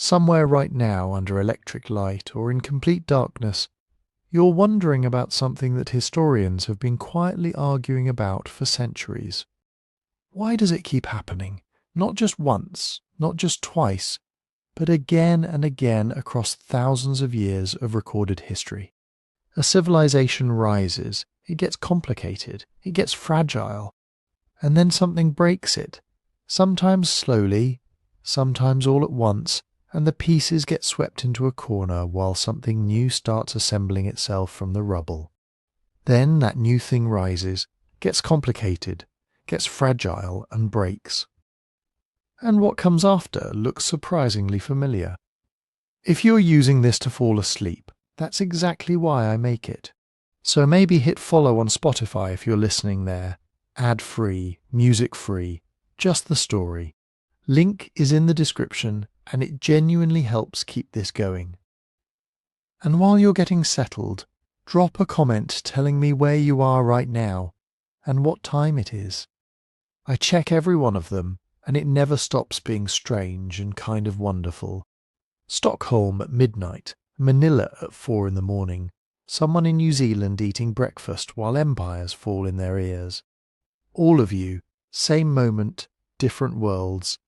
Somewhere right now under electric light or in complete darkness, you're wondering about something that historians have been quietly arguing about for centuries. Why does it keep happening? Not just once, not just twice, but again and again across thousands of years of recorded history. A civilization rises, it gets complicated, it gets fragile, and then something breaks it, sometimes slowly, sometimes all at once, and the pieces get swept into a corner while something new starts assembling itself from the rubble. Then that new thing rises, gets complicated, gets fragile and breaks. And what comes after looks surprisingly familiar. If you're using this to fall asleep, that's exactly why I make it. So maybe hit follow on Spotify if you're listening there. Ad-free, music-free, just the story. Link is in the description, and it genuinely helps keep this going. And while you're getting settled, drop a comment telling me where you are right now and what time it is. I check every one of them, and it never stops being strange and kind of wonderful. Stockholm at midnight, Manila at 4 in the morning, someone in New Zealand eating breakfast while empires fall in their ears. All of you, same moment, different worlds.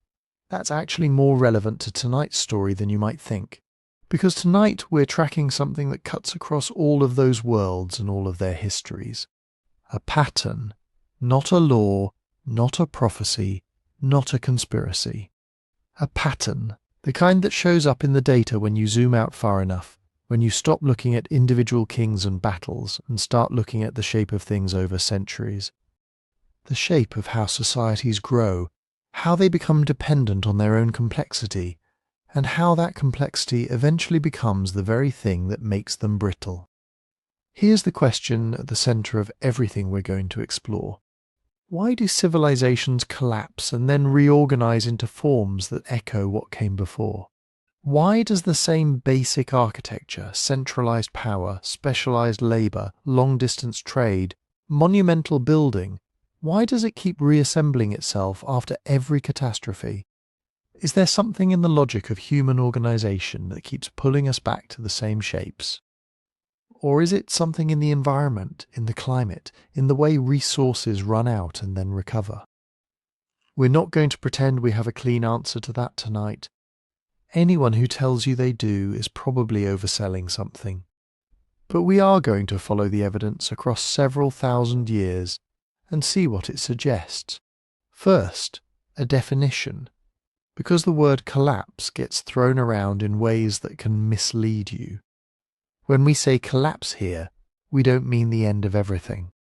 That's actually more relevant to tonight's story than you might think, because tonight we're tracking something that cuts across all of those worlds and all of their histories. A pattern, not a law, not a prophecy, not a conspiracy. A pattern, the kind that shows up in the data when you zoom out far enough, when you stop looking at individual kings and battles and start looking at the shape of things over centuries. The shape of how societies grow, how they become dependent on their own complexity, and how that complexity eventually becomes the very thing that makes them brittle. Here's the question at the center of everything we're going to explore. Why do civilizations collapse and then reorganize into forms that echo what came before? Why does the same basic architecture, centralized power, specialized labor, long-distance trade, monumental building, why does it keep reassembling itself after every catastrophe? Is there something in the logic of human organization that keeps pulling us back to the same shapes? Or is it something in the environment, in the climate, in the way resources run out and then recover? We're not going to pretend we have a clean answer to that tonight. Anyone who tells you they do is probably overselling something. But we are going to follow the evidence across several thousand years and see what it suggests. First, a definition, because the word collapse gets thrown around in ways that can mislead you. When we say collapse here, we don't mean the end of everything.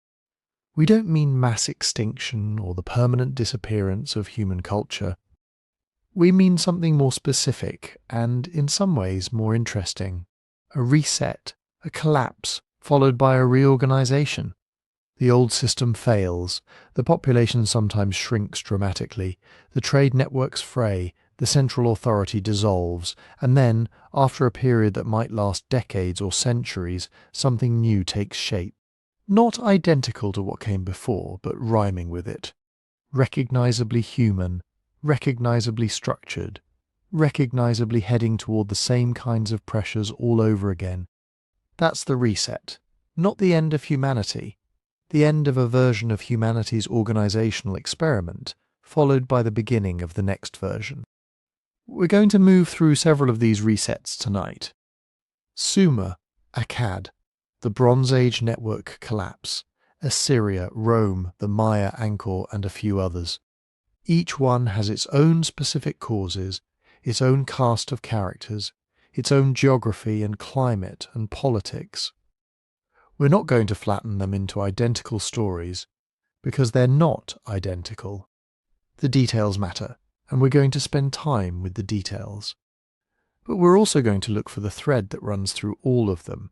We don't mean mass extinction or the permanent disappearance of human culture. We mean something more specific and, in some ways, more interesting. A reset, a collapse, followed by a reorganization. The old system fails, the population sometimes shrinks dramatically, the trade networks fray, the central authority dissolves, and then, after a period that might last decades or centuries, something new takes shape. Not identical to what came before, but rhyming with it. Recognizably human, recognizably structured, recognizably heading toward the same kinds of pressures all over again. That's the reset, not the end of humanity. The end of a version of humanity's organizational experiment, followed by the beginning of the next version. We're going to move through several of these resets tonight. Sumer, Akkad, the Bronze Age network collapse. Assyria, Rome, the Maya, Angkor, and a few others. Each one has its own specific causes, its own cast of characters, its own geography and climate and politics. We're not going to flatten them into identical stories, because they're not identical. The details matter, and we're going to spend time with the details. But we're also going to look for the thread that runs through all of them,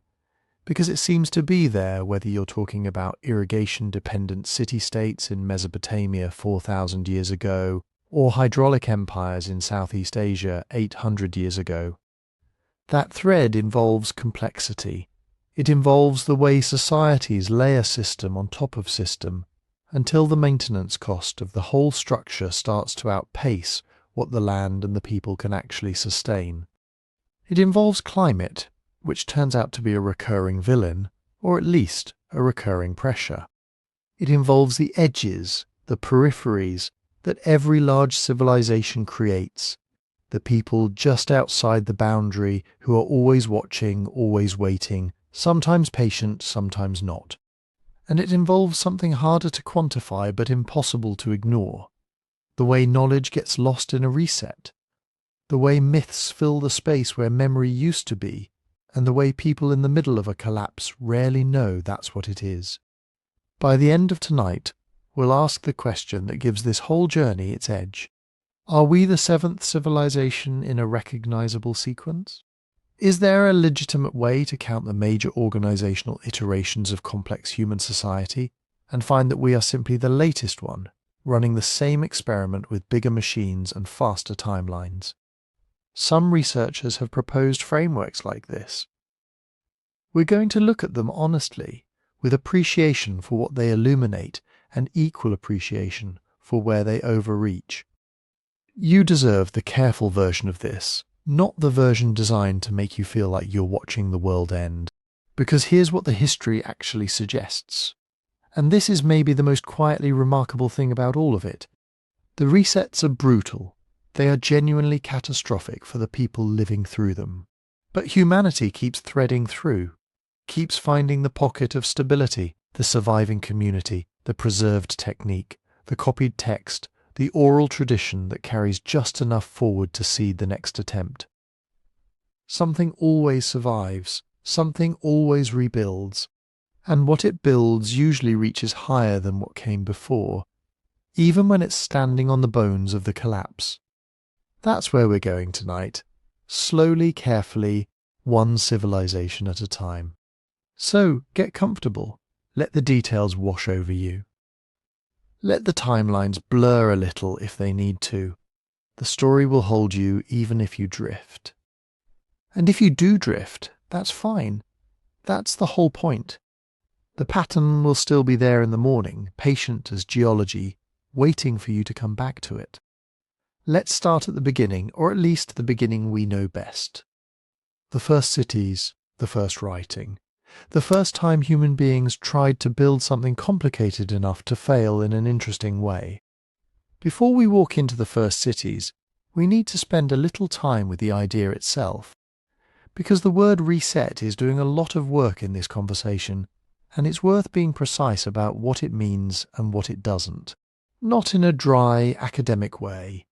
because it seems to be there whether you're talking about irrigation-dependent city-states in Mesopotamia 4,000 years ago, or hydraulic empires in Southeast Asia 800 years ago. That thread involves complexity. It involves the way societies layer system on top of system, until the maintenance cost of the whole structure starts to outpace what the land and the people can actually sustain. It involves climate, which turns out to be a recurring villain, or at least a recurring pressure. It involves the edges, the peripheries, that every large civilization creates, the people just outside the boundary who are always watching, always waiting, sometimes patient, sometimes not. And it involves something harder to quantify but impossible to ignore. The way knowledge gets lost in a reset. The way myths fill the space where memory used to be, and the way people in the middle of a collapse rarely know that's what it is. By the end of tonight, we'll ask the question that gives this whole journey its edge. Are we the seventh civilization in a recognizable sequence? Is there a legitimate way to count the major organizational iterations of complex human society and find that we are simply the latest one, running the same experiment with bigger machines and faster timelines? Some researchers have proposed frameworks like this. We're going to look at them honestly, with appreciation for what they illuminate and equal appreciation for where they overreach. You deserve the careful version of this, not the version designed to make you feel like you're watching the world end. Because here's what the history actually suggests. And this is maybe the most quietly remarkable thing about all of it. The resets are brutal. They are genuinely catastrophic for the people living through them. But humanity keeps threading through, keeps finding the pocket of stability, the surviving community, the preserved technique, the copied text, the oral tradition that carries just enough forward to seed the next attempt. Something always survives, something always rebuilds, and what it builds usually reaches higher than what came before, even when it's standing on the bones of the collapse. That's where we're going tonight, slowly, carefully, one civilization at a time. So get comfortable, let the details wash over you. Let the timelines blur a little if they need to. The story will hold you even if you drift. And if you do drift, that's fine. That's the whole point. The pattern will still be there in the morning, patient as geology, waiting for you to come back to it. Let's start at the beginning, or at least the beginning we know best. The first cities, the first writing. The first time human beings tried to build something complicated enough to fail in an interesting way. Before we walk into the first cities, we need to spend a little time with the idea itself. Because the word reset is doing a lot of work in this conversation, and it's worth being precise about what it means and what it doesn't. Not in a dry, academic way,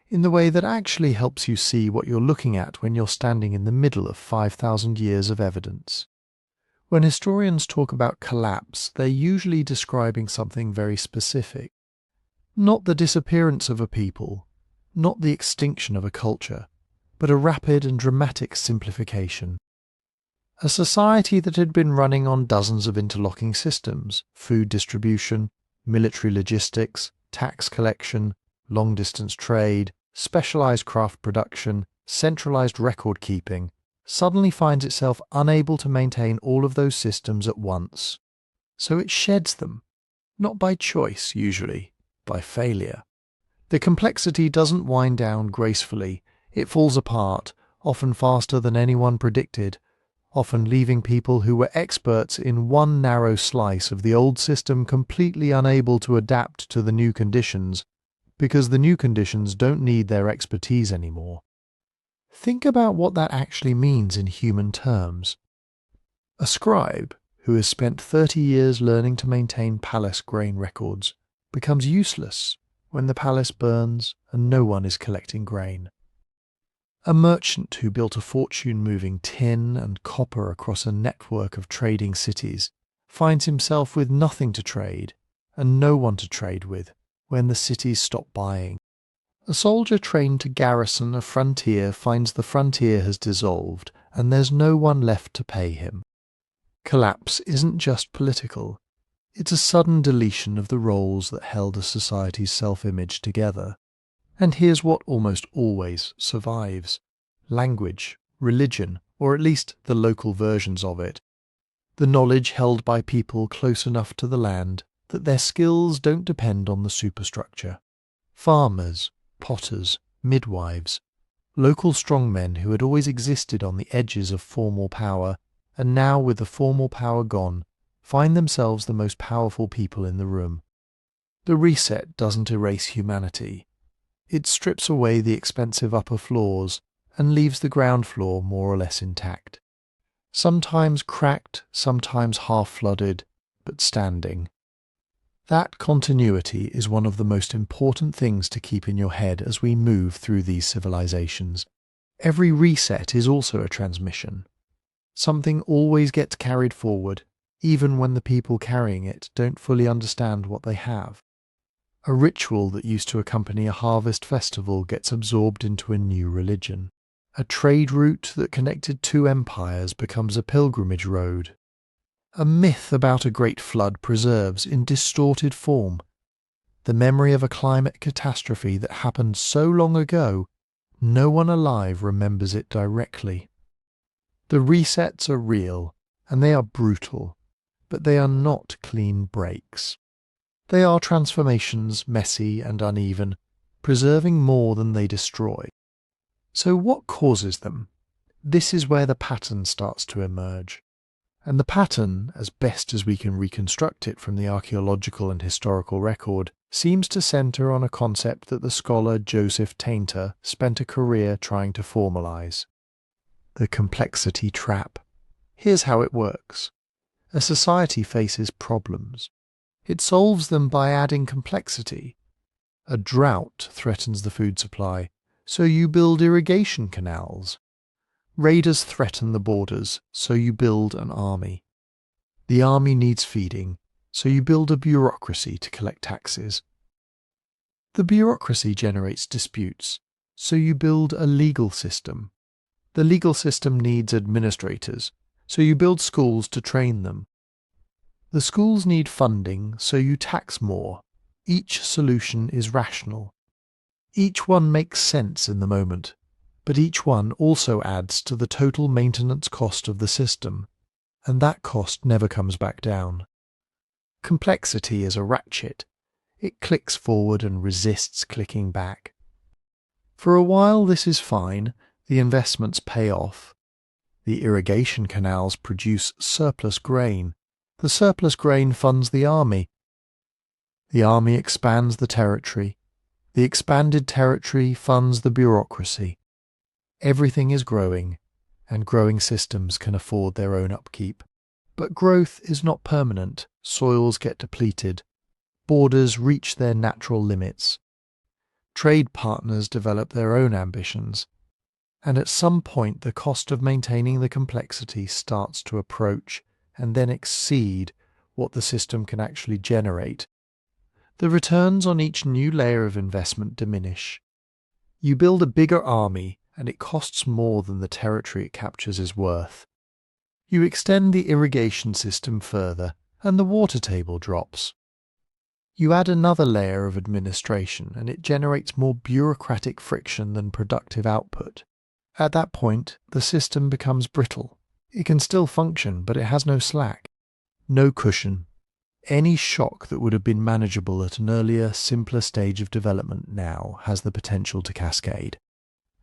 in the way that actually helps you see what you're looking at when you're standing in the middle of 5,000 years of evidence. When historians talk about collapse, they're usually describing something very specific. Not the disappearance of a people, not the extinction of a culture, but a rapid and dramatic simplification. A society that had been running on dozens of interlocking systems, food distribution, military logistics, tax collection, long-distance trade, specialized craft production, centralized record keeping, suddenly finds itself unable to maintain all of those systems at once. So it sheds them, not by choice usually, by failure. The complexity doesn't wind down gracefully, it falls apart, often faster than anyone predicted, often leaving people who were experts in one narrow slice of the old system completely unable to adapt to the new conditions, because the new conditions don't need their expertise anymore. Think about what that actually means in human terms. A scribe, who has spent 30 years learning to maintain palace grain records, becomes useless when the palace burns and no one is collecting grain. A merchant who built a fortune moving tin and copper across a network of trading cities finds himself with nothing to trade and no one to trade with when the cities stop buying. A soldier trained to garrison a frontier finds the frontier has dissolved and there's no one left to pay him. Collapse isn't just political. It's a sudden deletion of the roles that held a society's self-image together. And here's what almost always survives. Language, religion, or at least the local versions of it. The knowledge held by people close enough to the land that their skills don't depend on the superstructure. Farmers, potters, midwives, local strongmen who had always existed on the edges of formal power, and now with the formal power gone, find themselves the most powerful people in the room. The reset doesn't erase humanity. It strips away the expensive upper floors and leaves the ground floor more or less intact. Sometimes cracked, sometimes half-flooded, but standing. That continuity is one of the most important things to keep in your head as we move through these civilizations. Every reset is also a transmission. Something always gets carried forward, even when the people carrying it don't fully understand what they have. A ritual that used to accompany a harvest festival gets absorbed into a new religion. A trade route that connected two empires becomes a pilgrimage road. A myth about a great flood preserves in distorted form the memory of a climate catastrophe that happened so long ago, no one alive remembers it directly. The resets are real, and they are brutal, but they are not clean breaks. They are transformations, messy and uneven, preserving more than they destroy. So what causes them? This is where the pattern starts to emerge. And the pattern, as best as we can reconstruct it from the archaeological and historical record, seems to centre on a concept that the scholar Joseph Tainter spent a career trying to formalize. The complexity trap. Here's how it works. A society faces problems. It solves them by adding complexity. A drought threatens the food supply, so you build irrigation canals. Raiders threaten the borders, so you build an army. The army needs feeding, so you build a bureaucracy to collect taxes. The bureaucracy generates disputes, so you build a legal system. The legal system needs administrators, so you build schools to train them. The schools need funding, so you tax more. Each solution is rational. Each one makes sense in the moment, but each one also adds to the total maintenance cost of the system, and that cost never comes back down. Complexity is a ratchet. It clicks forward and resists clicking back. For a while this is fine, the investments pay off. The irrigation canals produce surplus grain. The surplus grain funds the army. The army expands the territory. The expanded territory funds the bureaucracy. Everything is growing, and growing systems can afford their own upkeep. But growth is not permanent. Soils get depleted. Borders reach their natural limits. Trade partners develop their own ambitions. And at some point the cost of maintaining the complexity starts to approach and then exceed what the system can actually generate. The returns on each new layer of investment diminish. You build a bigger army, and it costs more than the territory it captures is worth. You extend the irrigation system further, and the water table drops. You add another layer of administration, and it generates more bureaucratic friction than productive output. At that point, the system becomes brittle. It can still function, but it has no slack, no cushion. Any shock that would have been manageable at an earlier, simpler stage of development now has the potential to cascade.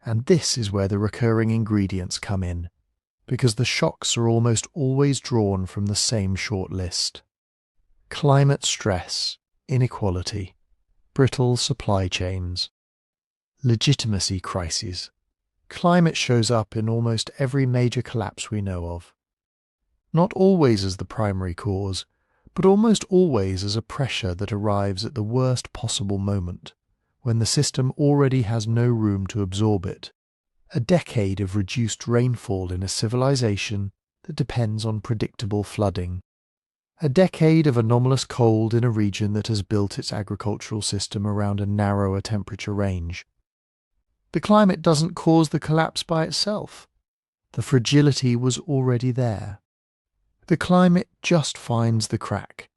And this is where the recurring ingredients come in, because the shocks are almost always drawn from the same short list. Climate stress, inequality, brittle supply chains, legitimacy crises. Climate shows up in almost every major collapse we know of. Not always as the primary cause, but almost always as a pressure that arrives at the worst possible moment, when the system already has no room to absorb it. A decade of reduced rainfall in a civilization that depends on predictable flooding. A decade of anomalous cold in a region that has built its agricultural system around a narrower temperature range. The climate doesn't cause the collapse by itself. The fragility was already there. The climate just finds the crack.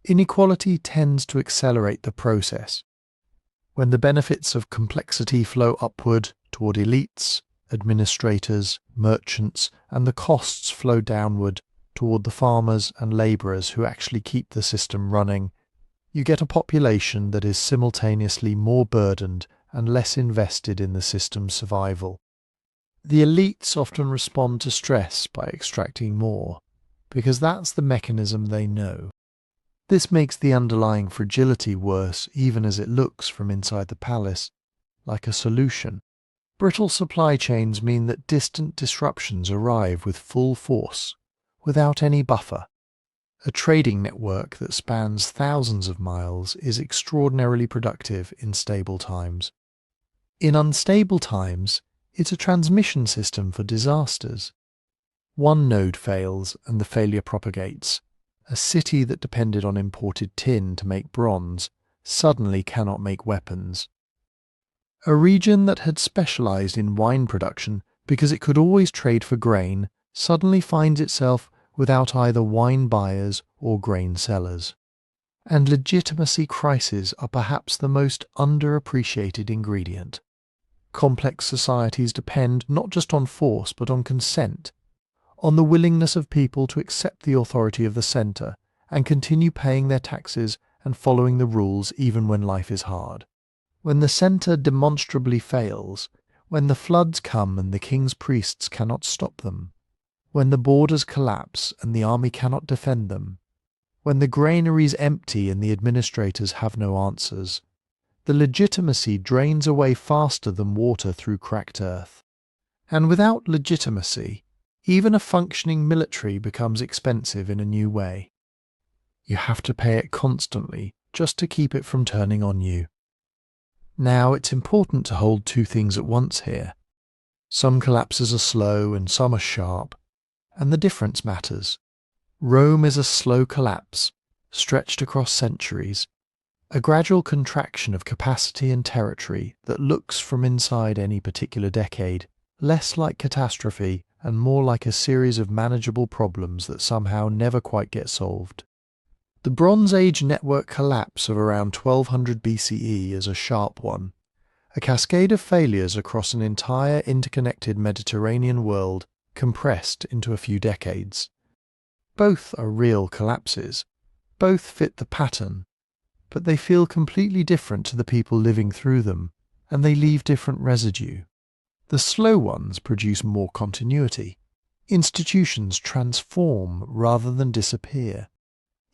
Inequality tends to accelerate the process. When the benefits of complexity flow upward toward elites, administrators, merchants, and the costs flow downward toward the farmers and labourers who actually keep the system running, you get a population that is simultaneously more burdened and less invested in the system's survival. The elites often respond to stress by extracting more, because that's the mechanism they know. This makes the underlying fragility worse even as it looks from inside the palace like a solution. Brittle supply chains mean that distant disruptions arrive with full force, without any buffer. A trading network that spans thousands of miles is extraordinarily productive in stable times. In unstable times, it's a transmission system for disasters. One node fails and the failure propagates. A city that depended on imported tin to make bronze suddenly cannot make weapons. A region that had specialized in wine production because it could always trade for grain suddenly finds itself without either wine buyers or grain sellers. And legitimacy crises are perhaps the most underappreciated ingredient. Complex societies depend not just on force but on consent, on the willingness of people to accept the authority of the centre and continue paying their taxes and following the rules even when life is hard. When the centre demonstrably fails, when the floods come and the king's priests cannot stop them, when the borders collapse and the army cannot defend them, when the granaries empty and the administrators have no answers, the legitimacy drains away faster than water through cracked earth. And without legitimacy, even a functioning military becomes expensive in a new way. You have to pay it constantly just to keep it from turning on you. Now, it's important to hold two things at once here. Some collapses are slow and some are sharp, and the difference matters. Rome is a slow collapse, stretched across centuries, a gradual contraction of capacity and territory that looks from inside any particular decade less like catastrophe and more like a series of manageable problems that somehow never quite get solved. The Bronze Age network collapse of around 1200 BCE is a sharp one, a cascade of failures across an entire interconnected Mediterranean world compressed into a few decades. Both are real collapses, both fit the pattern, but they feel completely different to the people living through them, and they leave different residue. The slow ones produce more continuity. Institutions transform rather than disappear.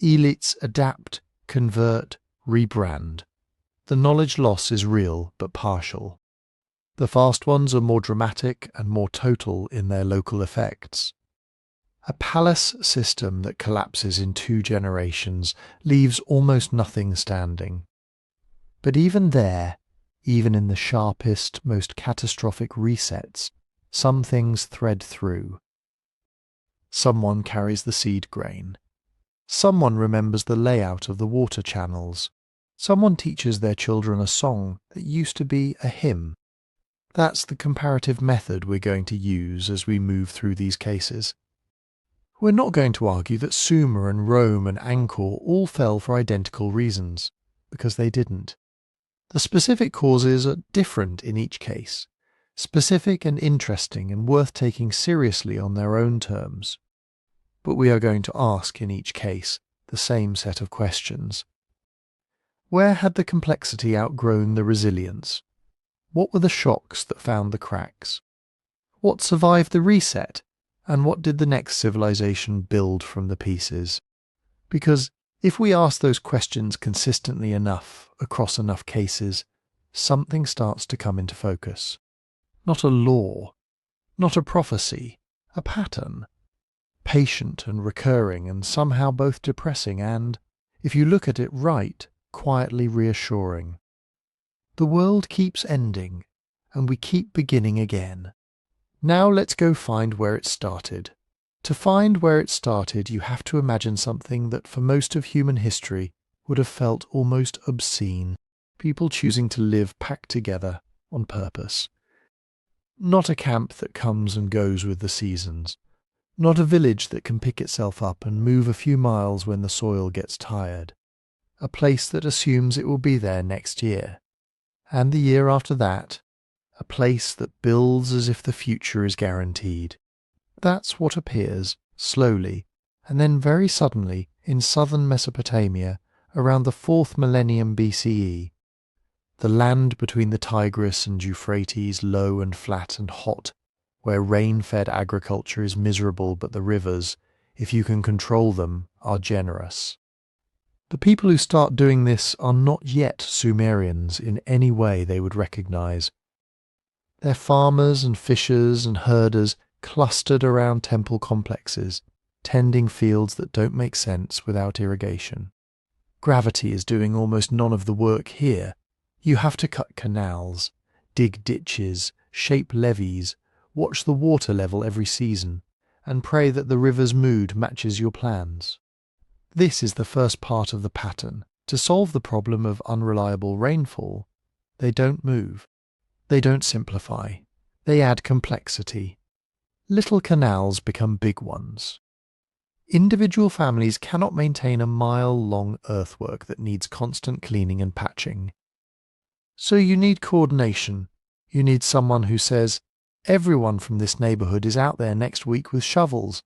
Elites adapt, convert, rebrand. The knowledge loss is real but partial. The fast ones are more dramatic and more total in their local effects. A palace system that collapses in 2 generations leaves almost nothing standing. But even there, even in the sharpest, most catastrophic resets, some things thread through. Someone carries the seed grain. Someone remembers the layout of the water channels. Someone teaches their children a song that used to be a hymn. That's the comparative method we're going to use as we move through these cases. We're not going to argue that Sumer and Rome and Angkor all fell for identical reasons, because they didn't. The specific causes are different in each case, specific and interesting and worth taking seriously on their own terms. But we are going to ask in each case the same set of questions. Where had the complexity outgrown the resilience? What were the shocks that found the cracks? What survived the reset? And what did the next civilization build from the pieces? Because if we ask those questions consistently enough, across enough cases, something starts to come into focus. Not a law, not a prophecy, a pattern. Patient and recurring and somehow both depressing and, if you look at it right, quietly reassuring. The world keeps ending, and we keep beginning again. Now let's go find where it started. To find where it started, you have to imagine something that for most of human history would have felt almost obscene. People choosing to live packed together on purpose. Not a camp that comes and goes with the seasons. Not a village that can pick itself up and move a few miles when the soil gets tired. A place that assumes it will be there next year. And the year after that. A place that builds as if the future is guaranteed. That's what appears, slowly, and then very suddenly, in southern Mesopotamia, around the 4th millennium BCE. The land between the Tigris and Euphrates, low and flat and hot, where rain-fed agriculture is miserable but the rivers, if you can control them, are generous. The people who start doing this are not yet Sumerians in any way they would recognize. They're farmers and fishers and herders clustered around temple complexes, tending fields that don't make sense without irrigation. Gravity is doing almost none of the work here. You have to cut canals, dig ditches, shape levees, watch the water level every season, and pray that the river's mood matches your plans. This is the first part of the pattern. To solve the problem of unreliable rainfall, they don't move. They don't simplify. They add complexity. Little canals become big ones. Individual families cannot maintain a mile-long earthwork that needs constant cleaning and patching. So you need coordination. You need someone who says, everyone from this neighborhood is out there next week with shovels,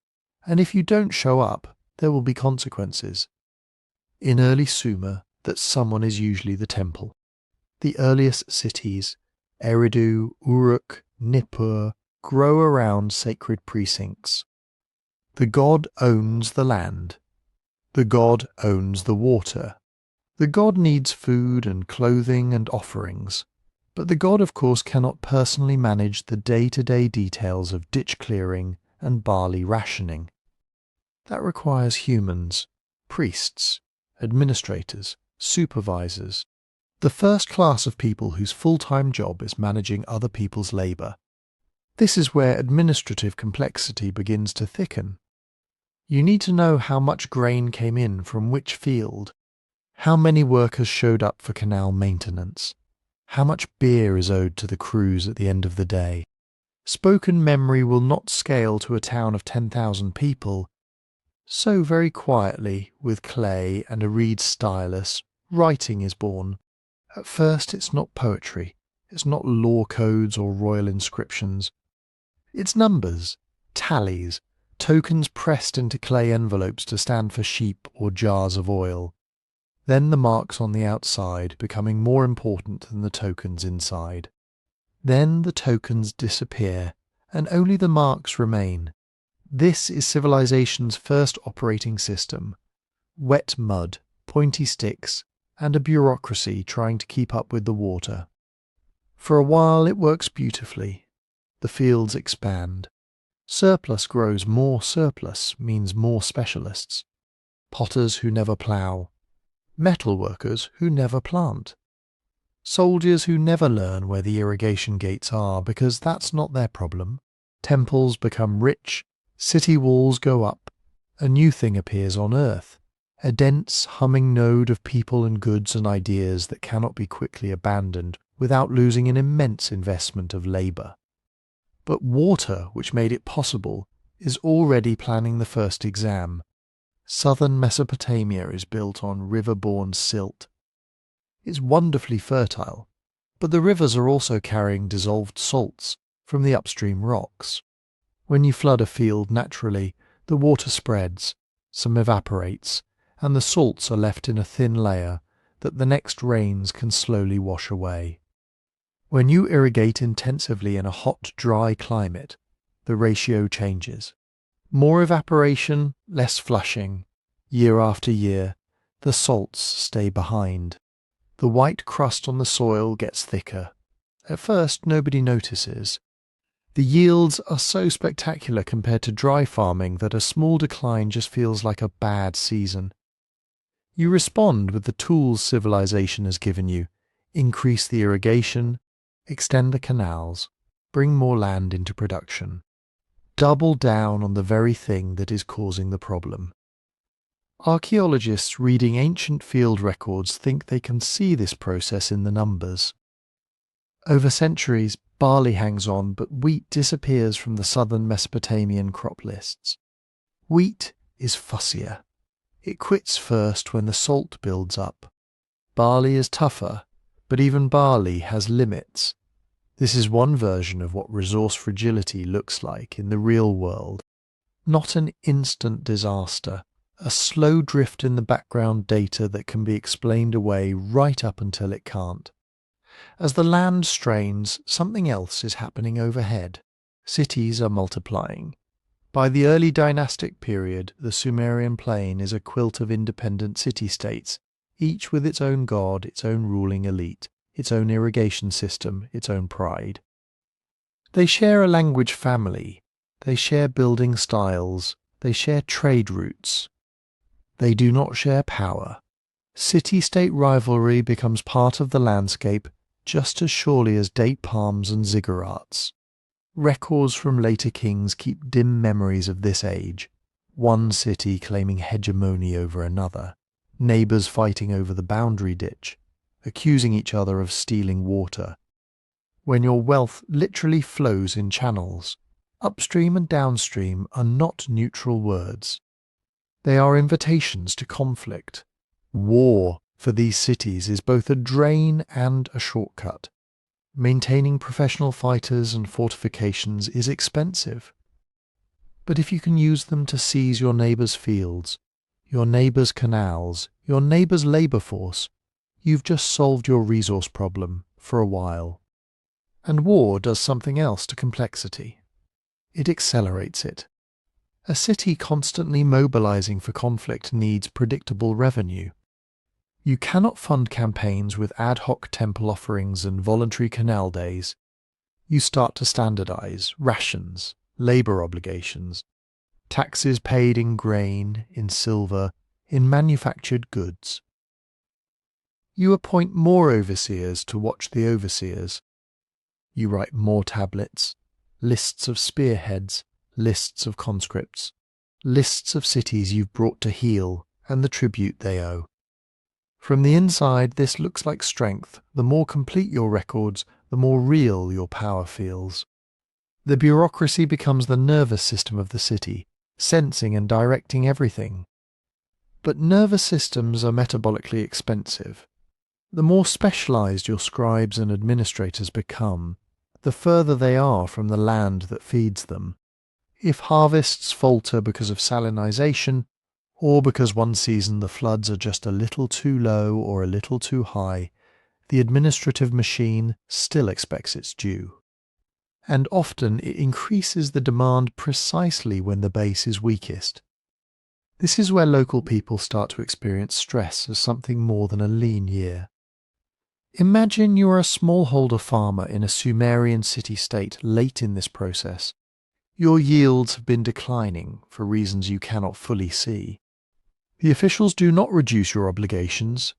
and if you don't show up, there will be consequences. In early Sumer, that someone is usually the temple. The earliest cities, Eridu, Uruk, Nippur, grow around sacred precincts. The god owns the land. The god owns the water. The god needs food and clothing and offerings, but the god of course cannot personally manage the day-to-day details of ditch clearing and barley rationing. That requires humans, priests, administrators, supervisors, the first class of people whose full-time job is managing other people's labour. This is where administrative complexity begins to thicken. You need to know how much grain came in from which field, how many workers showed up for canal maintenance, how much beer is owed to the crews at the end of the day. Spoken memory will not scale to a town of 10,000 people. So very quietly, with clay and a reed stylus, writing is born. At first it's not poetry, it's not law codes or royal inscriptions. It's numbers, tallies, tokens pressed into clay envelopes to stand for sheep or jars of oil. Then the marks on the outside becoming more important than the tokens inside. Then the tokens disappear, and only the marks remain. This is civilization's first operating system. Wet mud, pointy sticks, and a bureaucracy trying to keep up with the water. For a while it works beautifully. The fields expand. Surplus grows more surplus means more specialists. Potters who never plough. Metal workers who never plant. Soldiers who never learn where the irrigation gates are because that's not their problem. Temples become rich. City walls go up. A new thing appears on earth. A dense, humming node of people and goods and ideas that cannot be quickly abandoned without losing an immense investment of labour. But water, which made it possible, is already planning the first exam. Southern Mesopotamia is built on river-borne silt. It's wonderfully fertile, but the rivers are also carrying dissolved salts from the upstream rocks. When you flood a field naturally, the water spreads, some evaporates, and the salts are left in a thin layer that the next rains can slowly wash away. When you irrigate intensively in a hot, dry climate, the ratio changes. More evaporation, less flushing. Year after year, the salts stay behind. The white crust on the soil gets thicker. At first, nobody notices. The yields are so spectacular compared to dry farming that a small decline just feels like a bad season. You respond with the tools civilization has given you. Increase the irrigation, extend the canals, bring more land into production. Double down on the very thing that is causing the problem. Archaeologists reading ancient field records think they can see this process in the numbers. Over centuries, barley hangs on, but wheat disappears from the southern Mesopotamian crop lists. Wheat is fussier. It quits first when the salt builds up. Barley is tougher, but even barley has limits. This is one version of what resource fragility looks like in the real world. Not an instant disaster, a slow drift in the background data that can be explained away right up until it can't. As the land strains, something else is happening overhead. Cities are multiplying. By the early dynastic period, the Sumerian plain is a quilt of independent city-states, each with its own god, its own ruling elite, its own irrigation system, its own pride. They share a language family, they share building styles, they share trade routes. They do not share power. City-state rivalry becomes part of the landscape just as surely as date palms and ziggurats. Records from later kings keep dim memories of this age, one city claiming hegemony over another, neighbours fighting over the boundary ditch, accusing each other of stealing water. When your wealth literally flows in channels, upstream and downstream are not neutral words. They are invitations to conflict. War for these cities is both a drain and a shortcut. Maintaining professional fighters and fortifications is expensive. But if you can use them to seize your neighbour's fields, your neighbour's canals, your neighbour's labour force, you've just solved your resource problem for a while. And war does something else to complexity. It accelerates it. A city constantly mobilizing for conflict needs predictable revenue. You cannot fund campaigns with ad hoc temple offerings and voluntary canal days. You start to standardize rations, labor obligations, taxes paid in grain, in silver, in manufactured goods. You appoint more overseers to watch the overseers. You write more tablets, lists of spearheads, lists of conscripts, lists of cities you've brought to heel and the tribute they owe. From the inside, this looks like strength. The more complete your records, the more real your power feels. The bureaucracy becomes the nervous system of the city, sensing and directing everything. But nervous systems are metabolically expensive. The more specialized your scribes and administrators become, the further they are from the land that feeds them. If harvests falter because of salinization, or because one season the floods are just a little too low or a little too high, the administrative machine still expects its due. And often it increases the demand precisely when the base is weakest. This is where local people start to experience stress as something more than a lean year. Imagine you are a smallholder farmer in a Sumerian city-state late in this process. Your yields have been declining for reasons you cannot fully see. The officials do not reduce your obligations.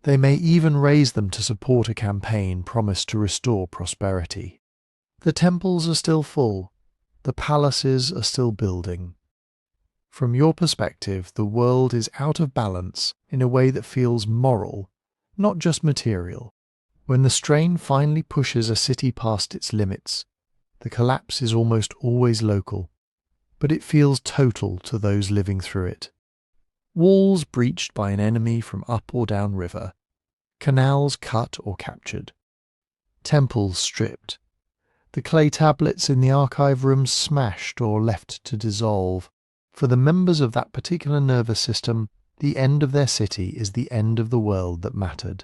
They may even raise them to support a campaign promised to restore prosperity. The temples are still full. The palaces are still building. From your perspective, the world is out of balance in a way that feels moral, not just material. When the strain finally pushes a city past its limits, the collapse is almost always local, but it feels total to those living through it. Walls breached by an enemy from up or down river, canals cut or captured, temples stripped, the clay tablets in the archive rooms smashed or left to dissolve. For the members of that particular nervous system, the end of their city is the end of the world that mattered.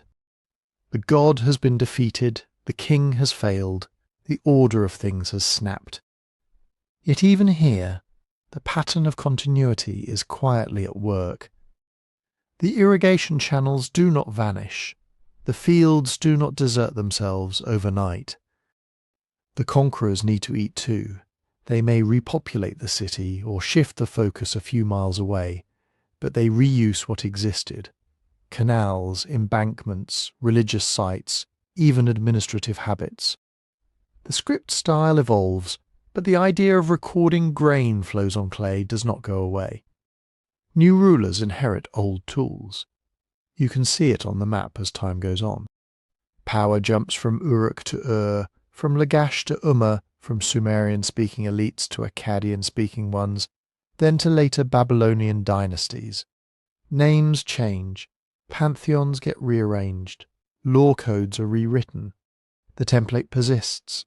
The god has been defeated, the king has failed, the order of things has snapped. Yet even here, the pattern of continuity is quietly at work. The irrigation channels do not vanish. The fields do not desert themselves overnight. The conquerors need to eat too. They may repopulate the city or shift the focus a few miles away, but they reuse what existed. Canals, embankments, religious sites, even administrative habits. The script style evolves, but the idea of recording grain flows on clay does not go away. New rulers inherit old tools. You can see it on the map as time goes on. Power jumps from Uruk to Ur, from Lagash to Umma, from Sumerian-speaking elites to Akkadian-speaking ones, then to later Babylonian dynasties. Names change, pantheons get rearranged, law codes are rewritten. The template persists.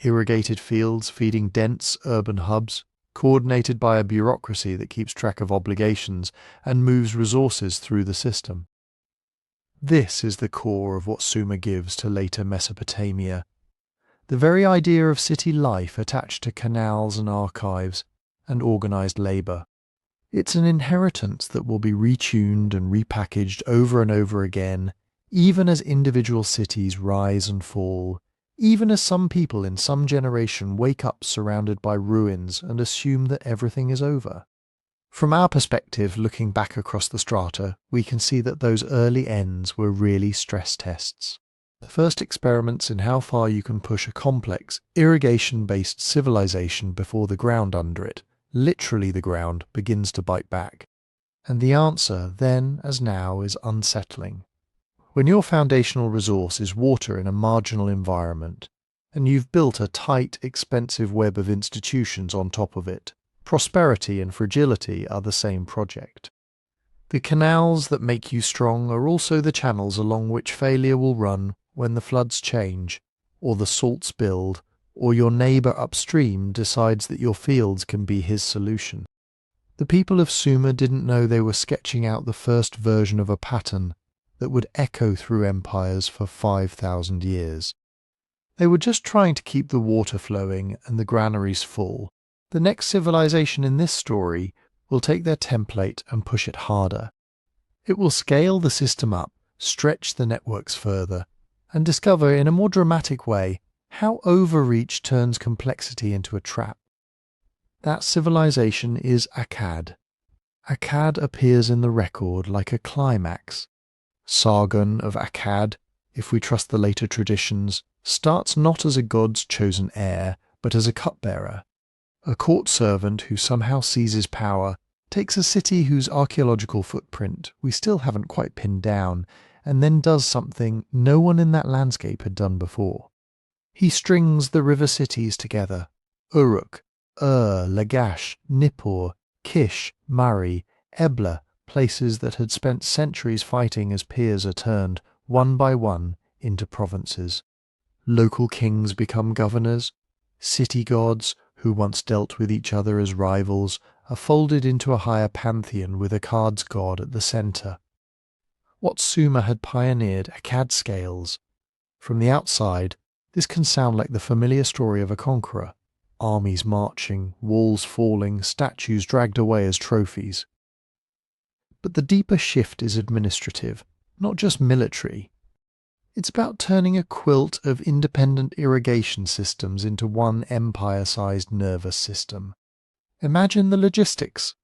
Irrigated fields feeding dense urban hubs, coordinated by a bureaucracy that keeps track of obligations and moves resources through the system. This is the core of what Sumer gives to later Mesopotamia. The very idea of city life attached to canals and archives and organised labour. It's an inheritance that will be retuned and repackaged over and over again, even as individual cities rise and fall, even as some people in some generation wake up surrounded by ruins and assume that everything is over. From our perspective, looking back across the strata, we can see that those early ends were really stress tests. The first experiments in how far you can push a complex, irrigation-based civilization before the ground under it, literally the ground, begins to bite back. And the answer, then as now, is unsettling. When your foundational resource is water in a marginal environment, and you've built a tight, expensive web of institutions on top of it, prosperity and fragility are the same project. The canals that make you strong are also the channels along which failure will run when the floods change, or the salts build, or your neighbour upstream decides that your fields can be his solution. The people of Sumer didn't know they were sketching out the first version of a pattern that would echo through empires for 5,000 years. They were just trying to keep the water flowing and the granaries full. The next civilization in this story will take their template and push it harder. It will scale the system up, stretch the networks further, and discover in a more dramatic way how Overreach turns complexity into a trap. That civilization is Akkad. Akkad appears in the record like a climax. Sargon of Akkad, if we trust the later traditions, starts not as a god's chosen heir, but as a cupbearer. A court servant who somehow seizes power, takes a city whose archaeological footprint we still haven't quite pinned down, and then does something no one in that landscape had done before. He strings the river cities together: Uruk, Lagash, Nippur, Kish, Murray, Ebla, places that had spent centuries fighting as peers are turned, one by one, into provinces. Local kings become governors. City gods, who once dealt with each other as rivals, are folded into a higher pantheon with Akkad's god at the centre. What Sumer had pioneered, Akkad scales. From the outside, this can sound like the familiar story of a conqueror: armies marching, walls falling, statues dragged away as trophies. But the deeper shift is administrative, not just military. It's about turning a quilt of independent irrigation systems into one empire-sized nervous system. Imagine the logistics.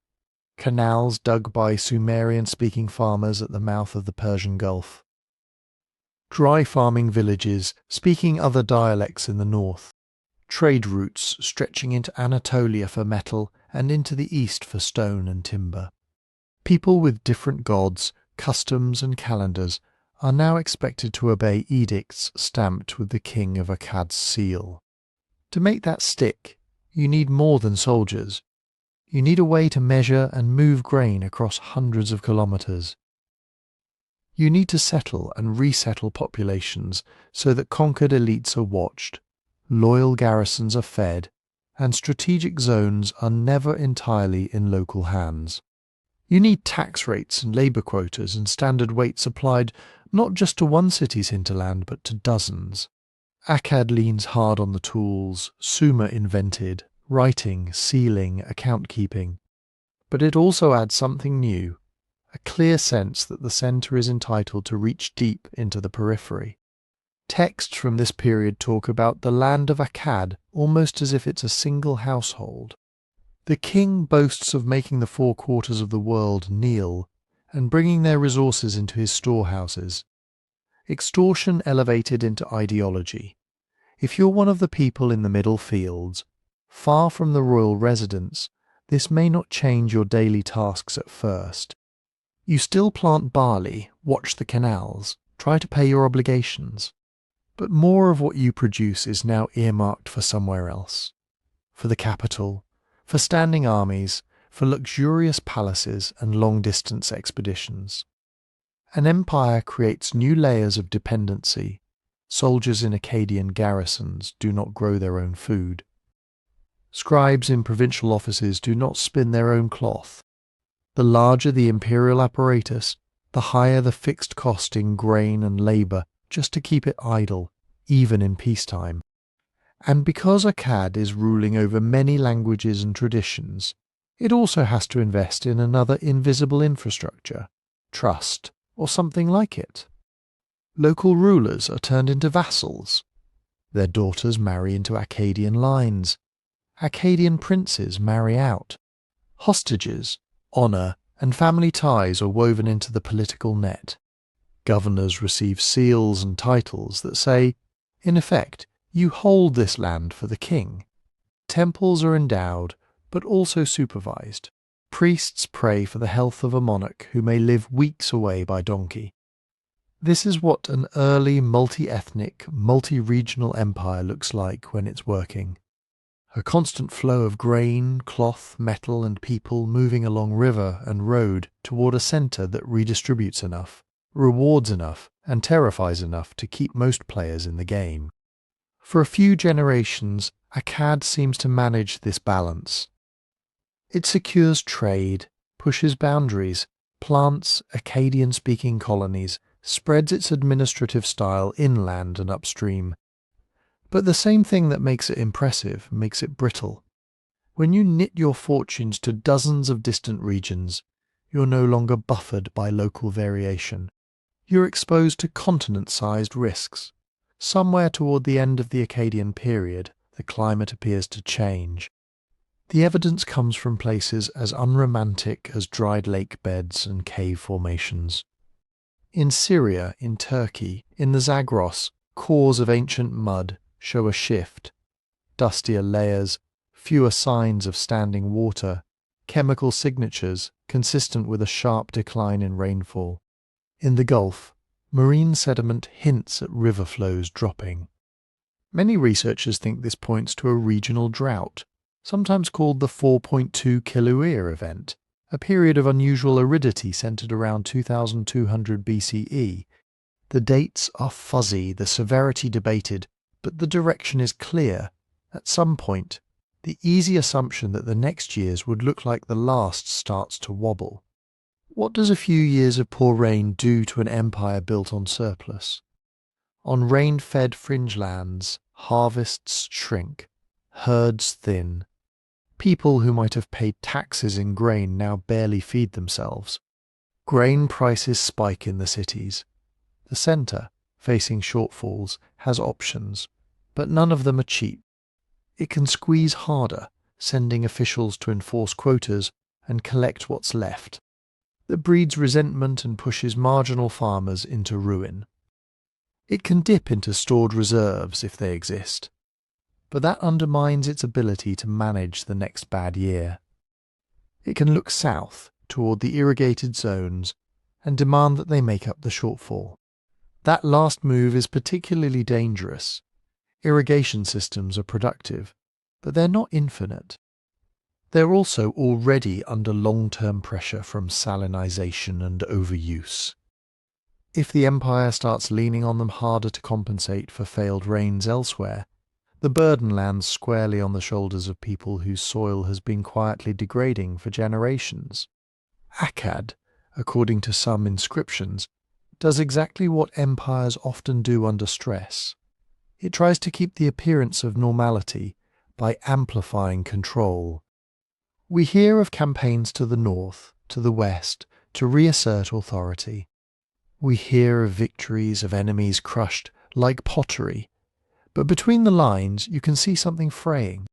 Canals dug by Sumerian-speaking farmers at the mouth of the Persian Gulf. Dry farming villages speaking other dialects in the north. Trade routes stretching into Anatolia for metal and into the east for stone and timber. People with different gods, customs and calendars are now expected to obey edicts stamped with the king of Akkad's seal. To make that stick, you need more than soldiers. You need a way to measure and move grain across hundreds of kilometres. You need to settle and resettle populations so that conquered elites are watched, loyal garrisons are fed, and strategic zones are never entirely in local hands. You need tax rates and labour quotas and standard weights applied not just to one city's hinterland but to dozens. Akkad leans hard on the tools Sumer invented: writing, sealing, account-keeping. But it also adds something new, a clear sense that the centre is entitled to reach deep into the periphery. Texts from this period talk about the land of Akkad almost as if it's a single household. The king boasts of making the 4 quarters of the world kneel and bringing their resources into his storehouses. Extortion elevated into ideology. If you're one of the people in the middle fields, far from the royal residence, this may not change your daily tasks at first. You still plant barley, watch the canals, try to pay your obligations. But more of what you produce is now earmarked for somewhere else. For the capital, for standing armies, for luxurious palaces and long-distance expeditions. An empire creates new layers of dependency. Soldiers in Akkadian garrisons do not grow their own food. Scribes in provincial offices do not spin their own cloth. The larger the imperial apparatus, the higher the fixed cost in grain and labour just to keep it idle, even in peacetime. And because Akkad is ruling over many languages and traditions, it also has to invest in another invisible infrastructure, trust, or something like it. Local rulers are turned into vassals. Their daughters marry into Akkadian lines. Akkadian princes marry out. Hostages, honour, and family ties are woven into the political net. Governors receive seals and titles that say, in effect, you hold this land for the king. Temples are endowed, but also supervised. Priests pray for the health of a monarch who may live weeks away by donkey. This is what an early multi-ethnic, multi-regional empire looks like when it's working. A constant flow of grain, cloth, metal and people moving along river and road toward a centre that redistributes enough, rewards enough, and terrifies enough to keep most players in the game. For a few generations, Akkad seems to manage this balance. It secures trade, pushes boundaries, plants Akkadian-speaking colonies, spreads its administrative style inland and upstream. But the same thing that makes it impressive makes it brittle. When you knit your fortunes to dozens of distant regions, you're no longer buffered by local variation. You're exposed to continent-sized risks. Somewhere toward the end of the Akkadian period, the climate appears to change. The evidence comes from places as unromantic as dried lake beds and cave formations. In Syria, in Turkey, in the Zagros, cores of ancient mud show a shift. Dustier layers, fewer signs of standing water, chemical signatures consistent with a sharp decline in rainfall. In the Gulf, marine sediment hints at river flows dropping. Many researchers think this points to a regional drought, sometimes called the 4.2 kiloyear event, a period of unusual aridity centered around 2200 BCE. The dates are fuzzy, the severity debated, but the direction is clear. At some point, the easy assumption that the next years would look like the last starts to wobble. What does a few years of poor rain do to an empire built on surplus? On rain-fed fringe lands, harvests shrink, herds thin. People who might have paid taxes in grain now barely feed themselves. Grain prices spike in the cities. The centre, facing shortfalls, has options, but none of them are cheap. It can squeeze harder, sending officials to enforce quotas and collect what's left. That breeds resentment and pushes marginal farmers into ruin. It can dip into stored reserves if they exist, but that undermines its ability to manage the next bad year. It can look south toward the irrigated zones and demand that they make up the shortfall. That last move is particularly dangerous. Irrigation systems are productive, but they're not infinite. They're also already under long-term pressure from salinization and overuse. If the empire starts leaning on them harder to compensate for failed rains elsewhere, the burden lands squarely on the shoulders of people whose soil has been quietly degrading for generations. Akkad, according to some inscriptions, does exactly what empires often do under stress. It tries to keep the appearance of normality by amplifying control. We hear of campaigns to the north, to the west, to reassert authority. We hear of victories of enemies crushed like pottery, but between the lines you can see something fraying.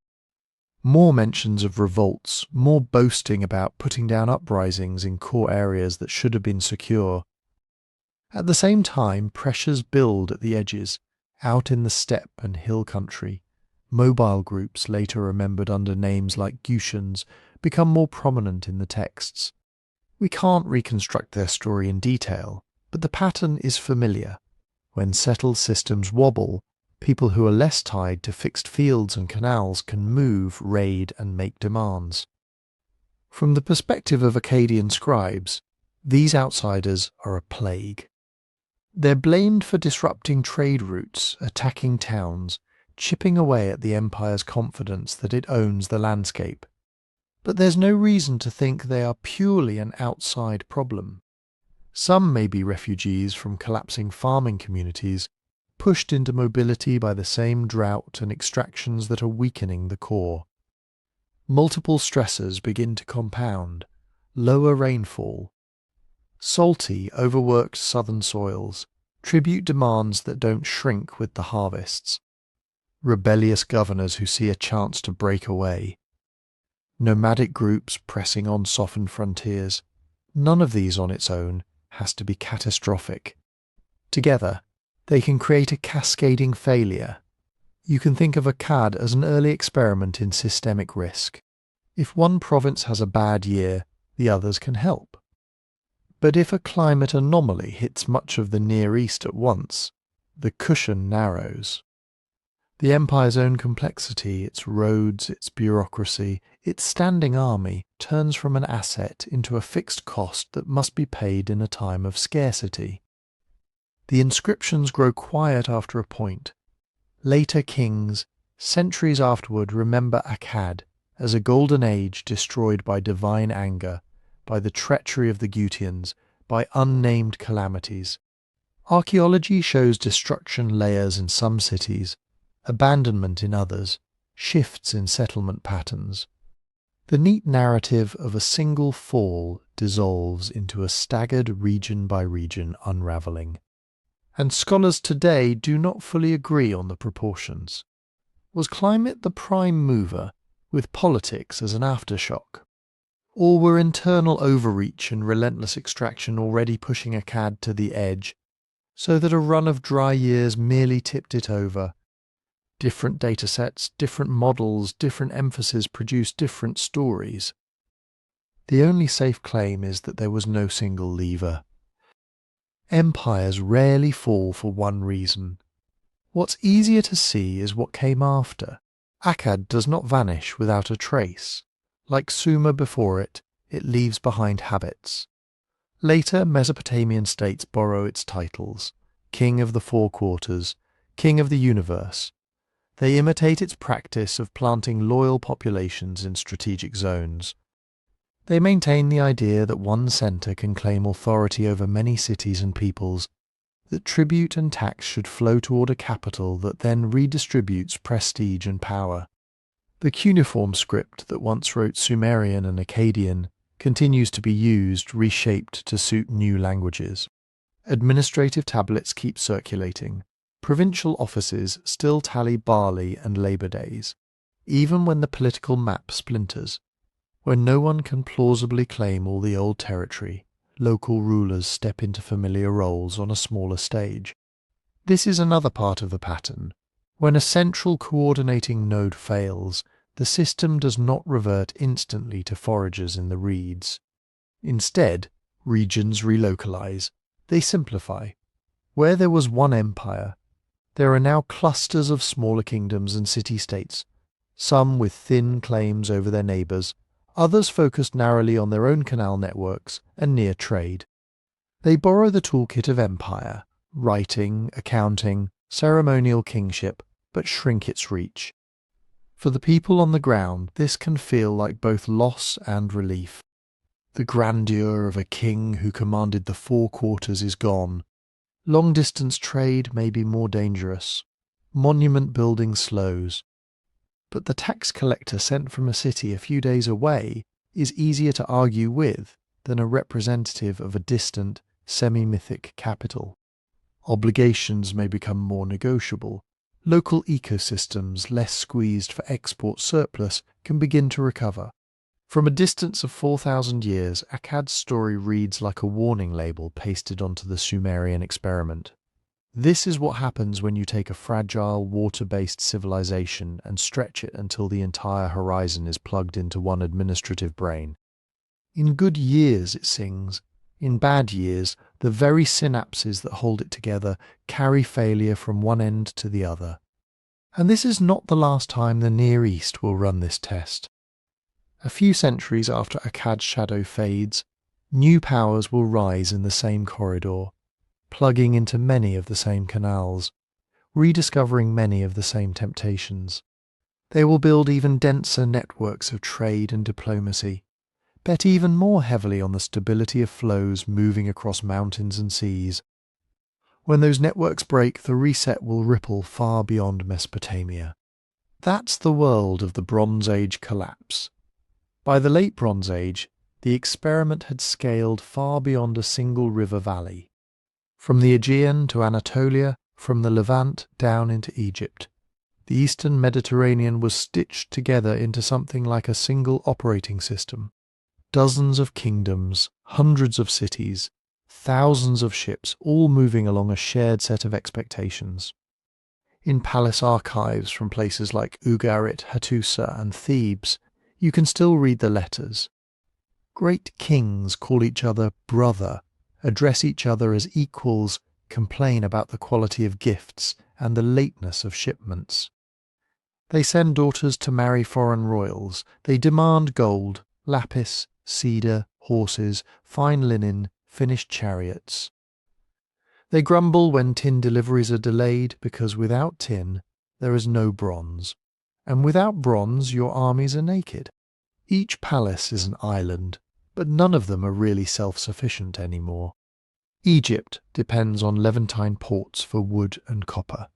More mentions of revolts, more boasting about putting down uprisings in core areas that should have been secure. At the same time, pressures build at the edges, out in the steppe and hill country. Mobile groups, later remembered under names like Gushans, become more prominent in the texts. We can't reconstruct their story in detail, but the pattern is familiar. When settled systems wobble, people who are less tied to fixed fields and canals can move, raid, and make demands. From the perspective of Akkadian scribes, these outsiders are a plague. They're blamed for disrupting trade routes, attacking towns, chipping away at the empire's confidence that it owns the landscape. But there's no reason to think they are purely an outside problem. Some may be refugees from collapsing farming communities, pushed into mobility by the same drought and extractions that are weakening the core. Multiple stressors begin to compound: lower rainfall, salty, overworked southern soils, tribute demands that don't shrink with the harvests, rebellious governors who see a chance to break away, nomadic groups pressing on softened frontiers. None of these on its own has to be catastrophic. Together, they can create a cascading failure. You can think of Akkad as an early experiment in systemic risk. If one province has a bad year, the others can help. But if a climate anomaly hits much of the Near East at once, the cushion narrows. The empire's own complexity, its roads, its bureaucracy, its standing army, turns from an asset into a fixed cost that must be paid in a time of scarcity. The inscriptions grow quiet after a point. Later kings, centuries afterward, remember Akkad as a golden age destroyed by divine anger, by the treachery of the Gutians, by unnamed calamities. Archaeology shows destruction layers in some cities, abandonment in others, shifts in settlement patterns. The neat narrative of a single fall dissolves into a staggered region-by-region unravelling. And scholars today do not fully agree on the proportions. Was climate the prime mover, with politics as an aftershock? Or were internal overreach and relentless extraction already pushing Akkad to the edge, so that a run of dry years merely tipped it over? Different datasets, different models, different emphasis produce different stories. The only safe claim is that there was no single lever. Empires rarely fall for one reason. What's easier to see is what came after. Akkad does not vanish without a trace. Like Sumer before it, it leaves behind habits. Later, Mesopotamian states borrow its titles: King of the Four Quarters, King of the Universe. They imitate its practice of planting loyal populations in strategic zones. They maintain the idea that one centre can claim authority over many cities and peoples, that tribute and tax should flow toward a capital that then redistributes prestige and power. The cuneiform script that once wrote Sumerian and Akkadian continues to be used, reshaped to suit new languages. Administrative tablets keep circulating. Provincial offices still tally barley and Labour Days, even when the political map splinters. When no one can plausibly claim all the old territory, local rulers step into familiar roles on a smaller stage. This is another part of the pattern. When a central coordinating node fails, the system does not revert instantly to foragers in the reeds. Instead, regions relocalize. They simplify. Where there was one empire, there are now clusters of smaller kingdoms and city-states, some with thin claims over their neighbours, others focused narrowly on their own canal networks and near trade. They borrow the toolkit of empire, writing, accounting, ceremonial kingship, but shrink its reach. For the people on the ground, this can feel like both loss and relief. The grandeur of a king who commanded the four quarters is gone. Long-distance trade may be more dangerous. Monument building slows. But the tax collector sent from a city a few days away is easier to argue with than a representative of a distant, semi-mythic capital. Obligations may become more negotiable. Local ecosystems, less squeezed for export surplus, can begin to recover. From a distance of 4,000 years, Akkad's story reads like a warning label pasted onto the Sumerian experiment. This is what happens when you take a fragile, water-based civilization and stretch it until the entire horizon is plugged into one administrative brain. In good years, it sings. In bad years, the very synapses that hold it together carry failure from one end to the other. And this is not the last time the Near East will run this test. A few centuries after Akkad's shadow fades, new powers will rise in the same corridor, plugging into many of the same canals, rediscovering many of the same temptations. They will build even denser networks of trade and diplomacy, bet even more heavily on the stability of flows moving across mountains and seas. When those networks break, the reset will ripple far beyond Mesopotamia. That's the world of the Bronze Age collapse. By the Late Bronze Age, the experiment had scaled far beyond a single river valley. From the Aegean to Anatolia, from the Levant down into Egypt, the Eastern Mediterranean was stitched together into something like a single operating system. Dozens of kingdoms, hundreds of cities, thousands of ships, all moving along a shared set of expectations. In palace archives from places like Ugarit, Hattusa and Thebes, you can still read the letters. Great kings call each other brother, address each other as equals, complain about the quality of gifts and the lateness of shipments. They send daughters to marry foreign royals. They demand gold, lapis, cedar, horses, fine linen, finished chariots. They grumble when tin deliveries are delayed because without tin there is no bronze. And without bronze your armies are naked. Each palace is an island, but none of them are really self-sufficient anymore. Egypt depends on Levantine ports for wood and copper.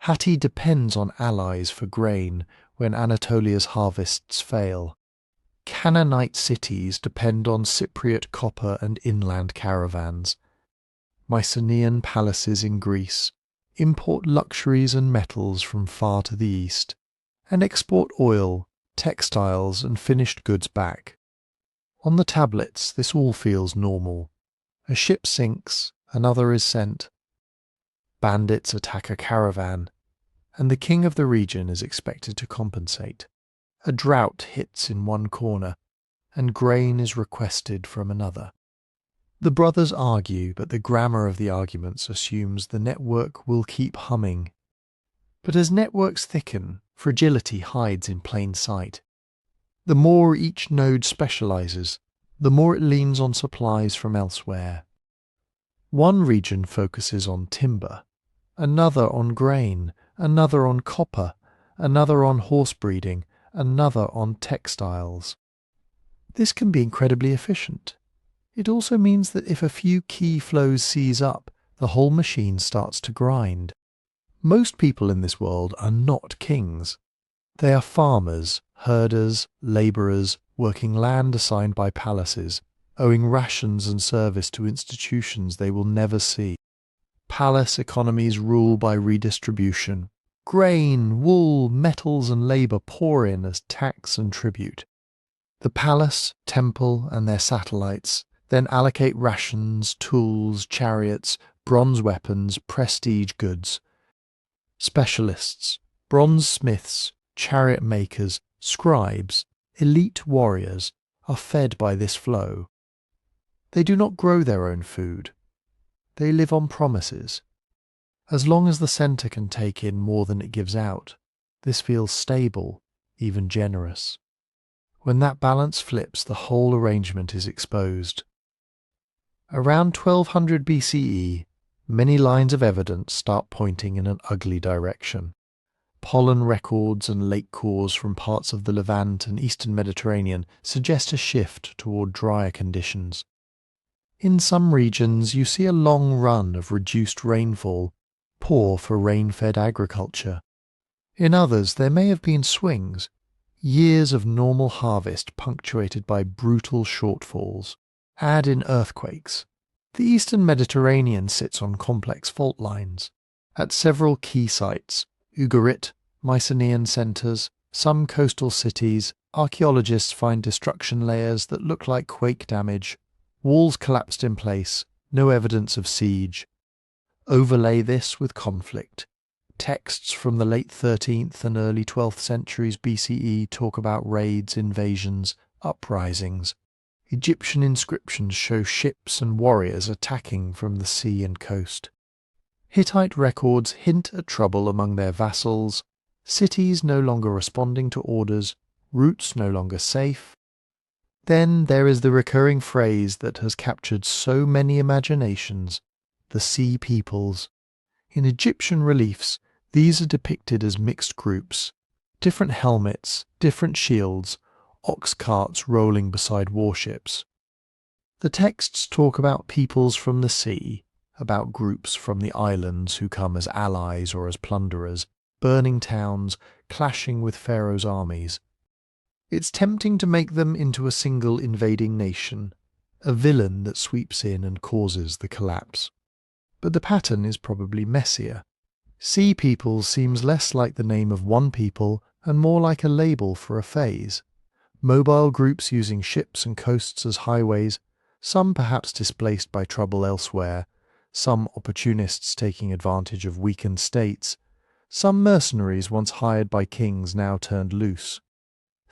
Hatti depends on allies for grain when Anatolia's harvests fail. Canaanite cities depend on Cypriot copper and inland caravans. Mycenaean palaces in Greece import luxuries and metals from far to the east, and export oil, textiles and finished goods back. On the tablets this all feels normal. A ship sinks, another is sent. Bandits attack a caravan, and the king of the region is expected to compensate. A drought hits in one corner, and grain is requested from another. The brothers argue, but the grammar of the arguments assumes the network will keep humming. But as networks thicken, fragility hides in plain sight. The more each node specializes, the more it leans on supplies from elsewhere. One region focuses on timber, another on grain, another on copper, another on horse breeding, another on textiles. This can be incredibly efficient. It also means that if a few key flows seize up, the whole machine starts to grind. Most people in this world are not kings. They are farmers, herders, labourers, working land assigned by palaces, owing rations and service to institutions they will never see. Palace economies rule by redistribution. Grain, wool, metals and labour pour in as tax and tribute. The palace, temple and their satellites then allocate rations, tools, chariots, bronze weapons, prestige goods. Specialists, bronze smiths, chariot makers, scribes, elite warriors are fed by this flow. They do not grow their own food. They live on promises. As long as the centre can take in more than it gives out, this feels stable, even generous. When that balance flips, the whole arrangement is exposed. Around 1200 BCE, many lines of evidence start pointing in an ugly direction. Pollen records and lake cores from parts of the Levant and Eastern Mediterranean suggest a shift toward drier conditions. In some regions you see a long run of reduced rainfall, poor for rain-fed agriculture. In others there may have been swings, years of normal harvest punctuated by brutal shortfalls. Add in earthquakes. The Eastern Mediterranean sits on complex fault lines. At several key sites, Ugarit, Mycenaean centres, some coastal cities, archaeologists find destruction layers that look like quake damage, walls collapsed in place, no evidence of siege. Overlay this with conflict. Texts from the late 13th and early 12th centuries BCE talk about raids, invasions, uprisings. Egyptian inscriptions show ships and warriors attacking from the sea and coast. Hittite records hint at trouble among their vassals, cities no longer responding to orders, routes no longer safe. Then there is the recurring phrase that has captured so many imaginations, the sea peoples. In Egyptian reliefs, these are depicted as mixed groups, different helmets, different shields, ox carts rolling beside warships. The texts talk about peoples from the sea, about groups from the islands who come as allies or as plunderers, burning towns, clashing with Pharaoh's armies. It's tempting to make them into a single invading nation, a villain that sweeps in and causes the collapse. But the pattern is probably messier. Sea people seems less like the name of one people and more like a label for a phase. Mobile groups using ships and coasts as highways, some perhaps displaced by trouble elsewhere, some opportunists taking advantage of weakened states, some mercenaries once hired by kings now turned loose.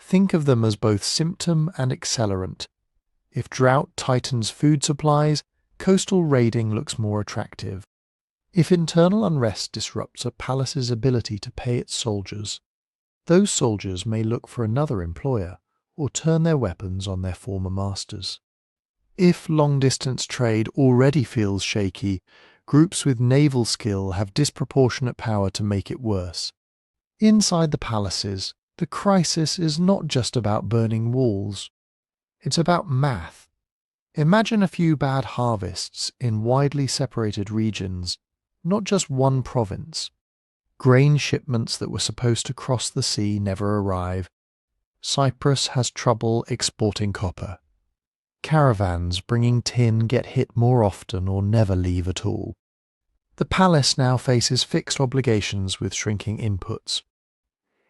Think of them as both symptom and accelerant. If drought tightens food supplies, coastal raiding looks more attractive. If internal unrest disrupts a palace's ability to pay its soldiers, those soldiers may look for another employer or turn their weapons on their former masters. If long-distance trade already feels shaky, groups with naval skill have disproportionate power to make it worse. Inside the palaces, the crisis is not just about burning walls. It's about math. Imagine a few bad harvests in widely separated regions, not just one province. Grain shipments that were supposed to cross the sea never arrive. Cyprus has trouble exporting copper. Caravans bringing tin get hit more often or never leave at all. The palace now faces fixed obligations with shrinking inputs.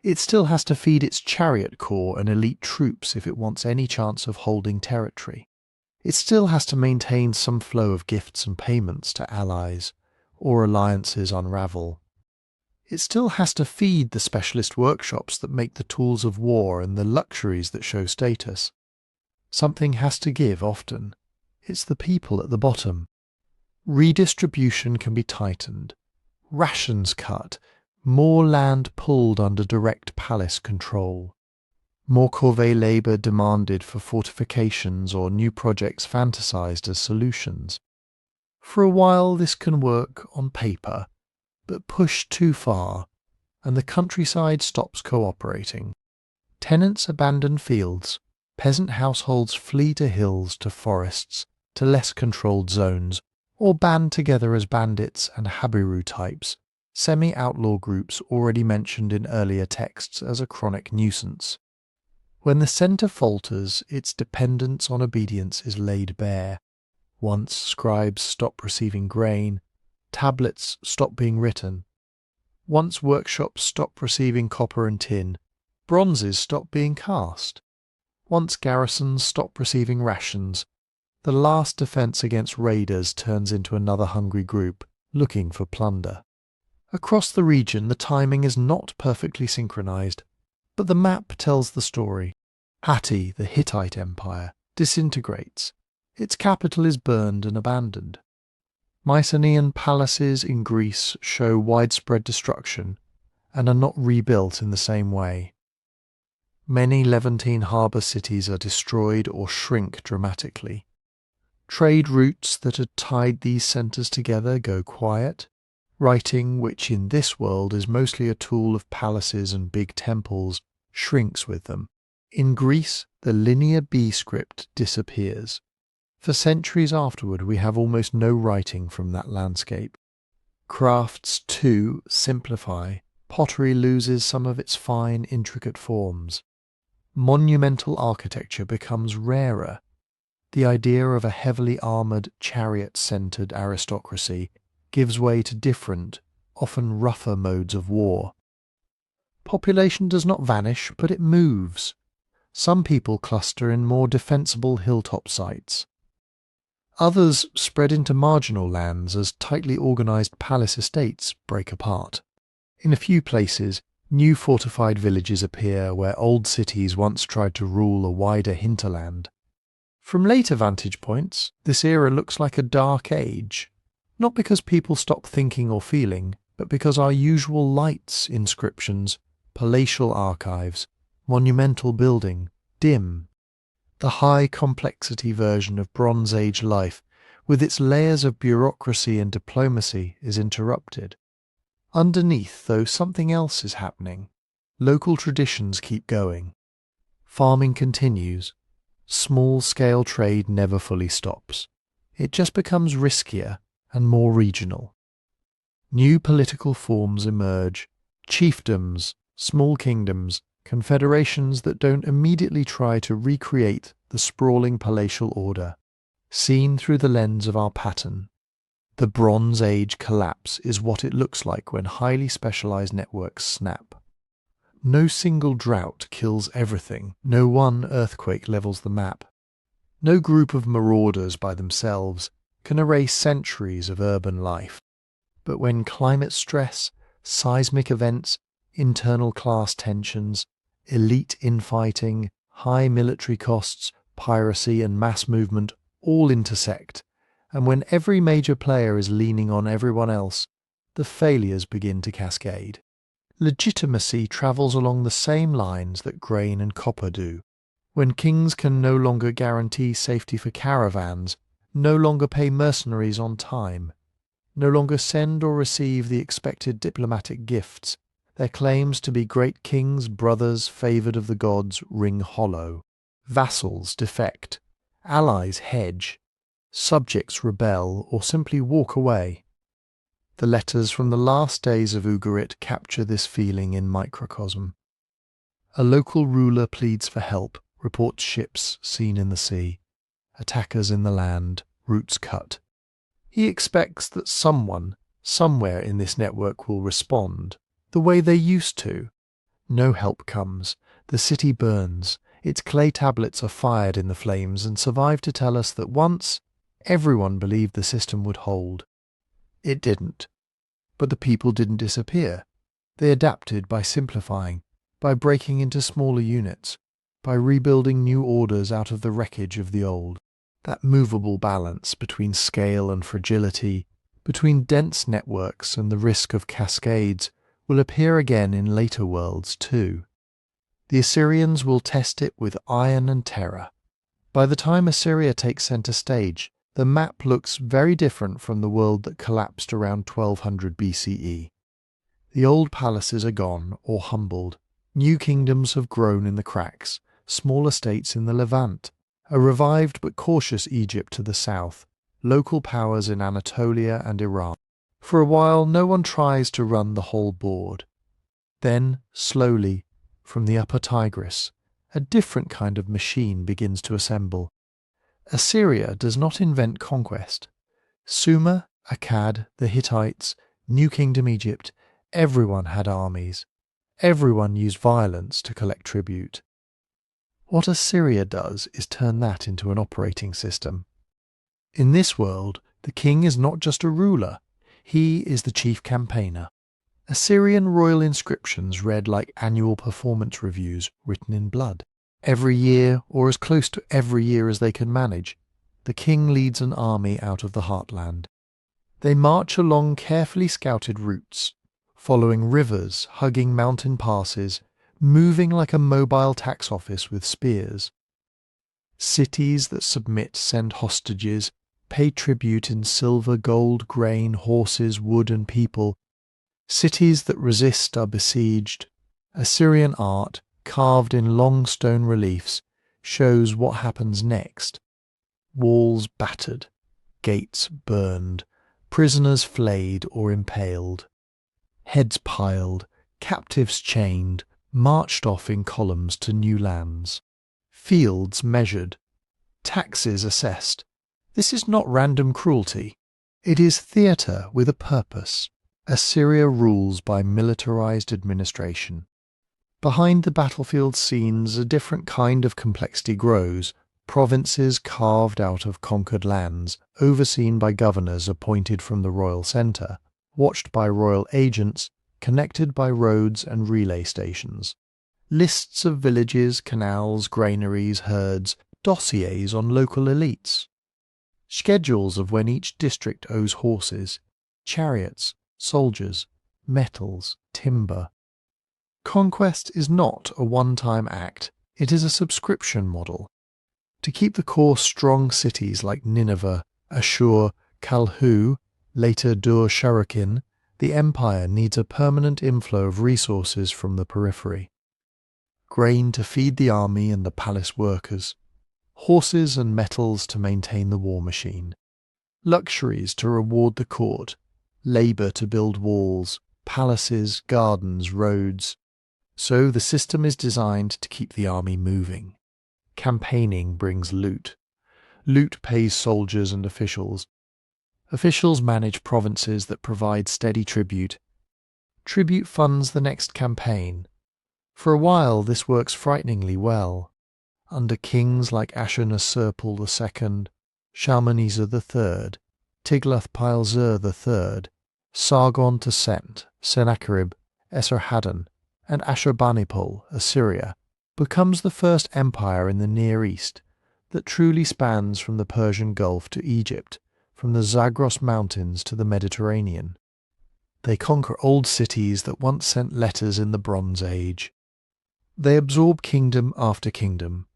It still has to feed its chariot corps and elite troops if it wants any chance of holding territory. It still has to maintain some flow of gifts and payments to allies, or alliances unravel. It still has to feed the specialist workshops that make the tools of war and the luxuries that show status. Something has to give often. It's the people at the bottom. Redistribution can be tightened, rations cut, more land pulled under direct palace control, more corvée labour demanded for fortifications or new projects fantasized as solutions. For a while this can work on paper, but pushed too far, and the countryside stops cooperating. Tenants abandon fields, peasant households flee to hills, to forests, to less controlled zones, or band together as bandits and Habiru types, semi-outlaw groups already mentioned in earlier texts as a chronic nuisance. When the centre falters, its dependence on obedience is laid bare. Once scribes stop receiving grain, tablets stop being written. Once workshops stop receiving copper and tin, bronzes stop being cast. Once garrisons stop receiving rations, the last defence against raiders turns into another hungry group, looking for plunder. Across the region the timing is not perfectly synchronized, but the map tells the story. Atti, the Hittite Empire, disintegrates. Its capital is burned and abandoned. Mycenaean palaces in Greece show widespread destruction and are not rebuilt in the same way. Many Levantine harbour cities are destroyed or shrink dramatically. Trade routes that had tied these centres together go quiet. Writing, which in this world is mostly a tool of palaces and big temples, shrinks with them. In Greece, the linear B script disappears. For centuries afterward we have almost no writing from that landscape. Crafts, too, simplify. Pottery loses some of its fine, intricate forms. Monumental architecture becomes rarer. The idea of a heavily armoured, chariot-centred aristocracy gives way to different, often rougher modes of war. Population does not vanish, but it moves. Some people cluster in more defensible hilltop sites. Others spread into marginal lands as tightly organised palace estates break apart. In a few places, new fortified villages appear where old cities once tried to rule a wider hinterland. From later vantage points, this era looks like a dark age, not because people stop thinking or feeling, but because our usual lights, inscriptions, palatial archives, monumental building, dim. The high complexity version of Bronze Age life, with its layers of bureaucracy and diplomacy, is interrupted. Underneath, though, something else is happening. Local traditions keep going. Farming continues. Small-scale trade never fully stops. It just becomes riskier and more regional. New political forms emerge, chiefdoms, small kingdoms, confederations that don't immediately try to recreate the sprawling palatial order, seen through the lens of our pattern. The Bronze Age collapse is what it looks like when highly specialized networks snap. No single drought kills everything, no one earthquake levels the map. No group of marauders by themselves can erase centuries of urban life. But when climate stress, seismic events, internal class tensions, elite infighting, high military costs, piracy and mass movement all intersect, and when every major player is leaning on everyone else, the failures begin to cascade. Legitimacy travels along the same lines that grain and copper do. When kings can no longer guarantee safety for caravans, no longer pay mercenaries on time, no longer send or receive the expected diplomatic gifts, their claims to be great kings, brothers, favoured of the gods, ring hollow. Vassals defect, allies hedge, subjects rebel or simply walk away. The letters from the last days of Ugarit capture this feeling in microcosm. A local ruler pleads for help, reports ships seen in the sea, attackers in the land, routes cut. He expects that someone, somewhere in this network will respond, the way they used to. No help comes. The city burns. Its clay tablets are fired in the flames and survive to tell us that once, everyone believed the system would hold. It didn't. But the people didn't disappear. They adapted by simplifying, by breaking into smaller units, by rebuilding new orders out of the wreckage of the old. That movable balance between scale and fragility, between dense networks and the risk of cascades, will appear again in later worlds too. The Assyrians will test it with iron and terror. By the time Assyria takes centre stage, the map looks very different from the world that collapsed around 1200 BCE. The old palaces are gone or humbled. New kingdoms have grown in the cracks, smaller states in the Levant, a revived but cautious Egypt to the south, local powers in Anatolia and Iran. For a while, no one tries to run the whole board. Then, slowly, from the upper Tigris, a different kind of machine begins to assemble. Assyria does not invent conquest. Sumer, Akkad, the Hittites, New Kingdom Egypt, everyone had armies. Everyone used violence to collect tribute. What Assyria does is turn that into an operating system. In this world, the king is not just a ruler, he is the chief campaigner. Assyrian royal inscriptions read like annual performance reviews written in blood. Every year, or as close to every year as they can manage, the king leads an army out of the heartland. They march along carefully scouted routes, following rivers, hugging mountain passes, moving like a mobile tax office with spears. Cities that submit send hostages, pay tribute in silver, gold, grain, horses, wood and people. Cities that resist are besieged. Assyrian art, carved in long stone reliefs, shows what happens next. Walls battered, gates burned, prisoners flayed or impaled. Heads piled, captives chained, marched off in columns to new lands. Fields measured, taxes assessed. This is not random cruelty. It is theatre with a purpose. Assyria rules by militarized administration. Behind the battlefield scenes, a different kind of complexity grows. Provinces carved out of conquered lands, overseen by governors appointed from the royal centre, watched by royal agents, connected by roads and relay stations. Lists of villages, canals, granaries, herds, dossiers on local elites. Schedules of when each district owes horses, chariots, soldiers, metals, timber. Conquest is not a one-time act, it is a subscription model. To keep the core strong cities like Nineveh, Ashur, Kalhu, later Dur-Sharrukin, the empire needs a permanent inflow of resources from the periphery. grain to feed the army and the palace workers, horses and metals to maintain the war machine, luxuries to reward the court, labour to build walls, palaces, gardens, roads. So the system is designed to keep the army moving. Campaigning brings loot. Loot pays soldiers and officials. Officials manage provinces that provide steady tribute. Tribute funds the next campaign. For a while this works frighteningly well. Under kings like Ashurnasirpal II, Shalmaneser III, Tiglath-Pileser III, Sargon to Sent, Sennacherib, Esarhaddon, and Ashurbanipal, Assyria, becomes the first empire in the Near East that truly spans from the Persian Gulf to Egypt, from the Zagros Mountains to the Mediterranean. They conquer old cities that once sent letters in the Bronze Age. They absorb kingdom after kingdom,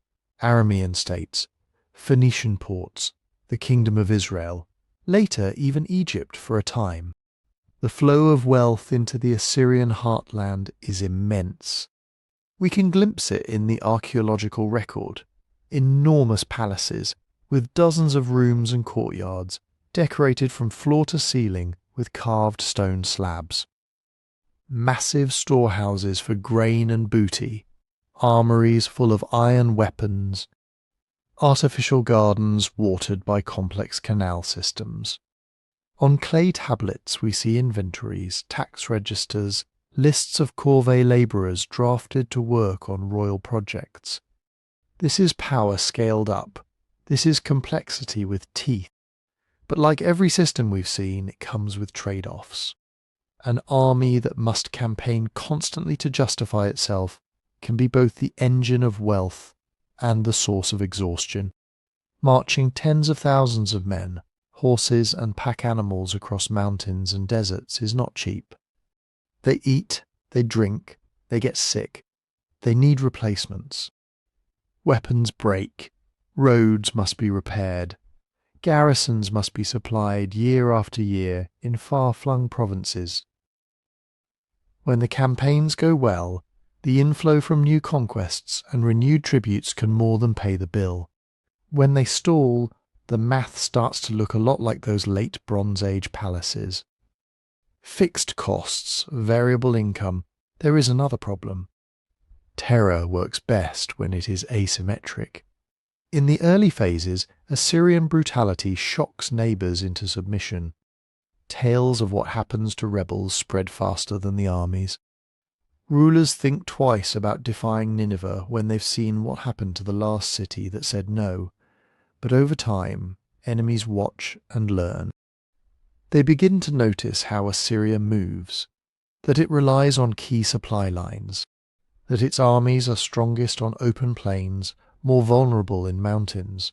Aramean states, Phoenician ports, the Kingdom of Israel, later even Egypt for a time. The flow of wealth into the Assyrian heartland is immense. We can glimpse it in the archaeological record. Enormous palaces, with dozens of rooms and courtyards, decorated from floor to ceiling with carved stone slabs. Massive storehouses for grain and booty, armories full of iron weapons, artificial gardens watered by complex canal systems. On clay tablets we see inventories, tax registers, lists of corvée labourers drafted to work on royal projects. This is power scaled up. This is complexity with teeth. But like every system we've seen, it comes with trade-offs. An army that must campaign constantly to justify itself can be both the engine of wealth and the source of exhaustion. Marching tens of thousands of men, horses and pack animals across mountains and deserts is not cheap. They eat, they drink, they get sick, they need replacements. Weapons break, roads must be repaired, garrisons must be supplied year after year in far-flung provinces. When the campaigns go well, the inflow from new conquests and renewed tributes can more than pay the bill. When they stall, the math starts to look a lot like those late Bronze Age palaces. Fixed costs, variable income, there is another problem. Terror works best when it is asymmetric. In the early phases, Assyrian brutality shocks neighbours into submission. Tales of what happens to rebels spread faster than the armies. Rulers think twice about defying Nineveh when they've seen what happened to the last city that said no. But over time, enemies watch and learn. They begin to notice how Assyria moves, that it relies on key supply lines, that its armies are strongest on open plains, more vulnerable in mountains,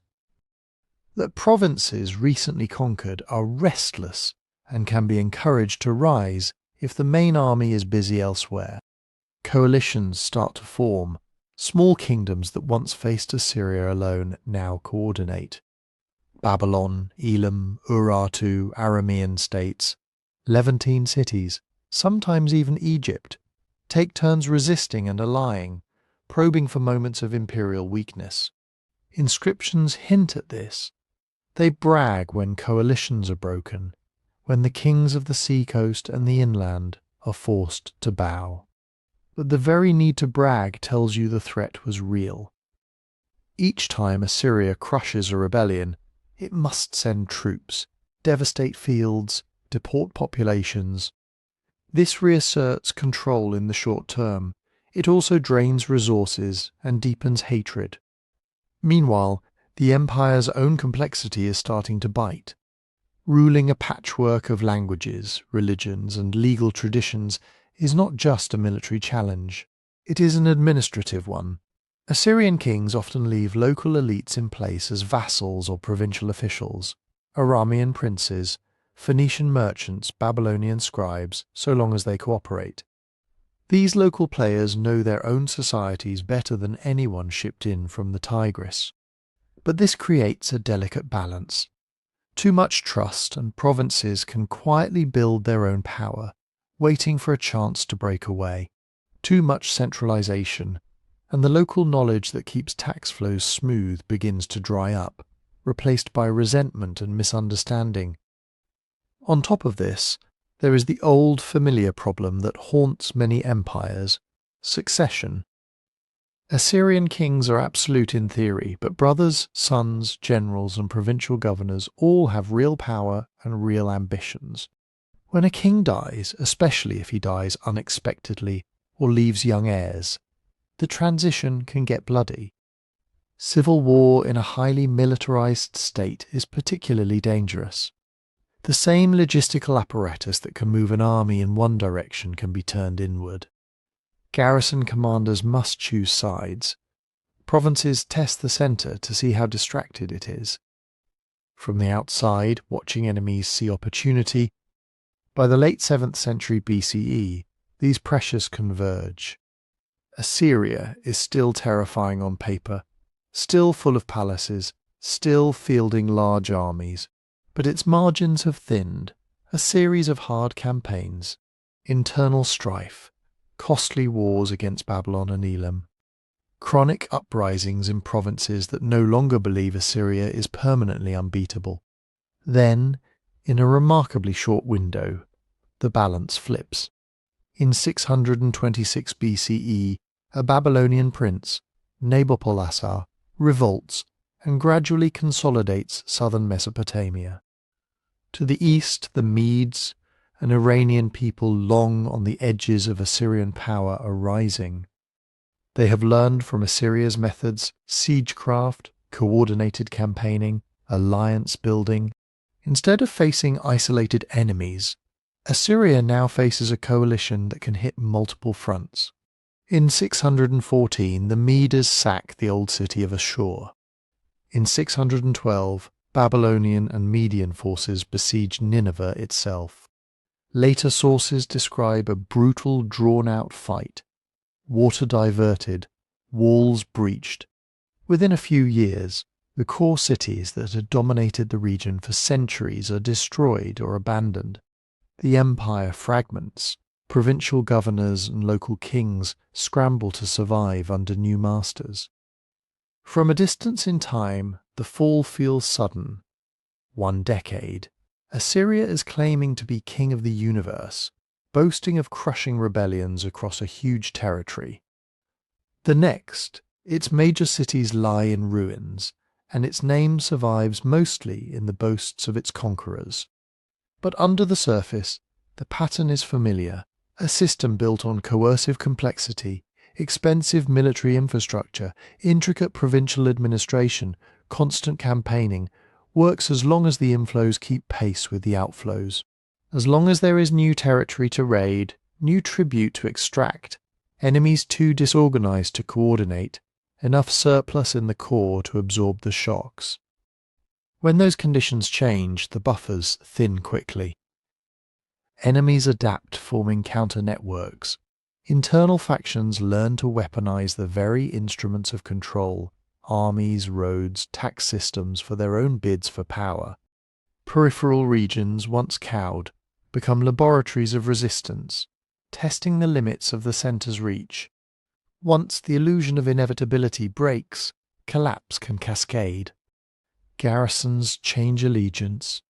that provinces recently conquered are restless and can be encouraged to rise if the main army is busy elsewhere. Coalitions start to form. Small kingdoms that once faced Assyria alone now coordinate. Babylon, Elam, Urartu, Aramean states, Levantine cities, sometimes even Egypt, take turns resisting and allying, probing for moments of imperial weakness. Inscriptions hint at this. They brag when coalitions are broken, when the kings of the seacoast and the inland are forced to bow. But the very need to brag tells you the threat was real. Each time Assyria crushes a rebellion, it must send troops, devastate fields, deport populations. This reasserts control in the short term. It also drains resources and deepens hatred. Meanwhile, the empire's own complexity is starting to bite. Ruling a patchwork of languages, religions, and legal traditions is not just a military challenge. It is an administrative one. Assyrian kings often leave local elites in place as vassals or provincial officials, Aramean princes, Phoenician merchants, Babylonian scribes, so long as they cooperate. These local players know their own societies better than anyone shipped in from the Tigris. But this creates a delicate balance. Too much trust and provinces can quietly build their own power, waiting for a chance to break away. Too much centralization, and the local knowledge that keeps tax flows smooth begins to dry up, replaced by resentment and misunderstanding. On top of this, there is the old familiar problem that haunts many empires: succession. Assyrian kings are absolute in theory, but brothers, sons, generals, and provincial governors all have real power and real ambitions. When a king dies, especially if he dies unexpectedly or leaves young heirs, the transition can get bloody. Civil war in a highly militarized state is particularly dangerous. The same logistical apparatus that can move an army in one direction can be turned inward. Garrison commanders must choose sides. Provinces test the centre to see how distracted it is. From the outside, watching enemies see opportunity. By the late 7th century BCE, these pressures converge. Assyria is still terrifying on paper, still full of palaces, still fielding large armies, but its margins have thinned. A series of hard campaigns, internal strife, costly wars against Babylon and Elam, chronic uprisings in provinces that no longer believe Assyria is permanently unbeatable. Then, in a remarkably short window, the balance flips. In 626 BCE, a Babylonian prince, Nabopolassar, revolts and gradually consolidates southern Mesopotamia. To the east, the Medes, an Iranian people long on the edges of Assyrian power, are rising. They have learned from Assyria's methods: siegecraft, coordinated campaigning, alliance building. Instead of facing isolated enemies, Assyria now faces a coalition that can hit multiple fronts. In 614, the Medes sack the old city of Ashur. In 612, Babylonian and Median forces besiege Nineveh itself. Later sources describe a brutal, drawn-out fight. Water diverted, walls breached. Within a few years, the core cities that had dominated the region for centuries are destroyed or abandoned. The empire fragments. Provincial governors and local kings scramble to survive under new masters. From a distance in time, the fall feels sudden. 1 decade. Assyria is claiming to be king of the universe, boasting of crushing rebellions across a huge territory. The next, its major cities lie in ruins, and its name survives mostly in the boasts of its conquerors. But under the surface, the pattern is familiar: a system built on coercive complexity, expensive military infrastructure, intricate provincial administration, constant campaigning, works as long as the inflows keep pace with the outflows. As long as there is new territory to raid, new tribute to extract, enemies too disorganized to coordinate, enough surplus in the core to absorb the shocks. When those conditions change, the buffers thin quickly. Enemies adapt, forming counter-networks. Internal factions learn to weaponize the very instruments of control: armies, roads, tax systems, for their own bids for power. Peripheral regions, once cowed, become laboratories of resistance, testing the limits of the centre's reach. Once the illusion of inevitability breaks, collapse can cascade. Garrisons change allegiance.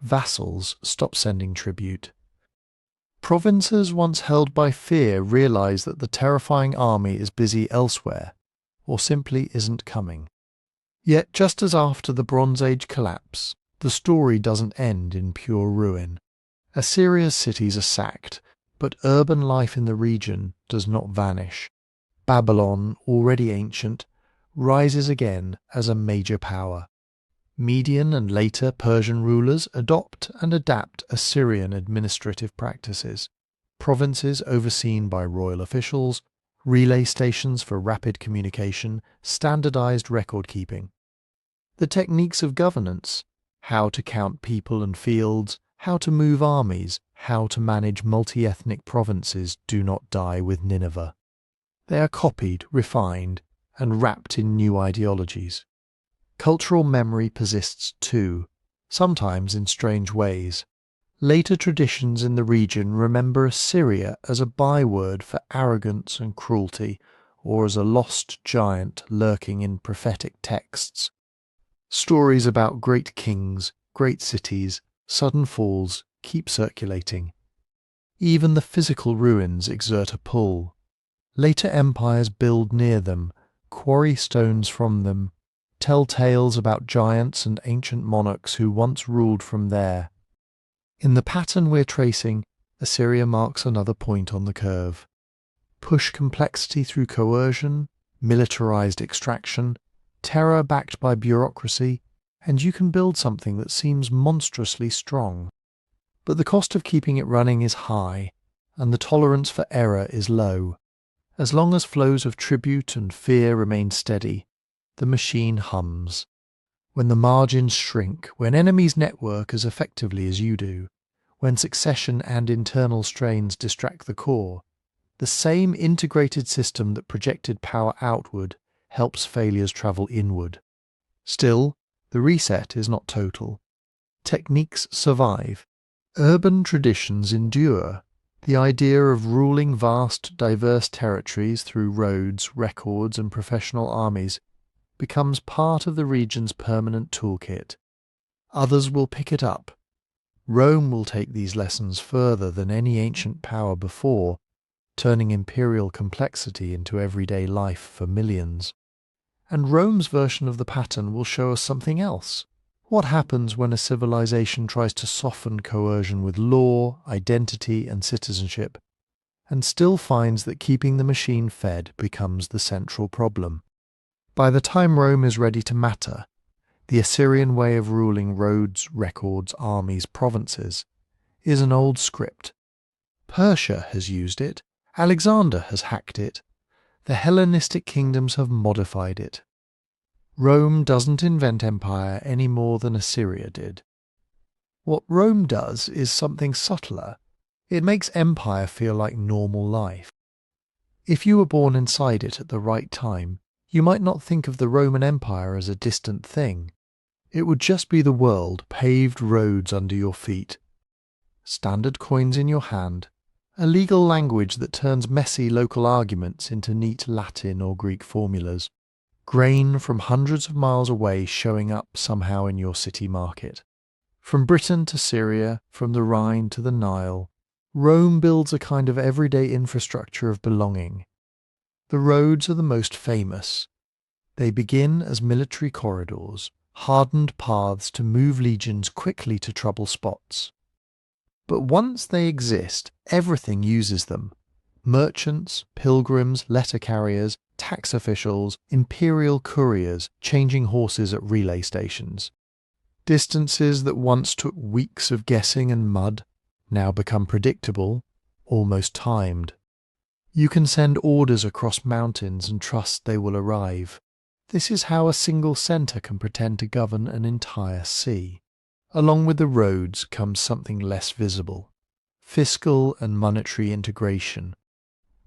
Vassals stop sending tribute. Provinces once held by fear realize that the terrifying army is busy elsewhere, or simply isn't coming. Yet just as after the Bronze Age collapse, the story doesn't end in pure ruin. Assyria's cities are sacked, but urban life in the region does not vanish. Babylon, already ancient, rises again as a major power. Median and later Persian rulers adopt and adapt Assyrian administrative practices: provinces overseen by royal officials, relay stations for rapid communication, standardized record-keeping. The techniques of governance, how to count people and fields, how to move armies, how to manage multi-ethnic provinces, do not die with Nineveh. They are copied, refined, and wrapped in new ideologies. Cultural memory persists too, sometimes in strange ways. Later traditions in the region remember Assyria as a byword for arrogance and cruelty, or as a lost giant lurking in prophetic texts. Stories about great kings, great cities, sudden falls keep circulating. Even the physical ruins exert a pull. Later empires build near them, quarry stones from them, tell tales about giants and ancient monarchs who once ruled from there. In the pattern we're tracing, Assyria marks another point on the curve. Push complexity through coercion, militarized extraction, terror backed by bureaucracy, and you can build something that seems monstrously strong. But the cost of keeping it running is high, and the tolerance for error is low. As long as flows of tribute and fear remain steady, the machine hums. When the margins shrink, when enemies network as effectively as you do, when succession and internal strains distract the core, the same integrated system that projected power outward helps failures travel inward. Still, the reset is not total. Techniques survive. Urban traditions endure. The idea of ruling vast, diverse territories through roads, records, and professional armies becomes part of the region's permanent toolkit. Others will pick it up. Rome will take these lessons further than any ancient power before, turning imperial complexity into everyday life for millions. And Rome's version of the pattern will show us something else. What happens when a civilization tries to soften coercion with law, identity, and citizenship, and still finds that keeping the machine fed becomes the central problem? By the time Rome is ready to matter, the Assyrian way of ruling roads, records, armies, provinces is an old script. Persia has used it. Alexander has hacked it. The Hellenistic kingdoms have modified it. Rome doesn't invent empire any more than Assyria did. What Rome does is something subtler. It makes empire feel like normal life. If you were born inside it at the right time, you might not think of the Roman Empire as a distant thing. It would just be the world, paved roads under your feet, standard coins in your hand, a legal language that turns messy local arguments into neat Latin or Greek formulas, grain from hundreds of miles away showing up somehow in your city market. From Britain to Syria, from the Rhine to the Nile, Rome builds a kind of everyday infrastructure of belonging. The roads are the most famous. They begin as military corridors, hardened paths to move legions quickly to trouble spots. But once they exist, everything uses them. Merchants, pilgrims, letter carriers, tax officials, imperial couriers changing horses at relay stations. Distances that once took weeks of guessing and mud now become predictable, almost timed. You can send orders across mountains and trust they will arrive. This is how a single centre can pretend to govern an entire sea. Along with the roads comes something less visible: fiscal and monetary integration.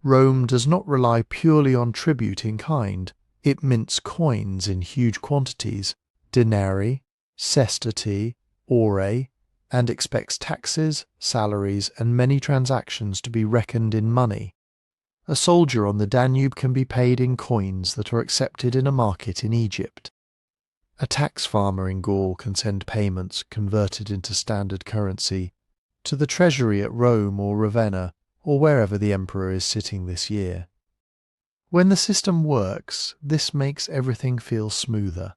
Rome does not rely purely on tribute in kind. It mints coins in huge quantities, denarii, sestati, aurae, and expects taxes, salaries, and many transactions to be reckoned in money. A soldier on the Danube can be paid in coins that are accepted in a market in Egypt. A tax farmer in Gaul can send payments converted into standard currency to the treasury at Rome or Ravenna, or wherever the emperor is sitting this year. When the system works, this makes everything feel smoother.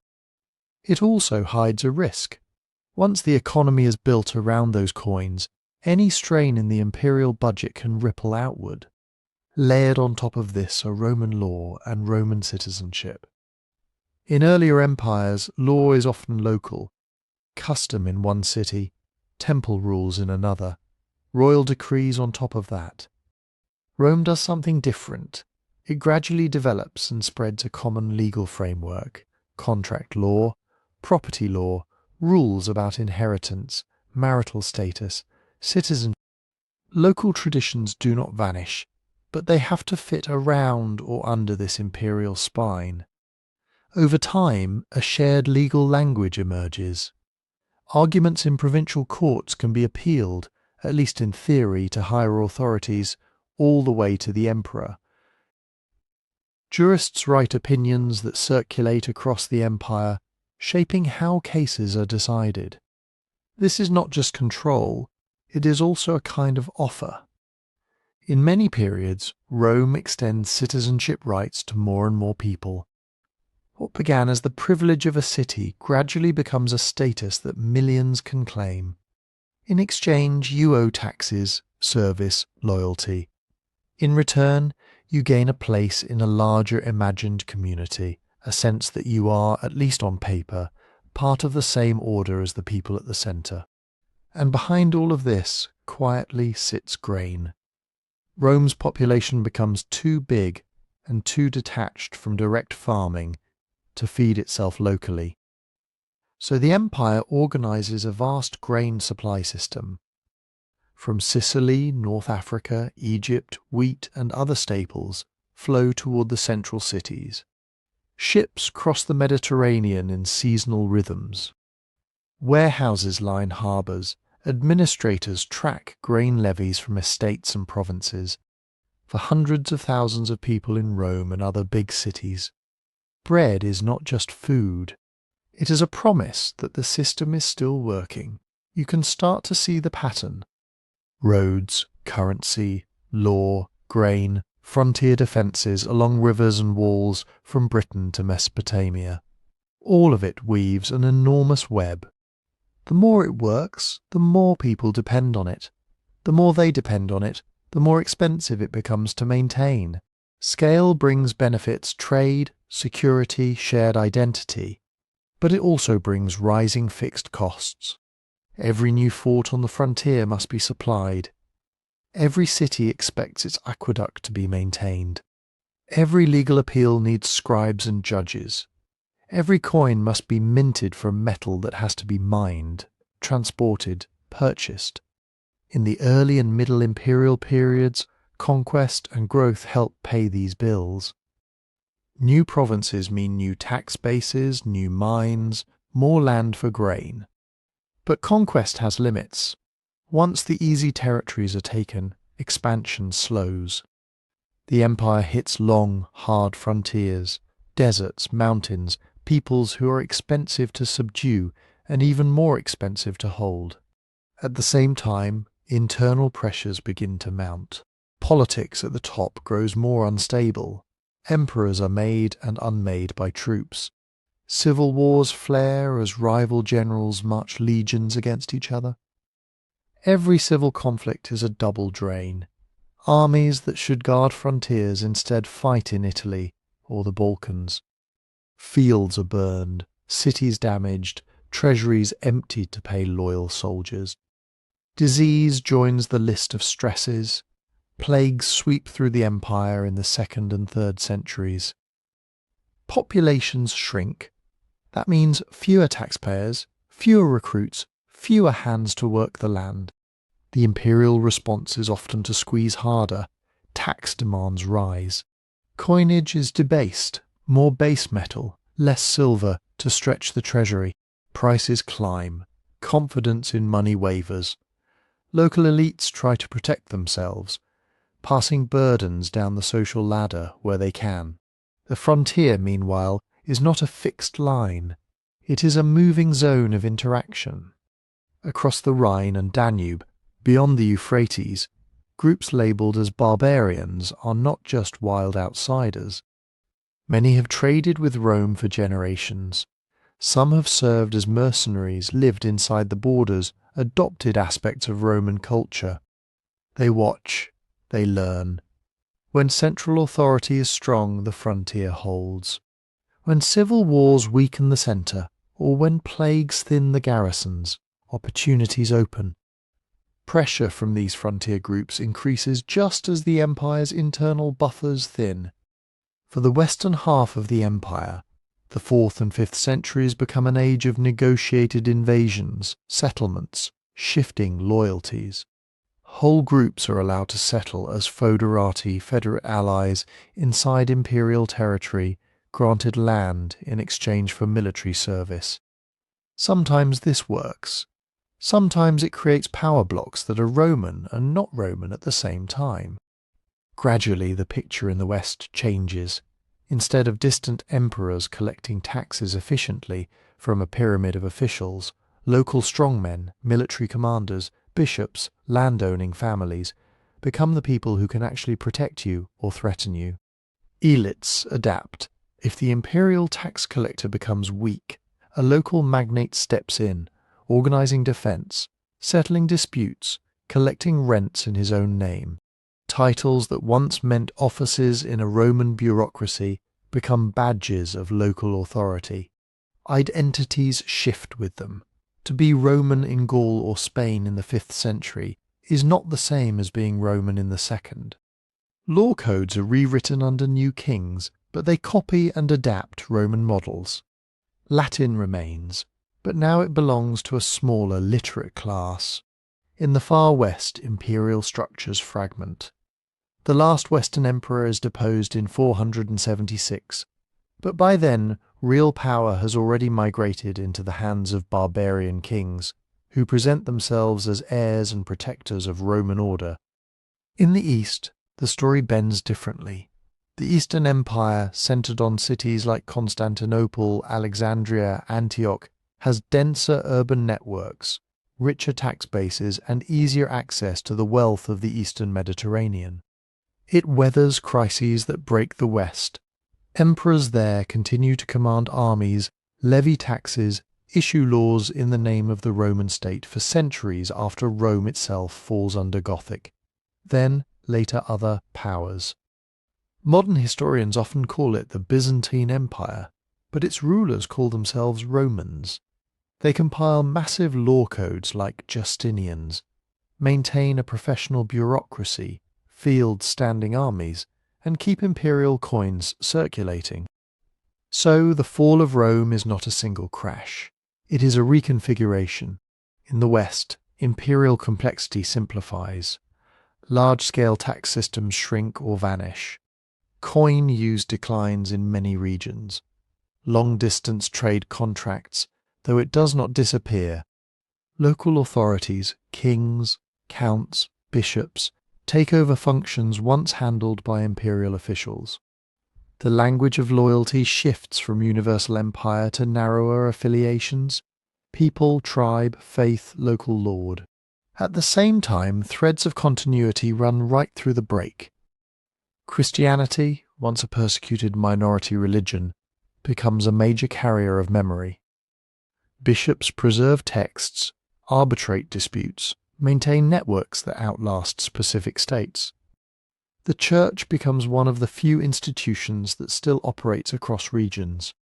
It also hides a risk. Once the economy is built around those coins, any strain in the imperial budget can ripple outward. Layered on top of this are Roman law and Roman citizenship. In earlier empires, law is often local. Custom in one city, temple rules in another, royal decrees on top of that. Rome does something different. It gradually develops and spreads a common legal framework: contract law, property law, rules about inheritance, marital status, citizenship. Local traditions do not vanish, but they have to fit around or under this imperial spine. Over time, a shared legal language emerges. Arguments in provincial courts can be appealed, at least in theory, to higher authorities, all the way to the emperor. Jurists write opinions that circulate across the empire, shaping how cases are decided. This is not just control, it is also a kind of offer. In many periods, Rome extends citizenship rights to more and more people. What began as the privilege of a city gradually becomes a status that millions can claim. In exchange, you owe taxes, service, loyalty. In return, you gain a place in a larger imagined community, a sense that you are, at least on paper, part of the same order as the people at the centre. And behind all of this, quietly sits grain. Rome's population becomes too big and too detached from direct farming to feed itself locally. So the empire organises a vast grain supply system. From Sicily, North Africa, Egypt, wheat and other staples flow toward the central cities. Ships cross the Mediterranean in seasonal rhythms. Warehouses line harbours. Administrators track grain levies from estates and provinces. For hundreds of thousands of people in Rome and other big cities, bread is not just food. It is a promise that the system is still working. You can start to see the pattern. Roads, currency, law, grain, frontier defences along rivers and walls from Britain to Mesopotamia. All of it weaves an enormous web. The more it works, the more people depend on it. The more they depend on it, the more expensive it becomes to maintain. Scale brings benefits, trade, security, shared identity. But it also brings rising fixed costs. Every new fort on the frontier must be supplied. Every city expects its aqueduct to be maintained. Every legal appeal needs scribes and judges. Every coin must be minted from metal that has to be mined, transported, purchased. In the early and middle imperial periods, conquest and growth help pay these bills. New provinces mean new tax bases, new mines, more land for grain. But conquest has limits. Once the easy territories are taken, expansion slows. The empire hits long, hard frontiers, deserts, mountains, peoples who are expensive to subdue and even more expensive to hold. At the same time, internal pressures begin to mount. Politics at the top grows more unstable. Emperors are made and unmade by troops. Civil wars flare as rival generals march legions against each other. Every civil conflict is a double drain. Armies that should guard frontiers instead fight in Italy or the Balkans. Fields are burned, cities damaged, treasuries emptied to pay loyal soldiers. Disease joins the list of stresses. Plagues sweep through the empire in the 2nd and 3rd centuries. Populations shrink. That means fewer taxpayers, fewer recruits, fewer hands to work the land. The imperial response is often to squeeze harder. Tax demands rise. Coinage is debased, more base metal, less silver to stretch the treasury. Prices climb. Confidence in money wavers. Local elites try to protect themselves, passing burdens down the social ladder where they can. The frontier, meanwhile, is not a fixed line. It is a moving zone of interaction. Across the Rhine and Danube, beyond the Euphrates, groups labelled as barbarians are not just wild outsiders. Many have traded with Rome for generations. Some have served as mercenaries, lived inside the borders, adopted aspects of Roman culture. They watch, they learn. When central authority is strong, the frontier holds. When civil wars weaken the centre, or when plagues thin the garrisons, opportunities open. Pressure from these frontier groups increases just as the empire's internal buffers thin. For the western half of the empire, the 4th and 5th centuries become an age of negotiated invasions, settlements, shifting loyalties. Whole groups are allowed to settle as foederati, federate allies, inside imperial territory, granted land in exchange for military service. Sometimes this works. Sometimes it creates power blocks that are Roman and not Roman at the same time. Gradually the picture in the West changes. Instead of distant emperors collecting taxes efficiently from a pyramid of officials, local strongmen, military commanders, bishops, landowning families become the people who can actually protect you or threaten you. Elites adapt. If the imperial tax collector becomes weak, a local magnate steps in, organizing defense, settling disputes, collecting rents in his own name. Titles that once meant offices in a Roman bureaucracy become badges of local authority. Identities shift with them. To be Roman in Gaul or Spain in the 5th century is not the same as being Roman in the 2nd. Law codes are rewritten under new kings, but they copy and adapt Roman models. Latin remains, but now it belongs to a smaller literate class. In the far west, imperial structures fragment. The last Western emperor is deposed in 476, but by then real power has already migrated into the hands of barbarian kings, who present themselves as heirs and protectors of Roman order. In the East, the story bends differently. The Eastern Empire, centered on cities like Constantinople, Alexandria, Antioch, has denser urban networks, richer tax bases, and easier access to the wealth of the Eastern Mediterranean. It weathers crises that break the West. Emperors there continue to command armies, levy taxes, issue laws in the name of the Roman state for centuries after Rome itself falls under Gothic. Then, later other powers. Modern historians often call it the Byzantine Empire, but its rulers call themselves Romans. They compile massive law codes like Justinian's, maintain a professional bureaucracy, field standing armies, and keep imperial coins circulating. So the fall of Rome is not a single crash. It is a reconfiguration. In the West, imperial complexity simplifies. Large-scale tax systems shrink or vanish. Coin use declines in many regions. Long-distance trade contracts, though it does not disappear. Local authorities, kings, counts, bishops, take over functions once handled by imperial officials. The language of loyalty shifts from universal empire to narrower affiliations, people, tribe, faith, local lord. At the same time, threads of continuity run right through the break. Christianity, once a persecuted minority religion, becomes a major carrier of memory. Bishops preserve texts, arbitrate disputes, maintain networks that outlast specific states. The Church becomes one of the few institutions that still operates across regions.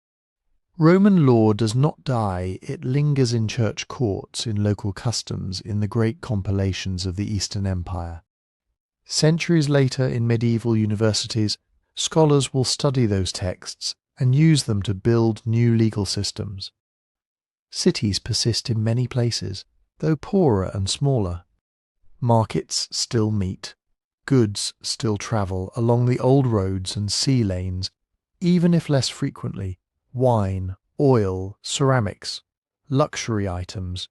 Roman law does not die, it lingers in church courts, in local customs, in the great compilations of the Eastern Empire. Centuries later, in medieval universities, scholars will study those texts and use them to build new legal systems. Cities persist in many places, though poorer and smaller. Markets still meet. Goods still travel along the old roads and sea lanes, even if less frequently. Wine, oil, ceramics, luxury items.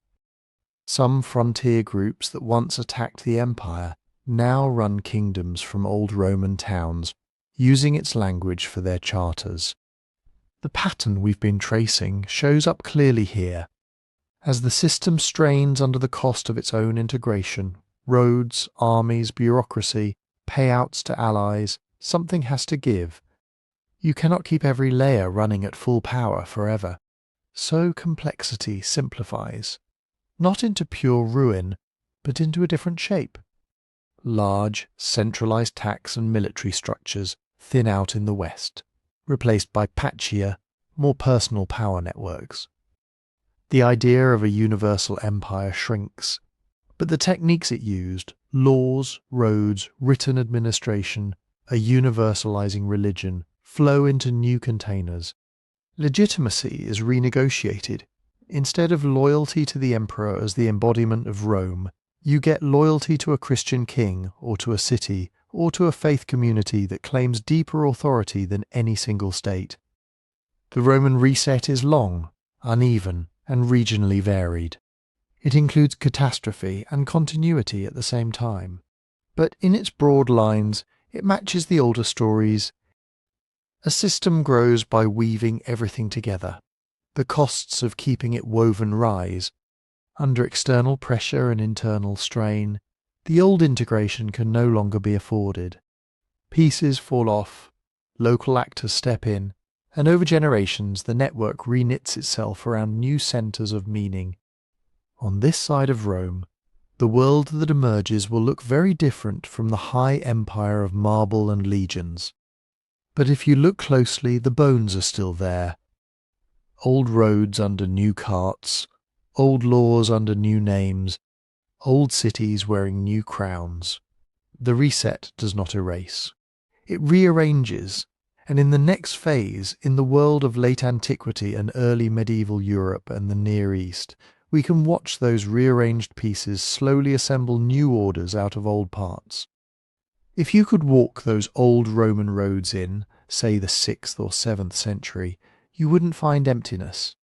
Some frontier groups that once attacked the empire now run kingdoms from old Roman towns, using its language for their charters. The pattern we've been tracing shows up clearly here. As the system strains under the cost of its own integration, roads, armies, bureaucracy, payouts to allies, something has to give. You cannot keep every layer running at full power forever. So complexity simplifies, not into pure ruin, but into a different shape. Large, centralized tax and military structures thin out in the West, replaced by patchier, more personal power networks. The idea of a universal empire shrinks, but the techniques it used, laws, roads, written administration, a universalizing religion, flow into new containers. Legitimacy is renegotiated. Instead of loyalty to the emperor as the embodiment of Rome, you get loyalty to a Christian king or to a city or to a faith community that claims deeper authority than any single state. The Roman reset is long, uneven, and regionally varied. It includes catastrophe and continuity at the same time, but in its broad lines it matches the older stories. A system grows by weaving everything together. The costs of keeping it woven rise. Under external pressure and internal strain, the old integration can no longer be afforded. Pieces fall off, local actors step in, and over generations the network reknits itself around new centres of meaning. On this side of Rome, the world that emerges will look very different from the high empire of marble and legions. But if you look closely, the bones are still there. Old roads under new carts, old laws under new names, old cities wearing new crowns. The reset does not erase. It rearranges, and in the next phase, in the world of late antiquity and early medieval Europe and the Near East, we can watch those rearranged pieces slowly assemble new orders out of old parts. If you could walk those old Roman roads in, say, the 6th or 7th century, you wouldn't find emptiness.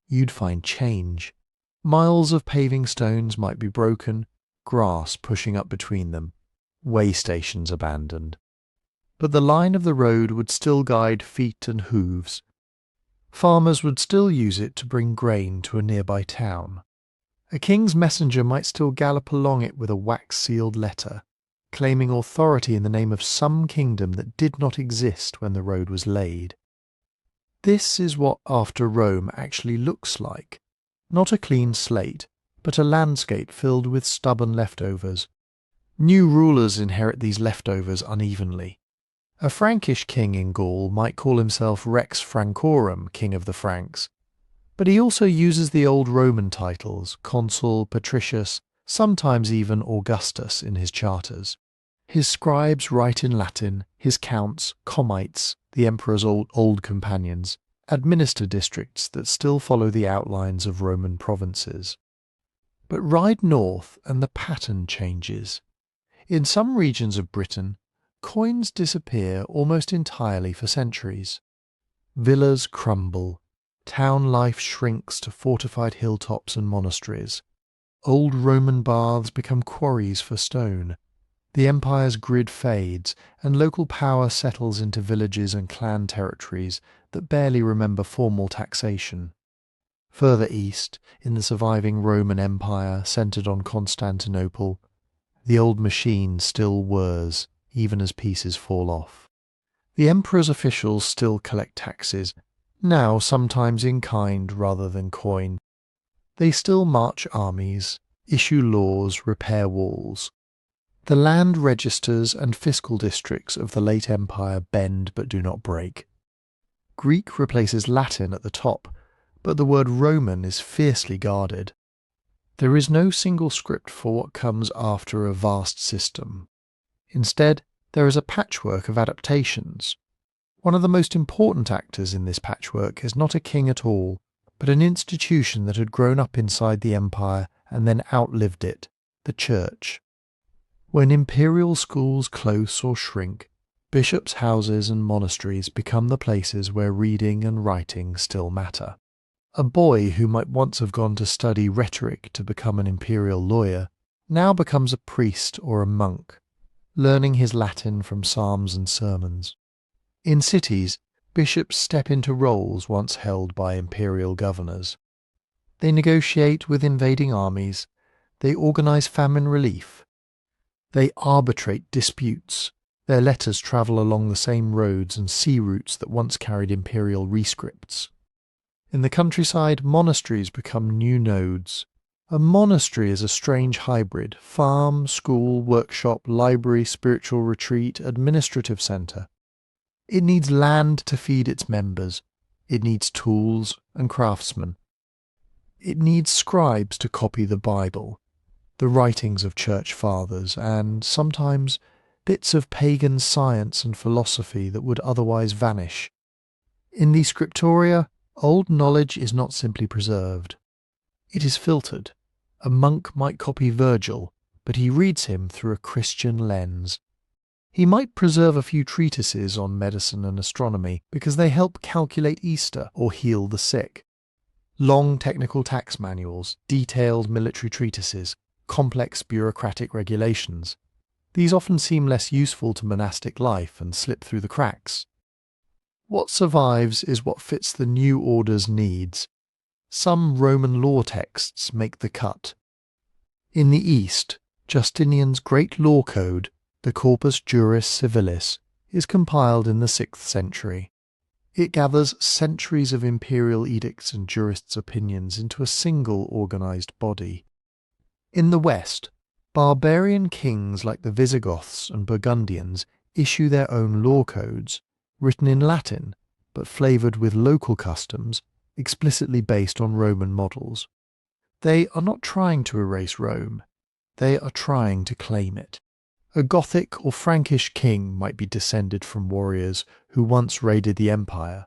You'd find change. Miles of paving stones might be broken, grass pushing up between them, way stations abandoned. But the line of the road would still guide feet and hooves. Farmers would still use it to bring grain to a nearby town. A king's messenger might still gallop along it with a wax-sealed letter, claiming authority in the name of some kingdom that did not exist when the road was laid. This is what after Rome actually looks like. Not a clean slate, but a landscape filled with stubborn leftovers. New rulers inherit these leftovers unevenly. A Frankish king in Gaul might call himself Rex Francorum, king of the Franks, but he also uses the old Roman titles, consul, patricius, sometimes even Augustus in his charters. His scribes write in Latin, his counts, comites, the emperor's old companions, administer districts that still follow the outlines of Roman provinces. But ride north and the pattern changes. In some regions of Britain, coins disappear almost entirely for centuries. Villas crumble, town life shrinks to fortified hilltops and monasteries. Old Roman baths become quarries for stone. The empire's grid fades, and local power settles into villages and clan territories that barely remember formal taxation. Further east, in the surviving Roman Empire centred on Constantinople, the old machine still whirs, even as pieces fall off. The emperor's officials still collect taxes, now sometimes in kind rather than coin. They still march armies, issue laws, repair walls. The land registers and fiscal districts of the late empire bend but do not break. Greek replaces Latin at the top, but the word Roman is fiercely guarded. There is no single script for what comes after a vast system. Instead, there is a patchwork of adaptations. One of the most important actors in this patchwork is not a king at all, but an institution that had grown up inside the empire and then outlived it, the church. When imperial schools close or shrink, bishops' houses and monasteries become the places where reading and writing still matter. A boy who might once have gone to study rhetoric to become an imperial lawyer now becomes a priest or a monk, learning his Latin from psalms and sermons. In cities, bishops step into roles once held by imperial governors. They negotiate with invading armies, they organise famine relief, they arbitrate disputes. Their letters travel along the same roads and sea routes that once carried imperial rescripts. In the countryside, monasteries become new nodes. A monastery is a strange hybrid: farm, school, workshop, library, spiritual retreat, administrative centre. It needs land to feed its members. It needs tools and craftsmen. It needs scribes to copy the Bible, the writings of church fathers, and, sometimes, bits of pagan science and philosophy that would otherwise vanish. In these scriptoria, old knowledge is not simply preserved. It is filtered. A monk might copy Virgil, but he reads him through a Christian lens. He might preserve a few treatises on medicine and astronomy because they help calculate Easter or heal the sick. Long technical tax manuals, detailed military treatises, complex bureaucratic regulations. These often seem less useful to monastic life and slip through the cracks. What survives is what fits the new order's needs. Some Roman law texts make the cut. In the East, Justinian's great law code, the Corpus Juris Civilis, is compiled in the 6th century. It gathers centuries of imperial edicts and jurists' opinions into a single organized body. In the West, barbarian kings like the Visigoths and Burgundians issue their own law codes, written in Latin, but flavoured with local customs, explicitly based on Roman models. They are not trying to erase Rome, they are trying to claim it. A Gothic or Frankish king might be descended from warriors who once raided the empire,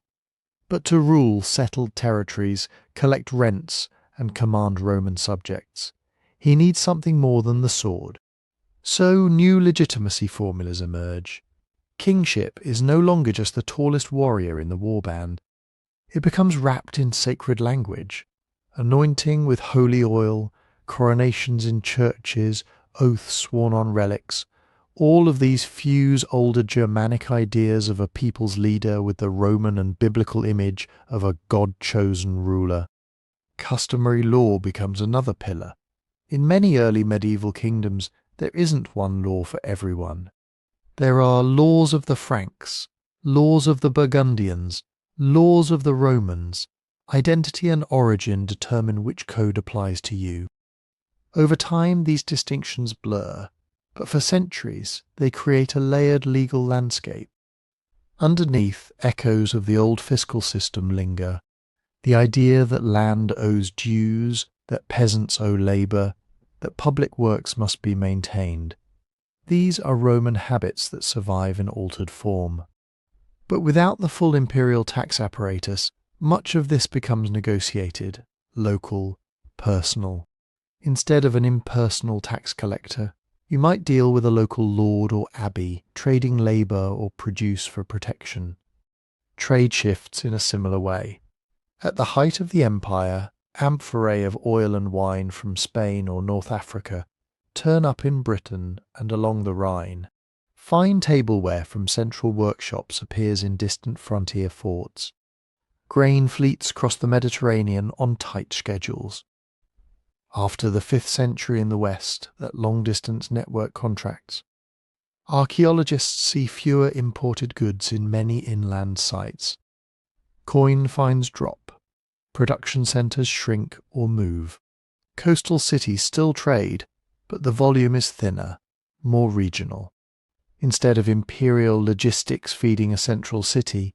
but to rule settled territories, collect rents, and command Roman subjects, he needs something more than the sword. So new legitimacy formulas emerge. Kingship is no longer just the tallest warrior in the warband. It becomes wrapped in sacred language, anointing with holy oil, coronations in churches, oaths sworn on relics. All of these fuse older Germanic ideas of a people's leader with the Roman and biblical image of a God-chosen ruler. Customary law becomes another pillar. In many early medieval kingdoms, there isn't one law for everyone. There are laws of the Franks, laws of the Burgundians, laws of the Romans. Identity and origin determine which code applies to you. Over time, these distinctions blur, but for centuries they create a layered legal landscape. Underneath, echoes of the old fiscal system linger. The idea that land owes dues, that peasants owe labour, that public works must be maintained. These are Roman habits that survive in altered form. But without the full imperial tax apparatus, much of this becomes negotiated, local, personal. Instead of an impersonal tax collector, you might deal with a local lord or abbey, trading labour or produce for protection. Trade shifts in a similar way. At the height of the empire, amphorae of oil and wine from Spain or North Africa turn up in Britain and along the Rhine. Fine tableware from central workshops appears in distant frontier forts. Grain fleets cross the Mediterranean on tight schedules. After the 5th century in the West, that long-distance network contracts, archaeologists see fewer imported goods in many inland sites. Coin finds drop. Production centres shrink or move. Coastal cities still trade, but the volume is thinner, more regional. Instead of imperial logistics feeding a central city,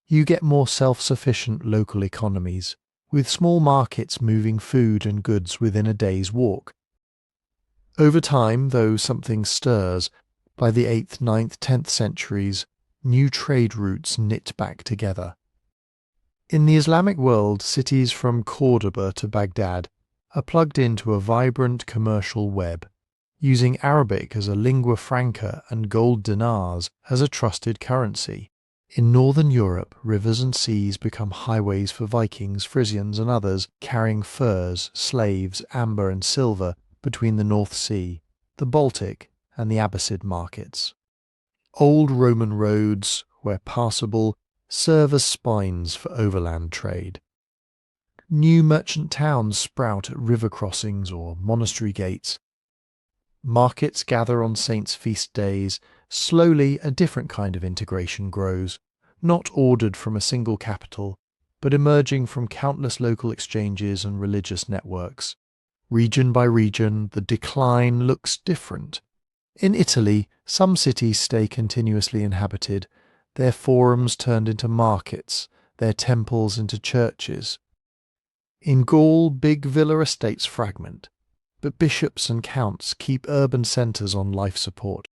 you get more self-sufficient local economies, with small markets moving food and goods within a day's walk. Over time, though something stirs, by the 8th, 9th, 10th centuries, new trade routes knit back together. In the Islamic world, cities from Cordoba to Baghdad are plugged into a vibrant commercial web, using Arabic as a lingua franca and gold dinars as a trusted currency. In northern Europe, rivers and seas become highways for Vikings, Frisians and others carrying furs, slaves, amber and silver between the North Sea, the Baltic and the Abbasid markets. Old Roman roads, where passable, serve as spines for overland trade. New merchant towns sprout at river crossings or monastery gates. Markets gather on saints' feast days. Slowly, a different kind of integration grows, not ordered from a single capital, but emerging from countless local exchanges and religious networks. Region by region, the decline looks different. In Italy, some cities stay continuously inhabited, their forums turned into markets, their temples into churches. In Gaul, big villa estates fragment, but bishops and counts keep urban centres on life support.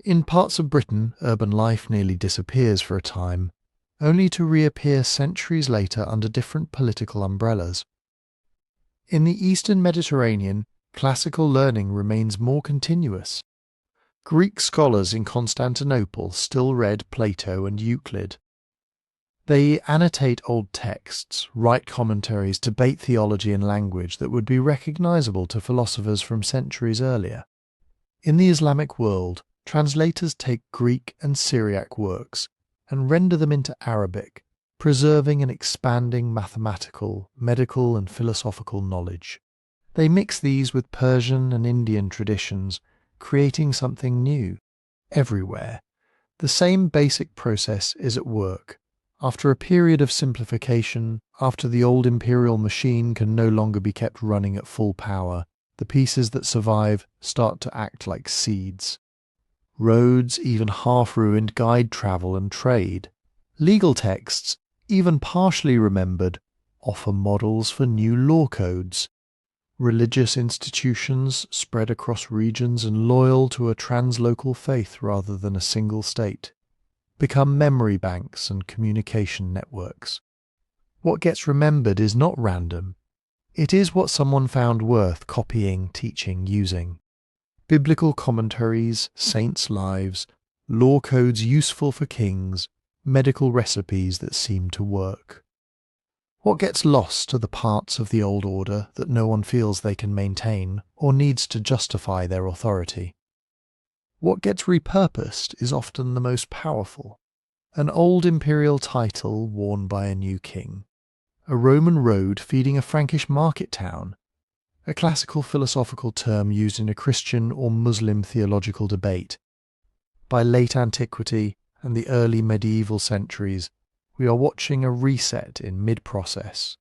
In parts of Britain, urban life nearly disappears for a time, only to reappear centuries later under different political umbrellas. In the Eastern Mediterranean, classical learning remains more continuous. Greek scholars in Constantinople still read Plato and Euclid. They annotate old texts, write commentaries, debate theology and language that would be recognizable to philosophers from centuries earlier. In the Islamic world, translators take Greek and Syriac works and render them into Arabic, preserving and expanding mathematical, medical and philosophical knowledge. They mix these with Persian and Indian traditions, creating something new. Everywhere, the same basic process is at work. After a period of simplification, after the old imperial machine can no longer be kept running at full power, the pieces that survive start to act like seeds. Roads, even half-ruined, guide travel and trade. Legal texts, even partially remembered, offer models for new law codes. Religious institutions spread across regions and loyal to a translocal faith rather than a single state become memory banks and communication networks. What gets remembered is not random. It is what someone found worth copying, teaching, using. Biblical commentaries, saints' lives, law codes useful for kings, medical recipes that seem to work. What gets lost to the parts of the old order that no one feels they can maintain or needs to justify their authority? What gets repurposed is often the most powerful. An old imperial title worn by a new king. A Roman road feeding a Frankish market town. A classical philosophical term used in a Christian or Muslim theological debate. By late Antiquity and the early medieval centuries, we are watching a reset in mid-process.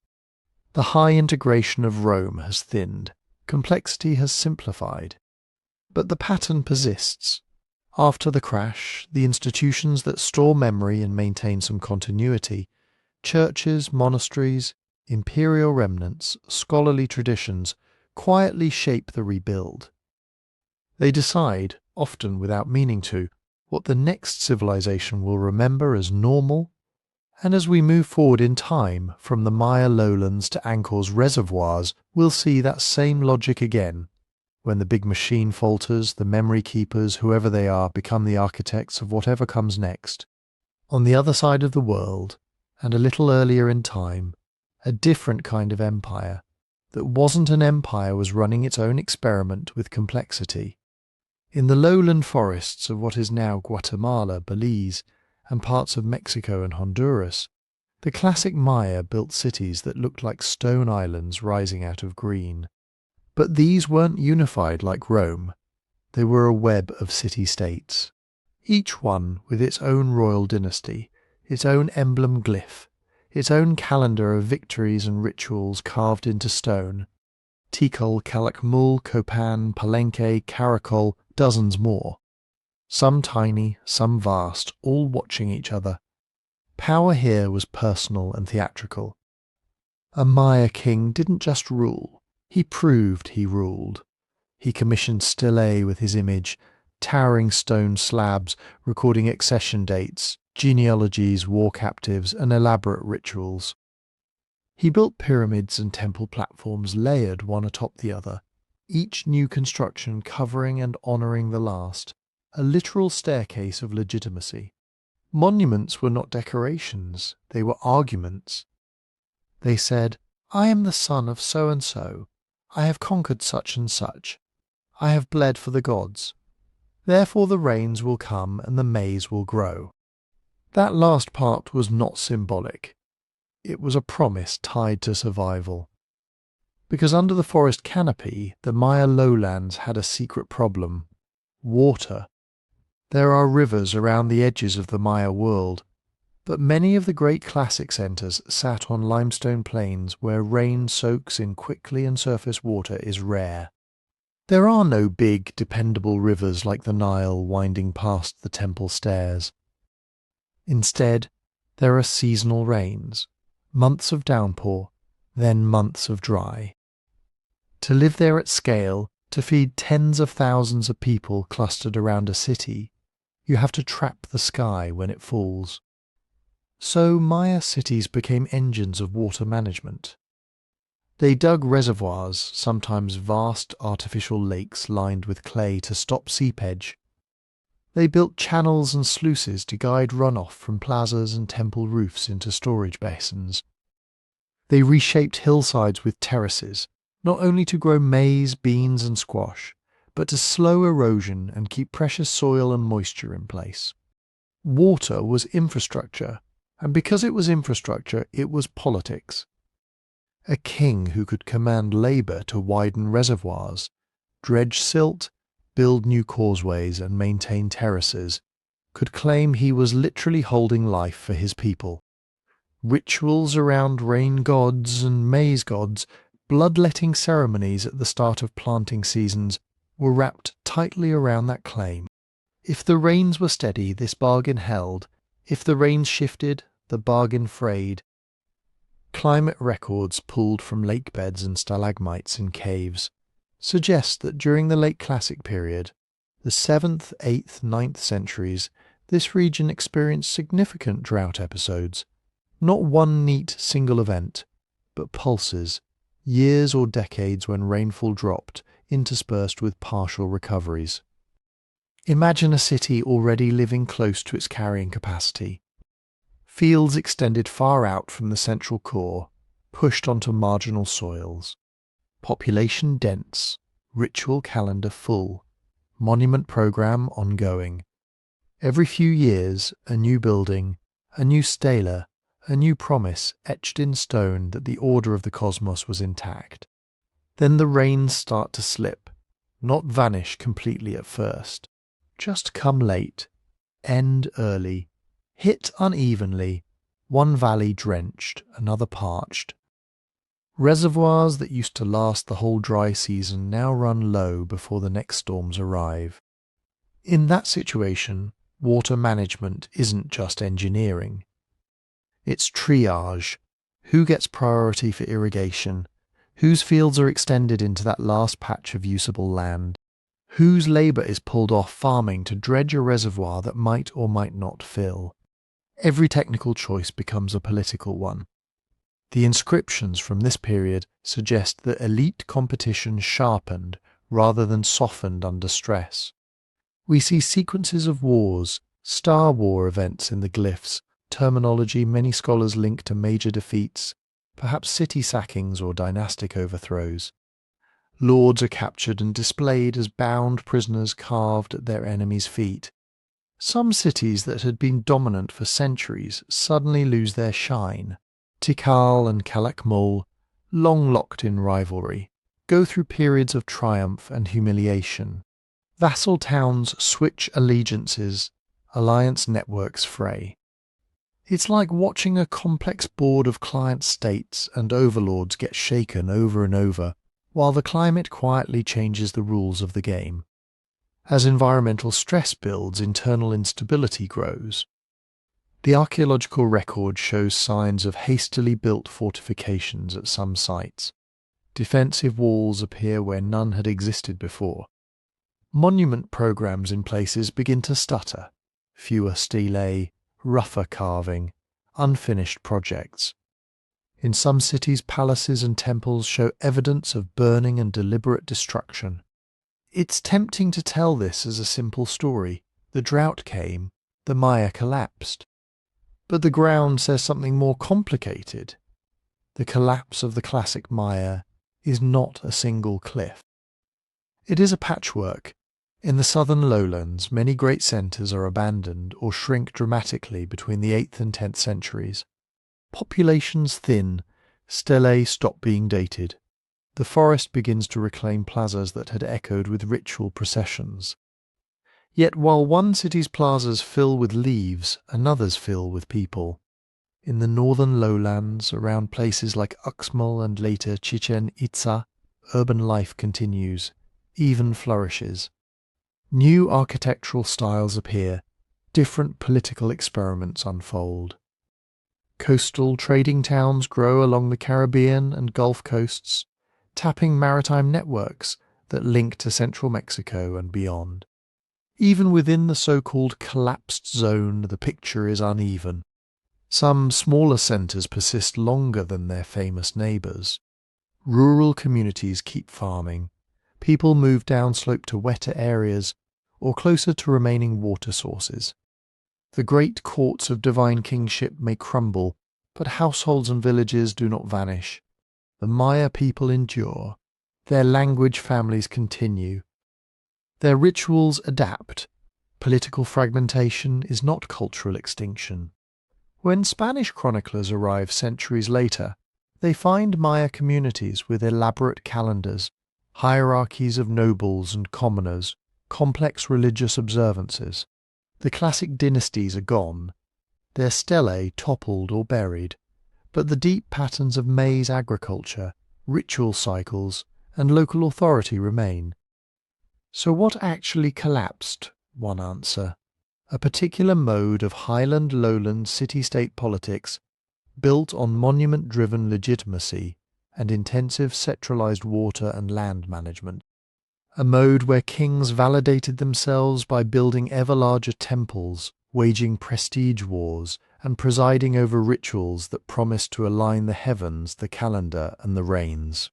The high integration of Rome has thinned, complexity has simplified. But the pattern persists. After the crash, the institutions that store memory and maintain some continuity, churches, monasteries, imperial remnants, scholarly traditions, quietly shape the rebuild. They decide, often without meaning to, what the next civilization will remember as normal, and as we move forward in time, from the Maya lowlands to Angkor's reservoirs, we'll see that same logic again. When the big machine falters, the memory keepers, whoever they are, become the architects of whatever comes next. On the other side of the world, and a little earlier in time, a different kind of empire, that wasn't an empire, was running its own experiment with complexity. In the lowland forests of what is now Guatemala, Belize, and parts of Mexico and Honduras, the classic Maya built cities that looked like stone islands rising out of green. But these weren't unified like Rome. They were a web of city-states, each one with its own royal dynasty, its own emblem glyph, its own calendar of victories and rituals carved into stone. Tikal, Calakmul, Copan, Palenque, Caracol, dozens more. Some tiny, some vast, all watching each other. Power here was personal and theatrical. A Maya king didn't just rule. He proved he ruled. He commissioned stelae with his image, towering stone slabs recording accession dates, genealogies, war captives, and elaborate rituals. He built pyramids and temple platforms layered one atop the other, each new construction covering and honouring the last, a literal staircase of legitimacy. Monuments were not decorations, they were arguments. They said, "I am the son of so-and-so. I have conquered such and such. I have bled for the gods. Therefore the rains will come and the maize will grow." That last part was not symbolic. It was a promise tied to survival. Because under the forest canopy, the Maya lowlands had a secret problem: water. There are rivers around the edges of the Maya world, but many of the great classic centres sat on limestone plains where rain soaks in quickly and surface water is rare. There are no big, dependable rivers like the Nile winding past the temple stairs. Instead, there are seasonal rains, months of downpour, then months of dry. To live there at scale, to feed tens of thousands of people clustered around a city, you have to trap the sky when it falls. So Maya cities became engines of water management. They dug reservoirs, sometimes vast artificial lakes lined with clay to stop seepage. They built channels and sluices to guide runoff from plazas and temple roofs into storage basins. They reshaped hillsides with terraces, not only to grow maize, beans and squash, but to slow erosion and keep precious soil and moisture in place. Water was infrastructure, and because it was infrastructure, it was politics. A king who could command labour to widen reservoirs, dredge silt, build new causeways and maintain terraces, could claim he was literally holding life for his people. Rituals around rain gods and maize gods, bloodletting ceremonies at the start of planting seasons were wrapped tightly around that claim. If the rains were steady, this bargain held. If the rains shifted, the bargain frayed. Climate records pulled from lake beds and stalagmites in caves suggest that during the late Classic period, the 7th, 8th, 9th centuries, this region experienced significant drought episodes. Not one neat single event, but pulses, years or decades when rainfall dropped, interspersed with partial recoveries. Imagine a city already living close to its carrying capacity. Fields extended far out from the central core, pushed onto marginal soils. Population dense, ritual calendar full, monument program ongoing. Every few years, a new building, a new stela, a new promise etched in stone that the order of the cosmos was intact. Then the rains start to slip, not vanish completely at first, just come late, end early, hit unevenly, one valley drenched, another parched. Reservoirs that used to last the whole dry season now run low before the next storms arrive. In that situation, water management isn't just engineering. It's triage. Who gets priority for irrigation? Whose fields are extended into that last patch of usable land? Whose labour is pulled off farming to dredge a reservoir that might or might not fill? Every technical choice becomes a political one. The inscriptions from this period suggest that elite competition sharpened rather than softened under stress. We see sequences of wars, Star War events in the glyphs, terminology many scholars link to major defeats, perhaps city sackings or dynastic overthrows. Lords are captured and displayed as bound prisoners carved at their enemies' feet. Some cities that had been dominant for centuries suddenly lose their shine. Tikal and Calakmul, long locked in rivalry, go through periods of triumph and humiliation. Vassal towns switch allegiances, alliance networks fray. It's like watching a complex board of client states and overlords get shaken over and over, while the climate quietly changes the rules of the game. As environmental stress builds, internal instability grows. The archaeological record shows signs of hastily built fortifications at some sites. Defensive walls appear where none had existed before. Monument programs in places begin to stutter. Fewer stelae, rougher carving, unfinished projects. In some cities, palaces and temples show evidence of burning and deliberate destruction. It's tempting to tell this as a simple story. The drought came, the Maya collapsed. But the ground says something more complicated. The collapse of the classic Maya is not a single cliff. It is a patchwork. In the southern lowlands, many great centres are abandoned or shrink dramatically between the 8th and 10th centuries. Populations thin, stelae stop being dated. The forest begins to reclaim plazas that had echoed with ritual processions. Yet while one city's plazas fill with leaves, another's fill with people. In the northern lowlands, around places like Uxmal and later Chichen Itza, urban life continues, even flourishes. New architectural styles appear, different political experiments unfold. Coastal trading towns grow along the Caribbean and Gulf coasts, tapping maritime networks that link to central Mexico and beyond. Even within the so-called collapsed zone, the picture is uneven. Some smaller centres persist longer than their famous neighbours. Rural communities keep farming. People move downslope to wetter areas or closer to remaining water sources. The great courts of divine kingship may crumble, but households and villages do not vanish. The Maya people endure. Their language families continue. Their rituals adapt. Political fragmentation is not cultural extinction. When Spanish chroniclers arrive centuries later, they find Maya communities with elaborate calendars, hierarchies of nobles and commoners, complex religious observances. The classic dynasties are gone, their stelae toppled or buried, but the deep patterns of maize agriculture, ritual cycles, and local authority remain. So what actually collapsed? One answer. A particular mode of highland-lowland city-state politics built on monument-driven legitimacy and intensive centralized water and land management. A mode where kings validated themselves by building ever larger temples, waging prestige wars, and presiding over rituals that promised to align the heavens, the calendar, and the rains.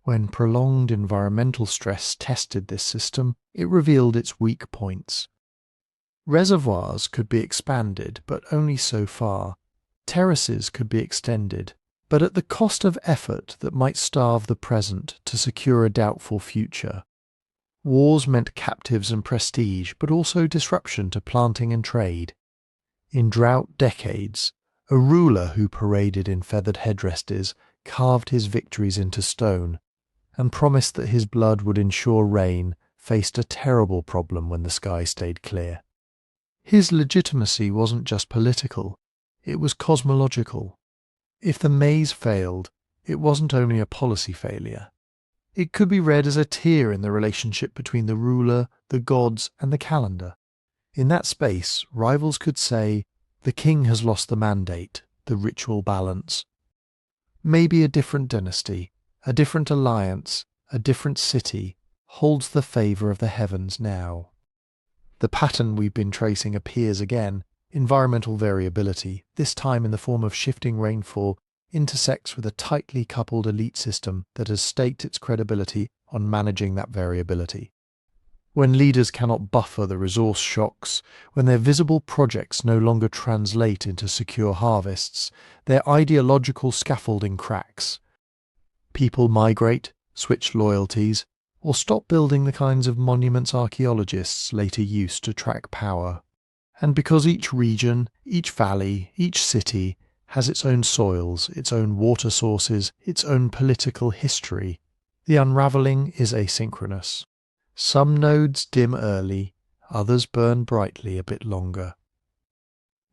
When prolonged environmental stress tested this system, it revealed its weak points. Reservoirs could be expanded, but only so far. Terraces could be extended, but at the cost of effort that might starve the present to secure a doubtful future. Wars meant captives and prestige, but also disruption to planting and trade. In drought decades, a ruler who paraded in feathered headdresses carved his victories into stone, and promised that his blood would ensure rain, faced a terrible problem when the sky stayed clear. His legitimacy wasn't just political, it was cosmological. If the maze failed, it wasn't only a policy failure. It could be read as a tear in the relationship between the ruler, the gods, and the calendar. In that space, rivals could say, the king has lost the mandate, the ritual balance. Maybe a different dynasty, a different alliance, a different city, holds the favour of the heavens now. The pattern we've been tracing appears again. Environmental variability, this time in the form of shifting rainfall, intersects with a tightly coupled elite system that has staked its credibility on managing that variability. When leaders cannot buffer the resource shocks, when their visible projects no longer translate into secure harvests, their ideological scaffolding cracks. People migrate, switch loyalties, or stop building the kinds of monuments archaeologists later used to track power. And because each region, each valley, each city has its own soils, its own water sources, its own political history, the unravelling is asynchronous. Some nodes dim early, others burn brightly a bit longer.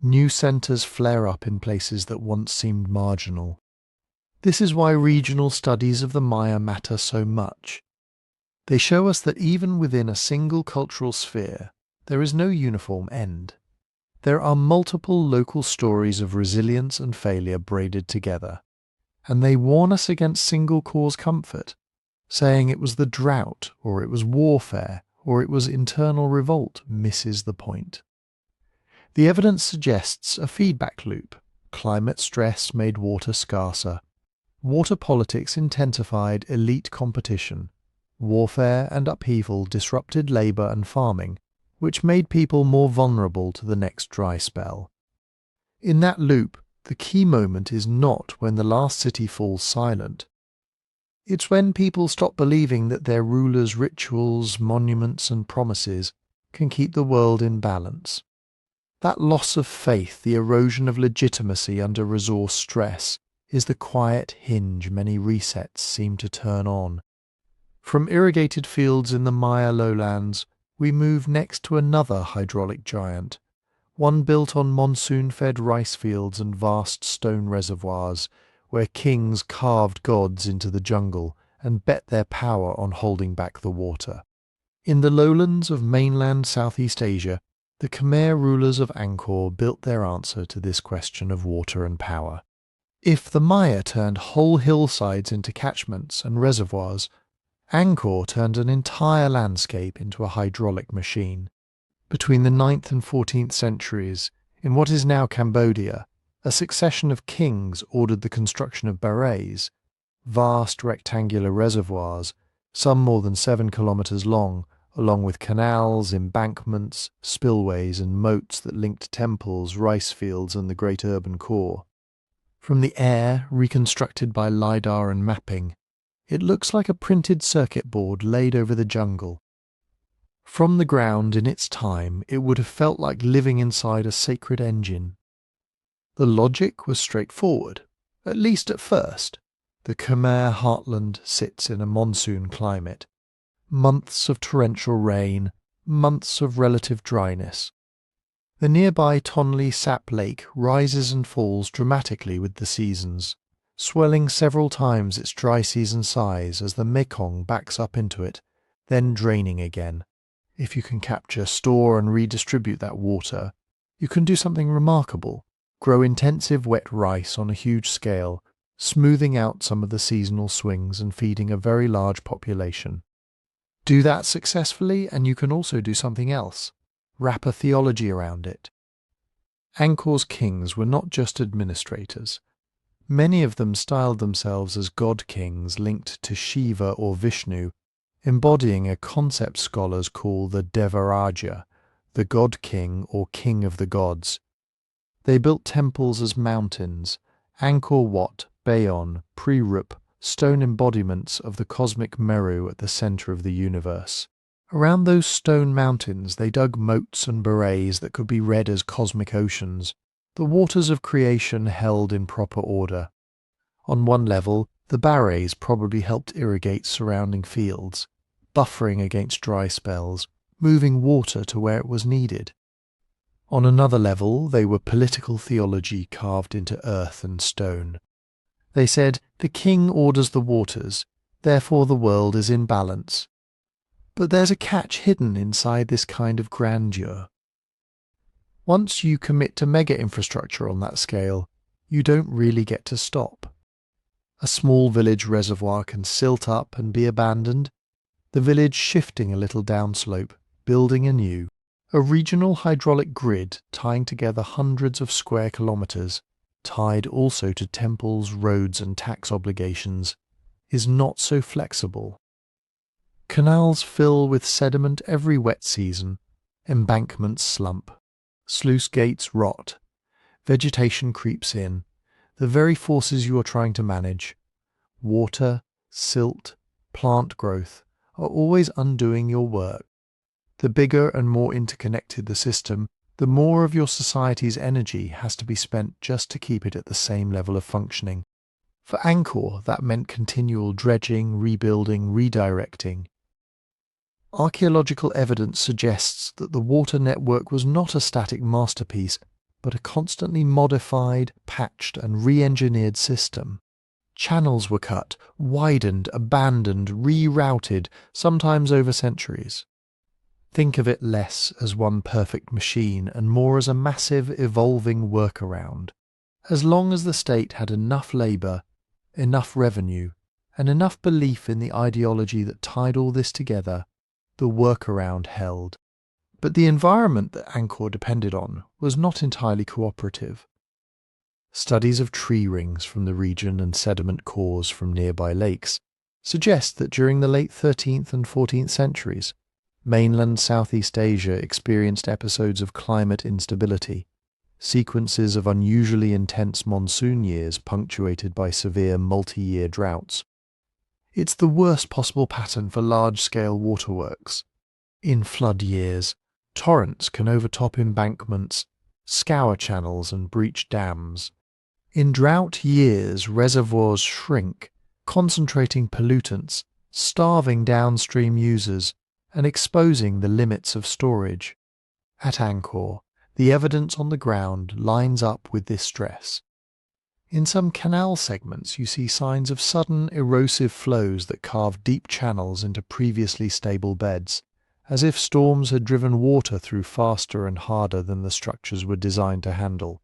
New centres flare up in places that once seemed marginal. This is why regional studies of the Maya matter so much. They show us that even within a single cultural sphere, there is no uniform end. There are multiple local stories of resilience and failure braided together, and they warn us against single-cause comfort, saying it was the drought, or it was warfare, or it was internal revolt misses the point. The evidence suggests a feedback loop. Climate stress made water scarcer. Water politics intensified elite competition. Warfare and upheaval disrupted labour and farming, which made people more vulnerable to the next dry spell. In that loop, the key moment is not when the last city falls silent. It's when people stop believing that their rulers' rituals, monuments, and promises can keep the world in balance. That loss of faith, the erosion of legitimacy under resource stress, is the quiet hinge many resets seem to turn on. From irrigated fields in the Maya lowlands, we move next to another hydraulic giant, one built on monsoon-fed rice fields and vast stone reservoirs, where kings carved gods into the jungle and bet their power on holding back the water. In the lowlands of mainland Southeast Asia, the Khmer rulers of Angkor built their answer to this question of water and power. If the Maya turned whole hillsides into catchments and reservoirs, Angkor turned an entire landscape into a hydraulic machine. Between the 9th and 14th centuries, in what is now Cambodia, a succession of kings ordered the construction of barrays, vast rectangular reservoirs, some more than 7 kilometres long, along with canals, embankments, spillways and moats that linked temples, rice fields and the great urban core. From the air, reconstructed by LiDAR and mapping, it looks like a printed circuit board laid over the jungle. From the ground in its time, it would have felt like living inside a sacred engine. The logic was straightforward, at least at first. The Khmer heartland sits in a monsoon climate. Months of torrential rain, months of relative dryness. The nearby Tonle Sap Lake rises and falls dramatically with the seasons, swelling several times its dry season size as the Mekong backs up into it, then draining again. If you can capture, store and redistribute that water, you can do something remarkable. Grow intensive wet rice on a huge scale, smoothing out some of the seasonal swings and feeding a very large population. Do that successfully and you can also do something else. Wrap a theology around it. Angkor's kings were not just administrators. Many of them styled themselves as god-kings linked to Shiva or Vishnu, embodying a concept scholars call the Devaraja, the god-king or king of the gods. They built temples as mountains, Angkor Wat, Bayon, Pre-Rup, stone embodiments of the cosmic Meru at the centre of the universe. Around those stone mountains they dug moats and barrays that could be read as cosmic oceans, the waters of creation held in proper order. On one level, the barrays probably helped irrigate surrounding fields, buffering against dry spells, moving water to where it was needed. On another level, they were political theology carved into earth and stone. They said, the king orders the waters, therefore the world is in balance. But there's a catch hidden inside this kind of grandeur. Once you commit to mega infrastructure on that scale, you don't really get to stop. A small village reservoir can silt up and be abandoned, the village shifting a little downslope, building anew. A regional hydraulic grid tying together hundreds of square kilometres, tied also to temples, roads and tax obligations, is not so flexible. Canals fill with sediment every wet season, embankments slump, sluice gates rot, vegetation creeps in, the very forces you are trying to manage, water, silt, plant growth, are always undoing your work. The bigger and more interconnected the system, the more of your society's energy has to be spent just to keep it at the same level of functioning. For Angkor, that meant continual dredging, rebuilding, redirecting. Archaeological evidence suggests that the water network was not a static masterpiece, but a constantly modified, patched and re-engineered system. Channels were cut, widened, abandoned, rerouted, sometimes over centuries. Think of it less as one perfect machine and more as a massive, evolving workaround. As long as the state had enough labour, enough revenue, and enough belief in the ideology that tied all this together, the workaround held. But the environment that Angkor depended on was not entirely cooperative. Studies of tree rings from the region and sediment cores from nearby lakes suggest that during the late 13th and 14th centuries, mainland Southeast Asia experienced episodes of climate instability, sequences of unusually intense monsoon years punctuated by severe multi-year droughts. It's the worst possible pattern for large-scale waterworks. In flood years, torrents can overtop embankments, scour channels and breach dams. In drought years, reservoirs shrink, concentrating pollutants, starving downstream users, and exposing the limits of storage. At Angkor, the evidence on the ground lines up with this stress. In some canal segments you see signs of sudden erosive flows that carve deep channels into previously stable beds, as if storms had driven water through faster and harder than the structures were designed to handle.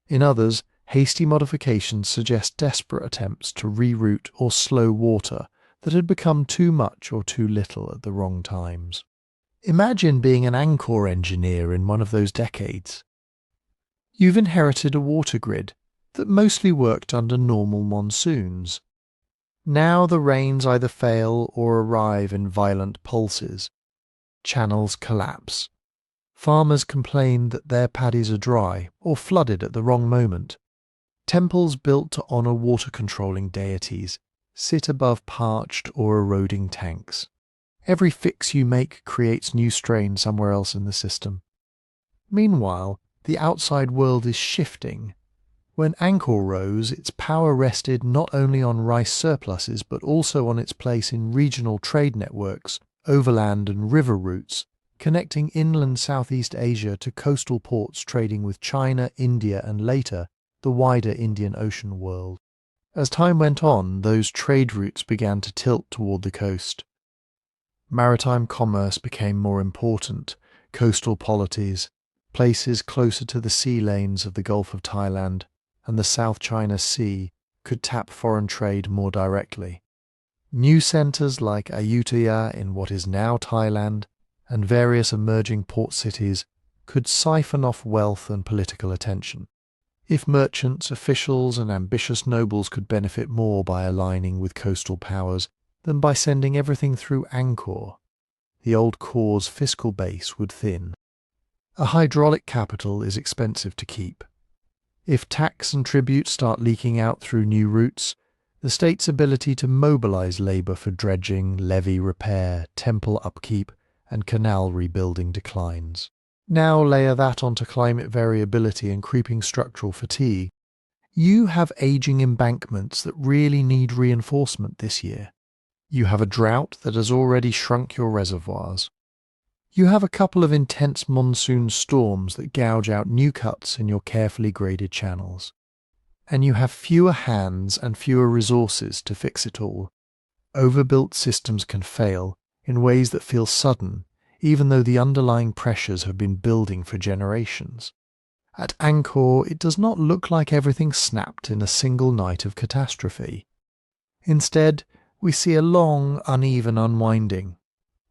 In others, hasty modifications suggest desperate attempts to reroute or slow water that had become too much or too little at the wrong times. Imagine being an Angkor engineer in one of those decades. You've inherited a water grid that mostly worked under normal monsoons. Now the rains either fail or arrive in violent pulses. Channels collapse. Farmers complain that their paddies are dry or flooded at the wrong moment. Temples built to honour water-controlling deities sit above parched or eroding tanks. Every fix you make creates new strain somewhere else in the system. Meanwhile, the outside world is shifting. When Angkor rose, its power rested not only on rice surpluses but also on its place in regional trade networks, overland and river routes, connecting inland Southeast Asia to coastal ports trading with China, India and later, the wider Indian Ocean world. As time went on, those trade routes began to tilt toward the coast. Maritime commerce became more important, coastal polities, places closer to the sea lanes of the Gulf of Thailand and the South China Sea could tap foreign trade more directly. New centres like Ayutthaya in what is now Thailand and various emerging port cities could siphon off wealth and political attention. If merchants, officials and ambitious nobles could benefit more by aligning with coastal powers than by sending everything through Angkor, the old core's fiscal base would thin. A hydraulic capital is expensive to keep. If tax and tribute start leaking out through new routes, the state's ability to mobilize labour for dredging, levee repair, temple upkeep, and canal rebuilding declines. Now layer that onto climate variability and creeping structural fatigue. You have aging embankments that really need reinforcement this year. You have a drought that has already shrunk your reservoirs. You have a couple of intense monsoon storms that gouge out new cuts in your carefully graded channels. And you have fewer hands and fewer resources to fix it all. Overbuilt systems can fail in ways that feel sudden, even though the underlying pressures have been building for generations. At Angkor, it does not look like everything snapped in a single night of catastrophe. Instead, we see a long, uneven unwinding.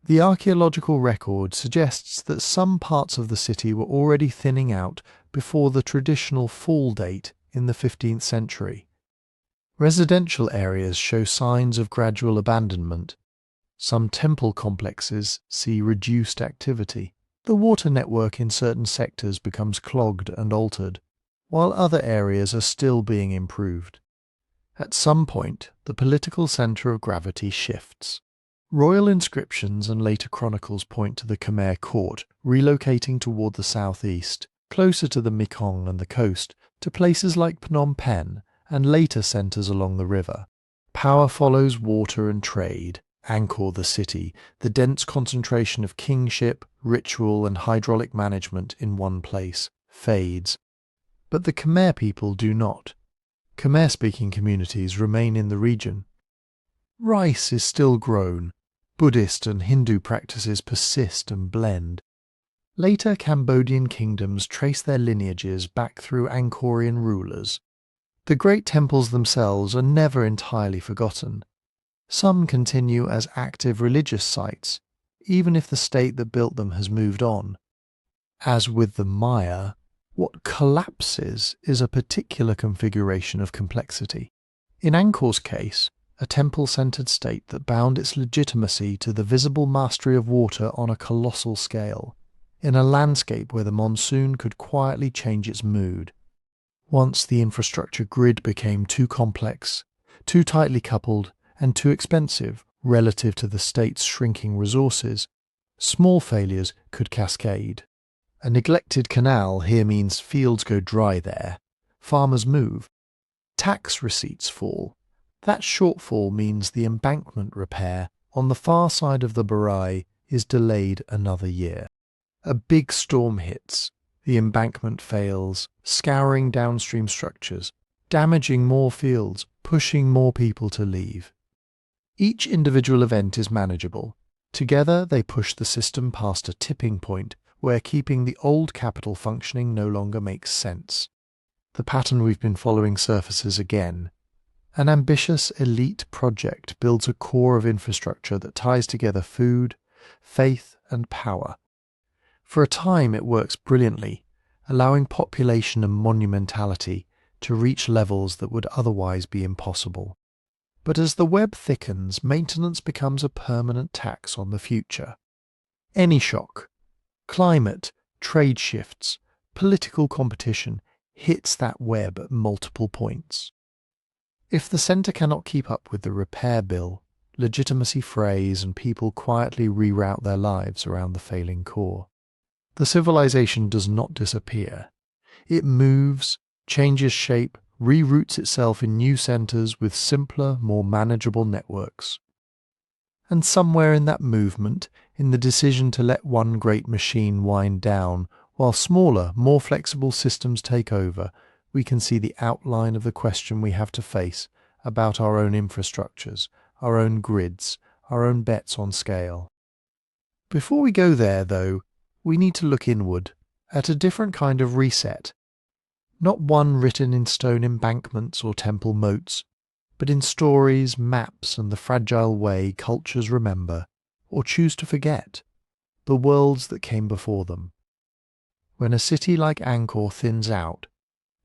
The archaeological record suggests that some parts of the city were already thinning out before the traditional fall date in the 15th century. Residential areas show signs of gradual abandonment. Some temple complexes see reduced activity. The water network in certain sectors becomes clogged and altered, while other areas are still being improved. At some point, the political centre of gravity shifts. Royal inscriptions and later chronicles point to the Khmer court relocating toward the southeast, closer to the Mekong and the coast, to places like Phnom Penh and later centres along the river. Power follows water and trade. Angkor the city, the dense concentration of kingship, ritual and hydraulic management in one place, fades. But the Khmer people do not. Khmer-speaking communities remain in the region. Rice is still grown. Buddhist and Hindu practices persist and blend. Later Cambodian kingdoms trace their lineages back through Angkorian rulers. The great temples themselves are never entirely forgotten. Some continue as active religious sites, even if the state that built them has moved on. As with the Maya, what collapses is a particular configuration of complexity. In Angkor's case, a temple-centered state that bound its legitimacy to the visible mastery of water on a colossal scale, in a landscape where the monsoon could quietly change its mood. Once the infrastructure grid became too complex, too tightly coupled, and too expensive relative to the state's shrinking resources, small failures could cascade. A neglected canal here means fields go dry there, farmers move, tax receipts fall. That shortfall means the embankment repair on the far side of the Barai is delayed another year. A big storm hits, the embankment fails, scouring downstream structures, damaging more fields, pushing more people to leave. Each individual event is manageable. Together they push the system past a tipping point where keeping the old capital functioning no longer makes sense. The pattern we've been following surfaces again. An ambitious elite project builds a core of infrastructure that ties together food, faith and power. For a time it works brilliantly, allowing population and monumentality to reach levels that would otherwise be impossible. But as the web thickens, maintenance becomes a permanent tax on the future. Any shock, climate, trade shifts, political competition hits that web at multiple points. If the centre cannot keep up with the repair bill, legitimacy frays, and people quietly reroute their lives around the failing core. The civilization does not disappear. It moves, changes shape, reroutes itself in new centers with simpler, more manageable networks. And somewhere in that movement, in the decision to let one great machine wind down, while smaller, more flexible systems take over, we can see the outline of the question we have to face about our own infrastructures, our own grids, our own bets on scale. Before we go there, though, we need to look inward, at a different kind of reset. Not one written in stone embankments or temple moats, but in stories, maps, and the fragile way cultures remember, or choose to forget, the worlds that came before them. When a city like Angkor thins out,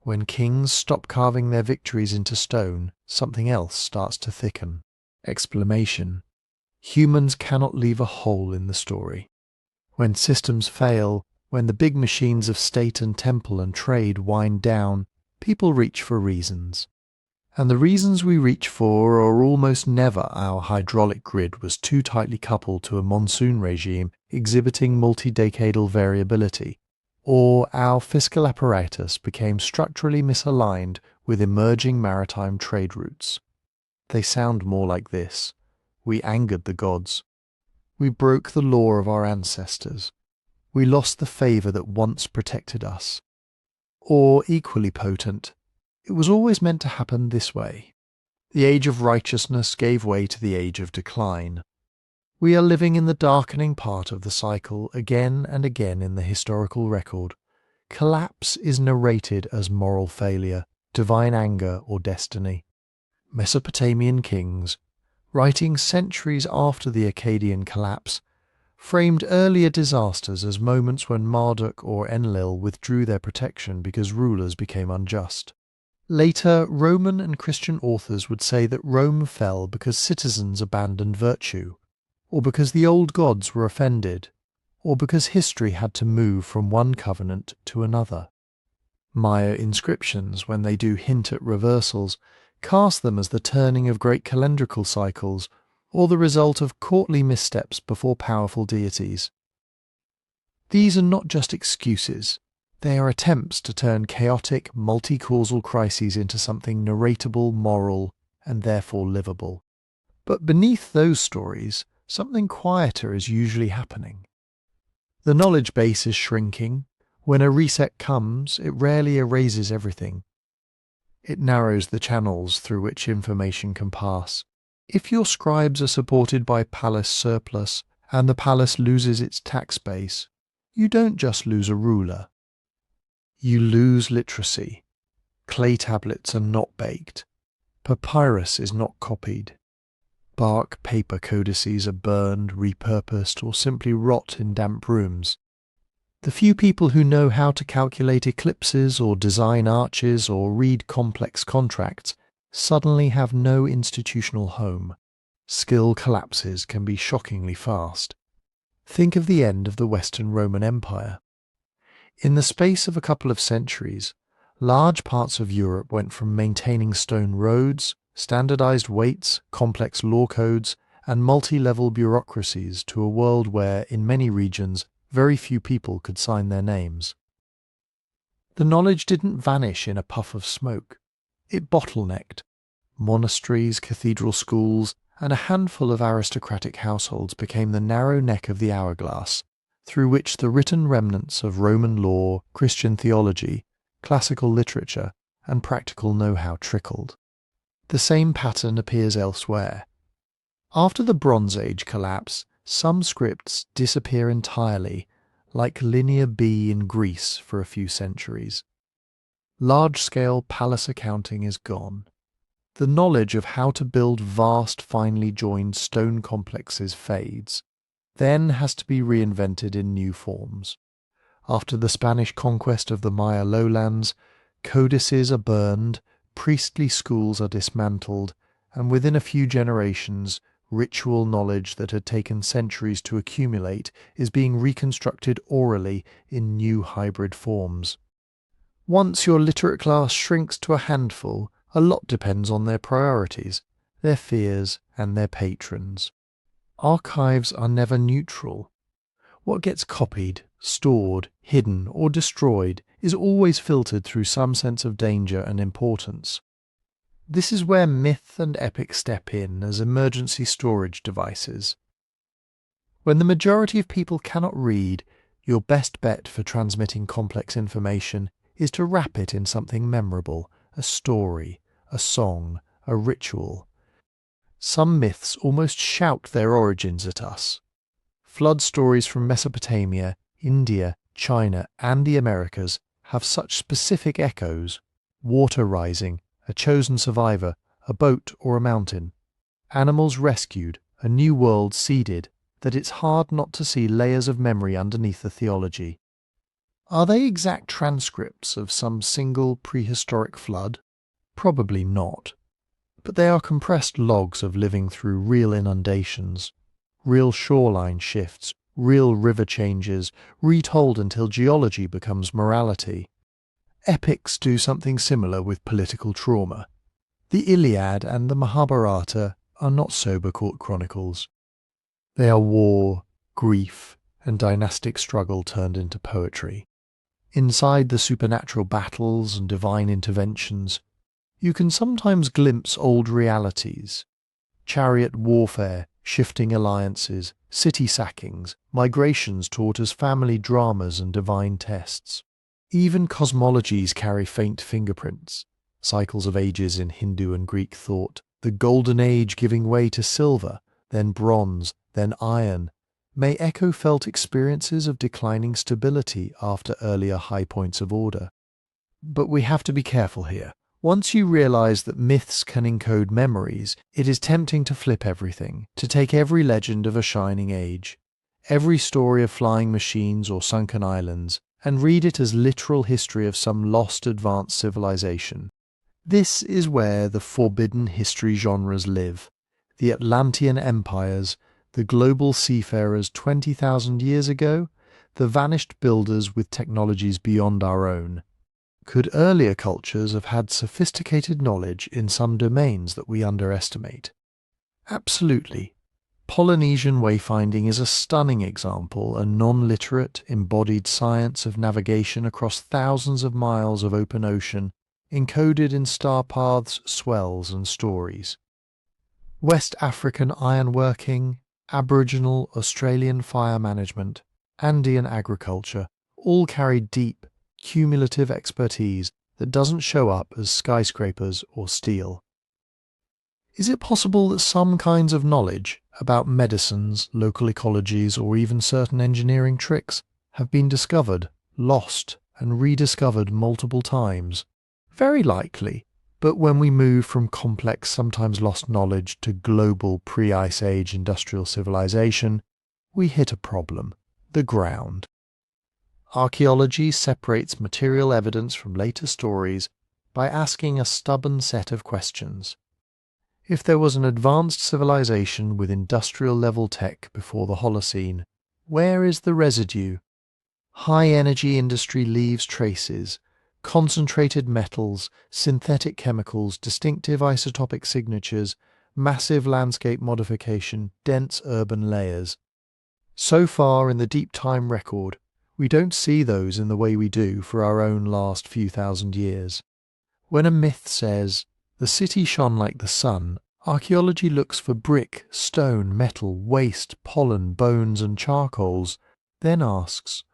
when kings stop carving their victories into stone, something else starts to thicken. Exclamation. Humans cannot leave a hole in the story. When systems fail, when the big machines of state and temple and trade wind down, people reach for reasons. And the reasons we reach for are almost never our hydraulic grid was too tightly coupled to a monsoon regime exhibiting multi-decadal variability, or our fiscal apparatus became structurally misaligned with emerging maritime trade routes. They sound more like this. We angered the gods. We broke the law of our ancestors. We lost the favour that once protected us. Or, equally potent, it was always meant to happen this way. The age of righteousness gave way to the age of decline. We are living in the darkening part of the cycle again and again in the historical record. Collapse is narrated as moral failure, divine anger, or destiny. Mesopotamian kings, writing centuries after the Akkadian collapse, framed earlier disasters as moments when Marduk or Enlil withdrew their protection because rulers became unjust. Later, Roman and Christian authors would say that Rome fell because citizens abandoned virtue, or because the old gods were offended, or because history had to move from one covenant to another. Maya inscriptions, when they do hint at reversals, cast them as the turning of great calendrical cycles, or the result of courtly missteps before powerful deities. These are not just excuses. They are attempts to turn chaotic, multi-causal crises into something narratable, moral, and therefore livable. But beneath those stories, something quieter is usually happening. The knowledge base is shrinking. When a reset comes, it rarely erases everything. It narrows the channels through which information can pass. If your scribes are supported by palace surplus, and the palace loses its tax base, you don't just lose a ruler. You lose literacy. Clay tablets are not baked. Papyrus is not copied. Bark paper codices are burned, repurposed, or simply rot in damp rooms. The few people who know how to calculate eclipses or design arches or read complex contracts suddenly have no institutional home. Skill collapses can be shockingly fast. Think of the end of the Western Roman Empire. In the space of a couple of centuries, large parts of Europe went from maintaining stone roads, standardized weights, complex law codes, and multi-level bureaucracies to a world where, in many regions, very few people could sign their names. The knowledge didn't vanish in a puff of smoke. It bottlenecked. Monasteries, cathedral schools, and a handful of aristocratic households became the narrow neck of the hourglass, through which the written remnants of Roman law, Christian theology, classical literature, and practical know-how trickled. The same pattern appears elsewhere. After the Bronze Age collapse, some scripts disappear entirely, like Linear B in Greece for a few centuries. Large-scale palace accounting is gone. The knowledge of how to build vast, finely joined stone complexes fades, then has to be reinvented in new forms. After the Spanish conquest of the Maya lowlands, codices are burned, priestly schools are dismantled, and within a few generations, ritual knowledge that had taken centuries to accumulate is being reconstructed orally in new hybrid forms. Once your literate class shrinks to a handful, a lot depends on their priorities. their fears, and their patrons. Archives are never neutral. What gets copied, stored, hidden, or destroyed is always filtered through some sense of danger and importance. This is where myth and epic step in as emergency storage devices. When the majority of people cannot read, your best bet for transmitting complex information is to wrap it in something memorable, a story, a song, a ritual. Some myths almost shout their origins at us. Flood stories from Mesopotamia, India, China, and the Americas have such specific echoes: water rising, a chosen survivor, a boat or a mountain, animals rescued, a new world seeded, that it's hard not to see layers of memory underneath the theology. Are they exact transcripts of some single prehistoric flood? Probably not. But they are compressed logs of living through real inundations, real shoreline shifts, real river changes, retold until geology becomes morality. Epics do something similar with political trauma. The Iliad and the Mahabharata are not sober court chronicles. They are war, grief, and dynastic struggle turned into poetry. Inside the supernatural battles and divine interventions, you can sometimes glimpse old realities: chariot warfare, shifting alliances, city sackings, migrations taught as family dramas and divine tests. Even cosmologies carry faint fingerprints: cycles of ages in Hindu and Greek thought, the golden age giving way to silver, then bronze, then iron, may echo felt experiences of declining stability after earlier high points of order. But we have to be careful here. Once you realize that myths can encode memories, it is tempting to flip everything, to take every legend of a shining age, every story of flying machines or sunken islands, and read it as literal history of some lost advanced civilization. This is where the forbidden history genres live: the Atlantean empires, the global seafarers 20,000 years ago, the vanished builders with technologies beyond our own. Could earlier cultures have had sophisticated knowledge in some domains that we underestimate? Absolutely. Polynesian wayfinding is a stunning example, a non-literate, embodied science of navigation across thousands of miles of open ocean, encoded in star paths, swells, and stories. West African ironworking, Aboriginal Australian fire management, Andean agriculture all carry deep, cumulative expertise that doesn't show up as skyscrapers or steel. Is it possible that some kinds of knowledge about medicines, local ecologies, or even certain engineering tricks have been discovered, lost, and rediscovered multiple times? Very likely. But when we move from complex, sometimes lost knowledge to global pre-Ice Age industrial civilization, we hit a problem: the ground. Archaeology separates material evidence from later stories by asking a stubborn set of questions. If there was an advanced civilization with industrial-level tech before the Holocene, where is the residue? High-energy industry leaves traces: concentrated metals, synthetic chemicals, distinctive isotopic signatures, massive landscape modification, dense urban layers. So far in the deep time record, we don't see those in the way we do for our own last few thousand years. When a myth says, "The city shone like the sun," archaeology looks for brick, stone, metal, waste, pollen, bones, and charcoals, then asks,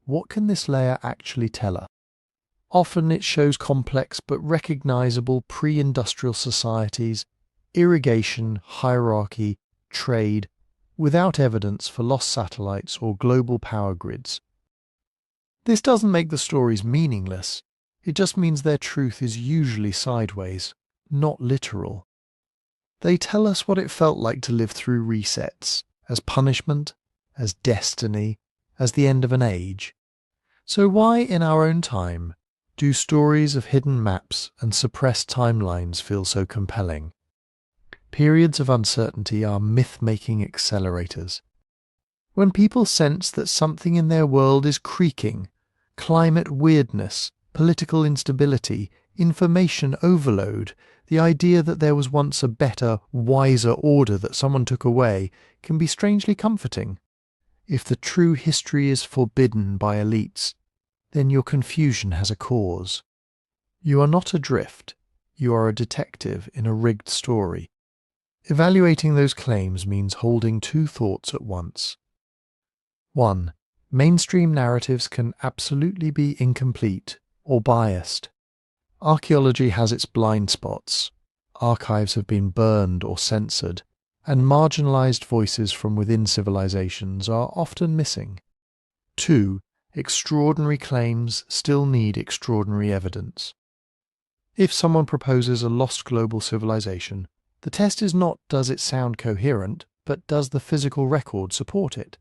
what can this layer actually tell us? Often it shows complex but recognizable pre-industrial societies, irrigation, hierarchy, trade, without evidence for lost satellites or global power grids. This doesn't make the stories meaningless. It just means their truth is usually sideways, not literal. They tell us what it felt like to live through resets, as punishment, as destiny, as the end of an age. So why, in our own time, do stories of hidden maps and suppressed timelines feel so compelling? Periods of uncertainty are myth-making accelerators. When people sense that something in their world is creaking, climate weirdness, political instability, information overload, The idea that there was once a better, wiser order that someone took away can be strangely comforting. If the true history is forbidden by elites, then your confusion has a cause. You are not adrift, you are a detective in a rigged story. Evaluating those claims means holding two thoughts at once. 1. Mainstream narratives can absolutely be incomplete or biased. Archaeology has its blind spots. Archives have been burned or censored, and marginalized voices from within civilizations are often missing. 2. Extraordinary claims still need extraordinary evidence. If someone proposes a lost global civilization, the test is not does it sound coherent, but does the physical record support it?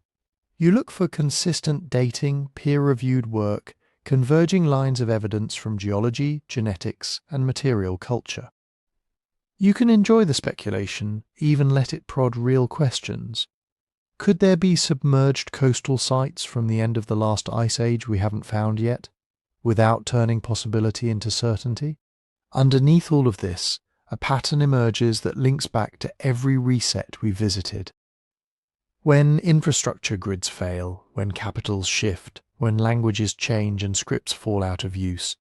You look for consistent dating, peer-reviewed work, converging lines of evidence from geology, genetics, and material culture. You can enjoy the speculation, even let it prod real questions. Could there be submerged coastal sites from the end of the last ice age we haven't found yet, without turning possibility into certainty? Underneath all of this, a pattern emerges that links back to every reset we visited. When infrastructure grids fail, when capitals shift, when languages change and scripts fall out of use,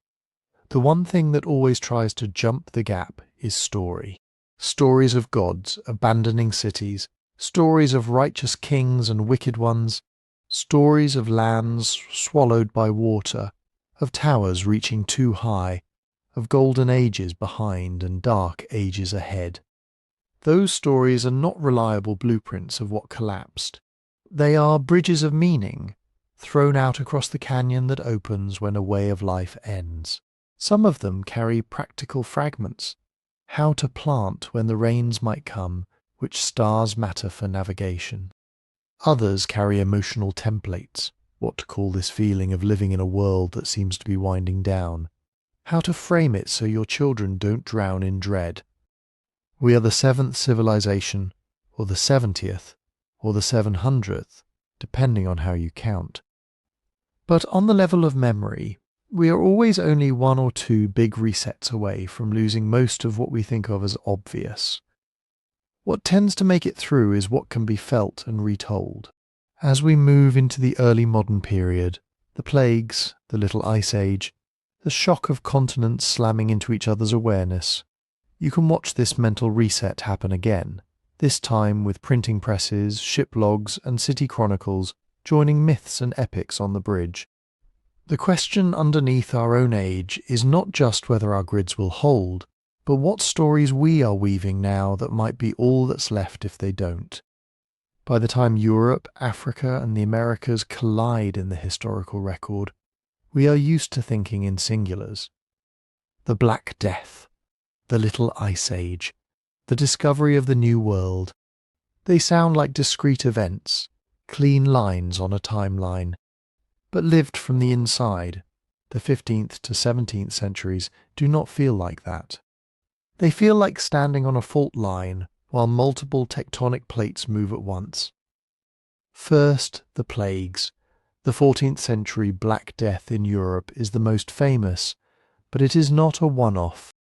the one thing that always tries to jump the gap is story. Stories of gods abandoning cities, stories of righteous kings and wicked ones, stories of lands swallowed by water, of towers reaching too high, of golden ages behind and dark ages ahead. Those stories are not reliable blueprints of what collapsed. They are bridges of meaning, thrown out across the canyon that opens when a way of life ends. Some of them carry practical fragments. How to plant when the rains might come, which stars matter for navigation. Others carry emotional templates, what to call this feeling of living in a world that seems to be winding down. How to frame it so your children don't drown in dread. We are the 7th civilization, or the 70th, or the 700th, depending on how you count. But on the level of memory, we are always only 1 or 2 big resets away from losing most of what we think of as obvious. What tends to make it through is what can be felt and retold. As we move into the early modern period, the plagues, the Little Ice Age, the shock of continents slamming into each other's awareness, you can watch this mental reset happen again, this time with printing presses, ship logs, and city chronicles joining myths and epics on the bridge. The question underneath our own age is not just whether our grids will hold, but what stories we are weaving now that might be all that's left if they don't. By the time Europe, Africa, and the Americas collide in the historical record, we are used to thinking in singulars. The Black Death, the Little Ice Age, the discovery of the New World. They sound like discrete events, clean lines on a timeline. But lived from the inside, the 15th to 17th centuries do not feel like that. They feel like standing on a fault line while multiple tectonic plates move at once. First, the plagues. The 14th century Black Death in Europe is the most famous, but it is not a one-off.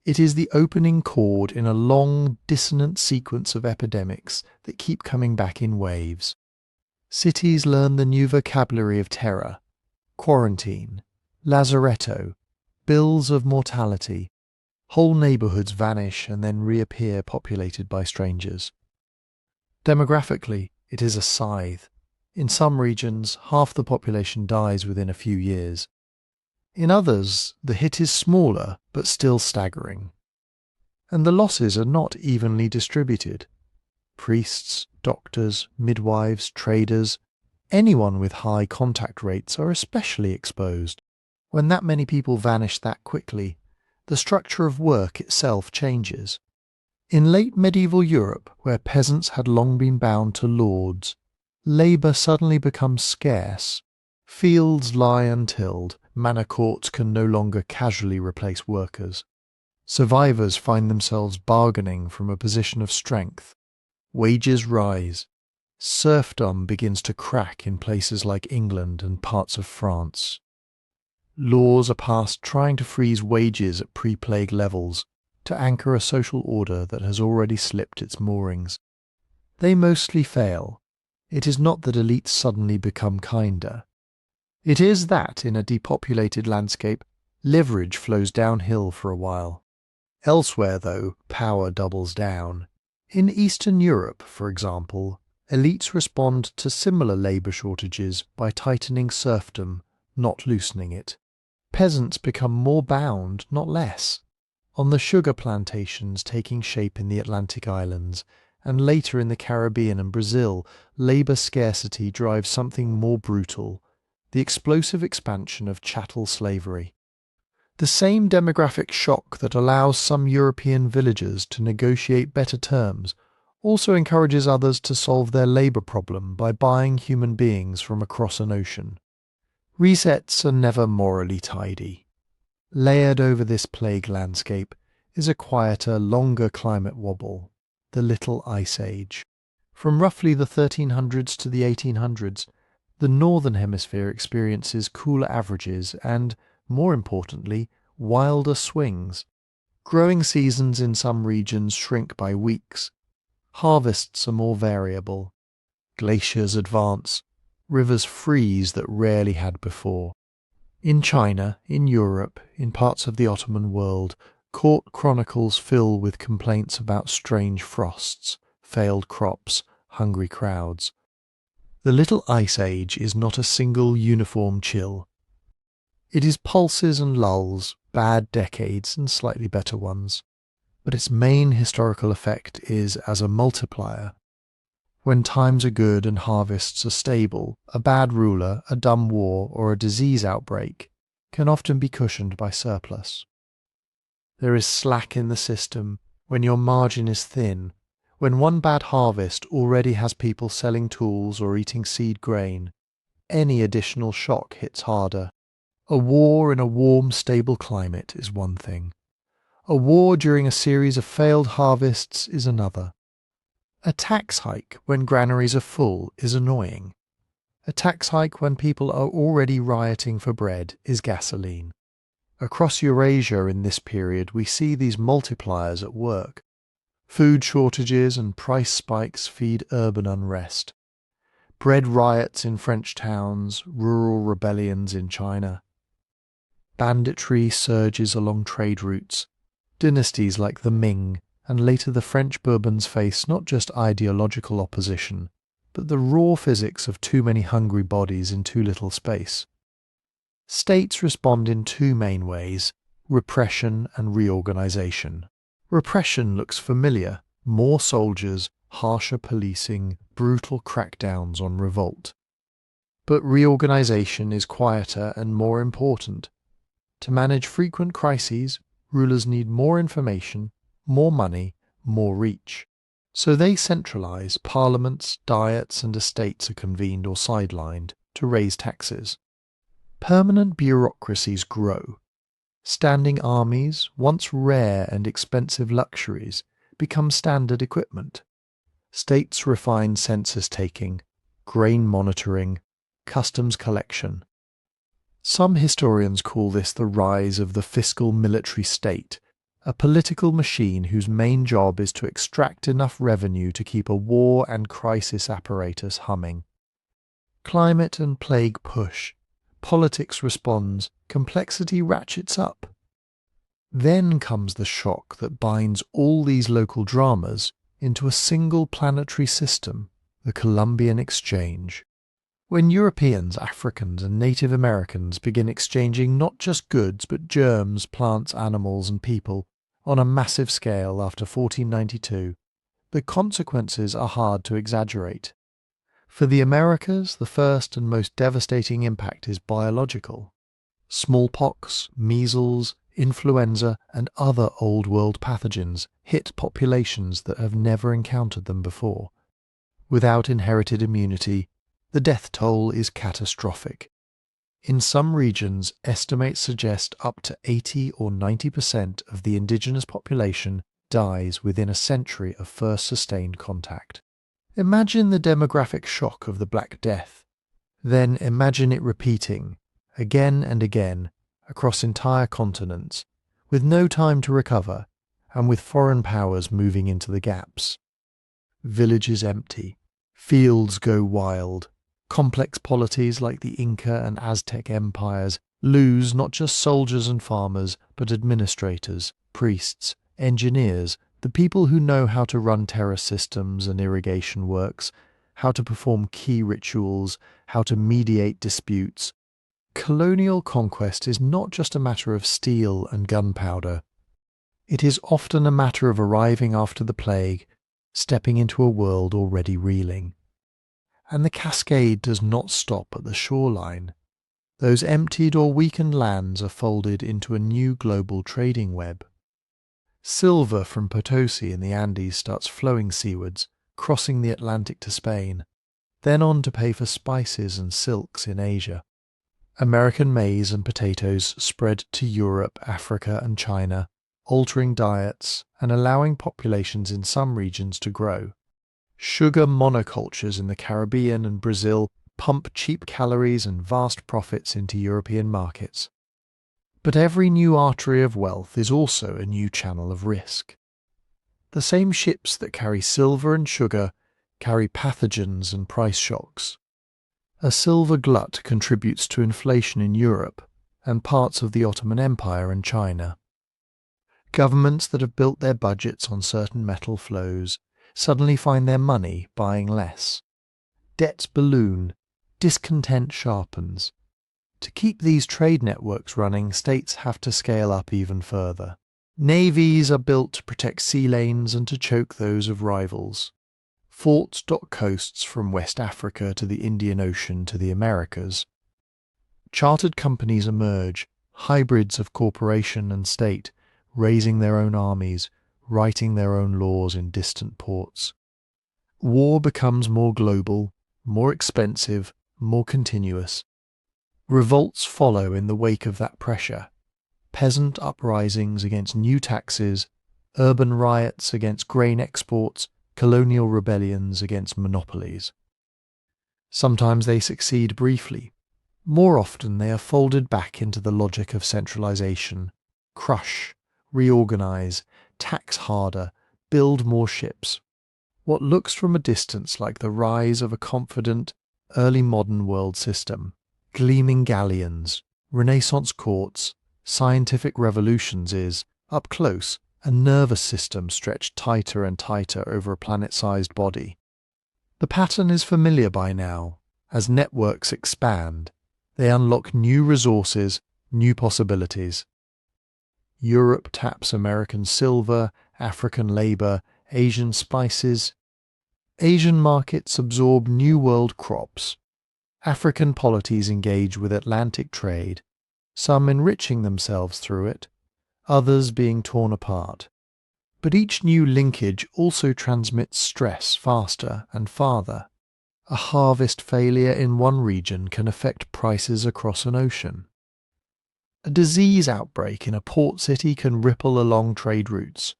It is the opening chord in a long, dissonant sequence of epidemics that keep coming back in waves. Cities learn the new vocabulary of terror: quarantine, lazaretto, bills of mortality. Whole neighbourhoods vanish and then reappear populated by strangers. Demographically, it is a scythe. In some regions, half the population dies within a few years. In others, the hit is smaller but still staggering. And the losses are not evenly distributed. Priests, doctors, midwives, traders, anyone with high contact rates are especially exposed. When that many people vanish that quickly, the structure of work itself changes. In late medieval Europe, where peasants had long been bound to lords, labour suddenly becomes scarce. Fields lie untilled, manor courts can no longer casually replace workers. Survivors find themselves bargaining from a position of strength. Wages rise. Serfdom begins to crack in places like England and parts of France. Laws are passed trying to freeze wages at pre-plague levels, to anchor a social order that has already slipped its moorings. They mostly fail. It is not that elites suddenly become kinder. It is that, in a depopulated landscape, leverage flows downhill for a while. Elsewhere, though, power doubles down. In Eastern Europe, for example, elites respond to similar labour shortages by tightening serfdom, not loosening it. Peasants become more bound, not less. On the sugar plantations taking shape in the Atlantic islands, and later in the Caribbean and Brazil, labour scarcity drives something more brutal: the explosive expansion of chattel slavery. The same demographic shock that allows some European villagers to negotiate better terms also encourages others to solve their labour problem by buying human beings from across an ocean. Resets are never morally tidy. Layered over this plague landscape is a quieter, longer climate wobble, the Little Ice Age. From roughly the 1300s to the 1800s, the Northern Hemisphere experiences cooler averages and, more importantly, wilder swings. Growing seasons in some regions shrink by weeks. Harvests are more variable. Glaciers advance. Rivers freeze that rarely had before. In China, in Europe, in parts of the Ottoman world, court chronicles fill with complaints about strange frosts, failed crops, hungry crowds. The Little Ice Age is not a single uniform chill. It is pulses and lulls, bad decades and slightly better ones. But its main historical effect is as a multiplier. When times are good and harvests are stable, a bad ruler, a dumb war, or a disease outbreak can often be cushioned by surplus. There is slack in the system when your margin is thin, when one bad harvest already has people selling tools or eating seed grain. Any additional shock hits harder. A war in a warm, stable climate is one thing. A war during a series of failed harvests is another. A tax hike when granaries are full is annoying. A tax hike when people are already rioting for bread is gasoline. Across Eurasia in this period we see these multipliers at work. Food shortages and price spikes feed urban unrest. Bread riots in French towns, rural rebellions in China. Banditry surges along trade routes. Dynasties like the Ming and later the French Bourbons face not just ideological opposition, but the raw physics of too many hungry bodies in too little space. States respond in two main ways: repression and reorganization. Repression looks familiar: more soldiers, harsher policing, brutal crackdowns on revolt. But reorganization is quieter and more important. To manage frequent crises, rulers need more information, more money, more reach. So they centralize. Parliaments, diets and estates are convened or sidelined to raise taxes. Permanent bureaucracies grow. Standing armies, once rare and expensive luxuries, become standard equipment. States refine census taking, grain monitoring, customs collection. Some historians call this the rise of the fiscal military state, a political machine whose main job is to extract enough revenue to keep a war and crisis apparatus humming. Climate and plague push. Politics responds. Complexity ratchets up. Then comes the shock that binds all these local dramas into a single planetary system, the Columbian exchange. When Europeans, Africans and Native Americans begin exchanging not just goods but germs, plants, animals and people on a massive scale after 1492, the consequences are hard to exaggerate. For the Americas, the first and most devastating impact is biological. Smallpox, measles, influenza and other Old World pathogens hit populations that have never encountered them before. Without inherited immunity, the death toll is catastrophic. In some regions, estimates suggest up to 80 or 90% of the indigenous population dies within a century of first sustained contact. Imagine the demographic shock of the Black Death. Then imagine it repeating, again and again, across entire continents, with no time to recover, and with foreign powers moving into the gaps. Villages empty, fields go wild, complex polities like the Inca and Aztec empires lose not just soldiers and farmers, but administrators, priests, engineers, the people who know how to run terrace systems and irrigation works, how to perform key rituals, how to mediate disputes. Colonial conquest is not just a matter of steel and gunpowder. It is often a matter of arriving after the plague, stepping into a world already reeling. And the cascade does not stop at the shoreline. Those emptied or weakened lands are folded into a new global trading web. Silver from Potosi in the Andes starts flowing seawards, crossing the Atlantic to Spain, then on to pay for spices and silks in Asia. American maize and potatoes spread to Europe, Africa and China, altering diets and allowing populations in some regions to grow. Sugar monocultures in the Caribbean and Brazil pump cheap calories and vast profits into European markets. But every new artery of wealth is also a new channel of risk. The same ships that carry silver and sugar carry pathogens and price shocks. A silver glut contributes to inflation in Europe and parts of the Ottoman Empire and China. Governments that have built their budgets on certain metal flows suddenly find their money buying less. Debts balloon, discontent sharpens. To keep these trade networks running, states have to scale up even further. Navies are built to protect sea lanes and to choke those of rivals. Forts dot coasts from West Africa to the Indian Ocean to the Americas. Chartered companies emerge, hybrids of corporation and state, raising their own armies, writing their own laws in distant ports. War becomes more global, more expensive, more continuous. Revolts follow in the wake of that pressure. Peasant uprisings against new taxes, urban riots against grain exports, colonial rebellions against monopolies. Sometimes they succeed briefly. More often they are folded back into the logic of centralization. Crush, reorganize, tax harder, build more ships. What looks from a distance like the rise of a confident, early modern world system. Gleaming galleons, Renaissance courts, scientific revolutions is, up close, a nervous system stretched tighter and tighter over a planet-sized body. The pattern is familiar by now. As networks expand, they unlock new resources, new possibilities. Europe taps American silver, African labor, Asian spices. Asian markets absorb New World crops. African polities engage with Atlantic trade, some enriching themselves through it, others being torn apart. But each new linkage also transmits stress faster and farther. A harvest failure in one region can affect prices across an ocean. A disease outbreak in a port city can ripple along trade routes.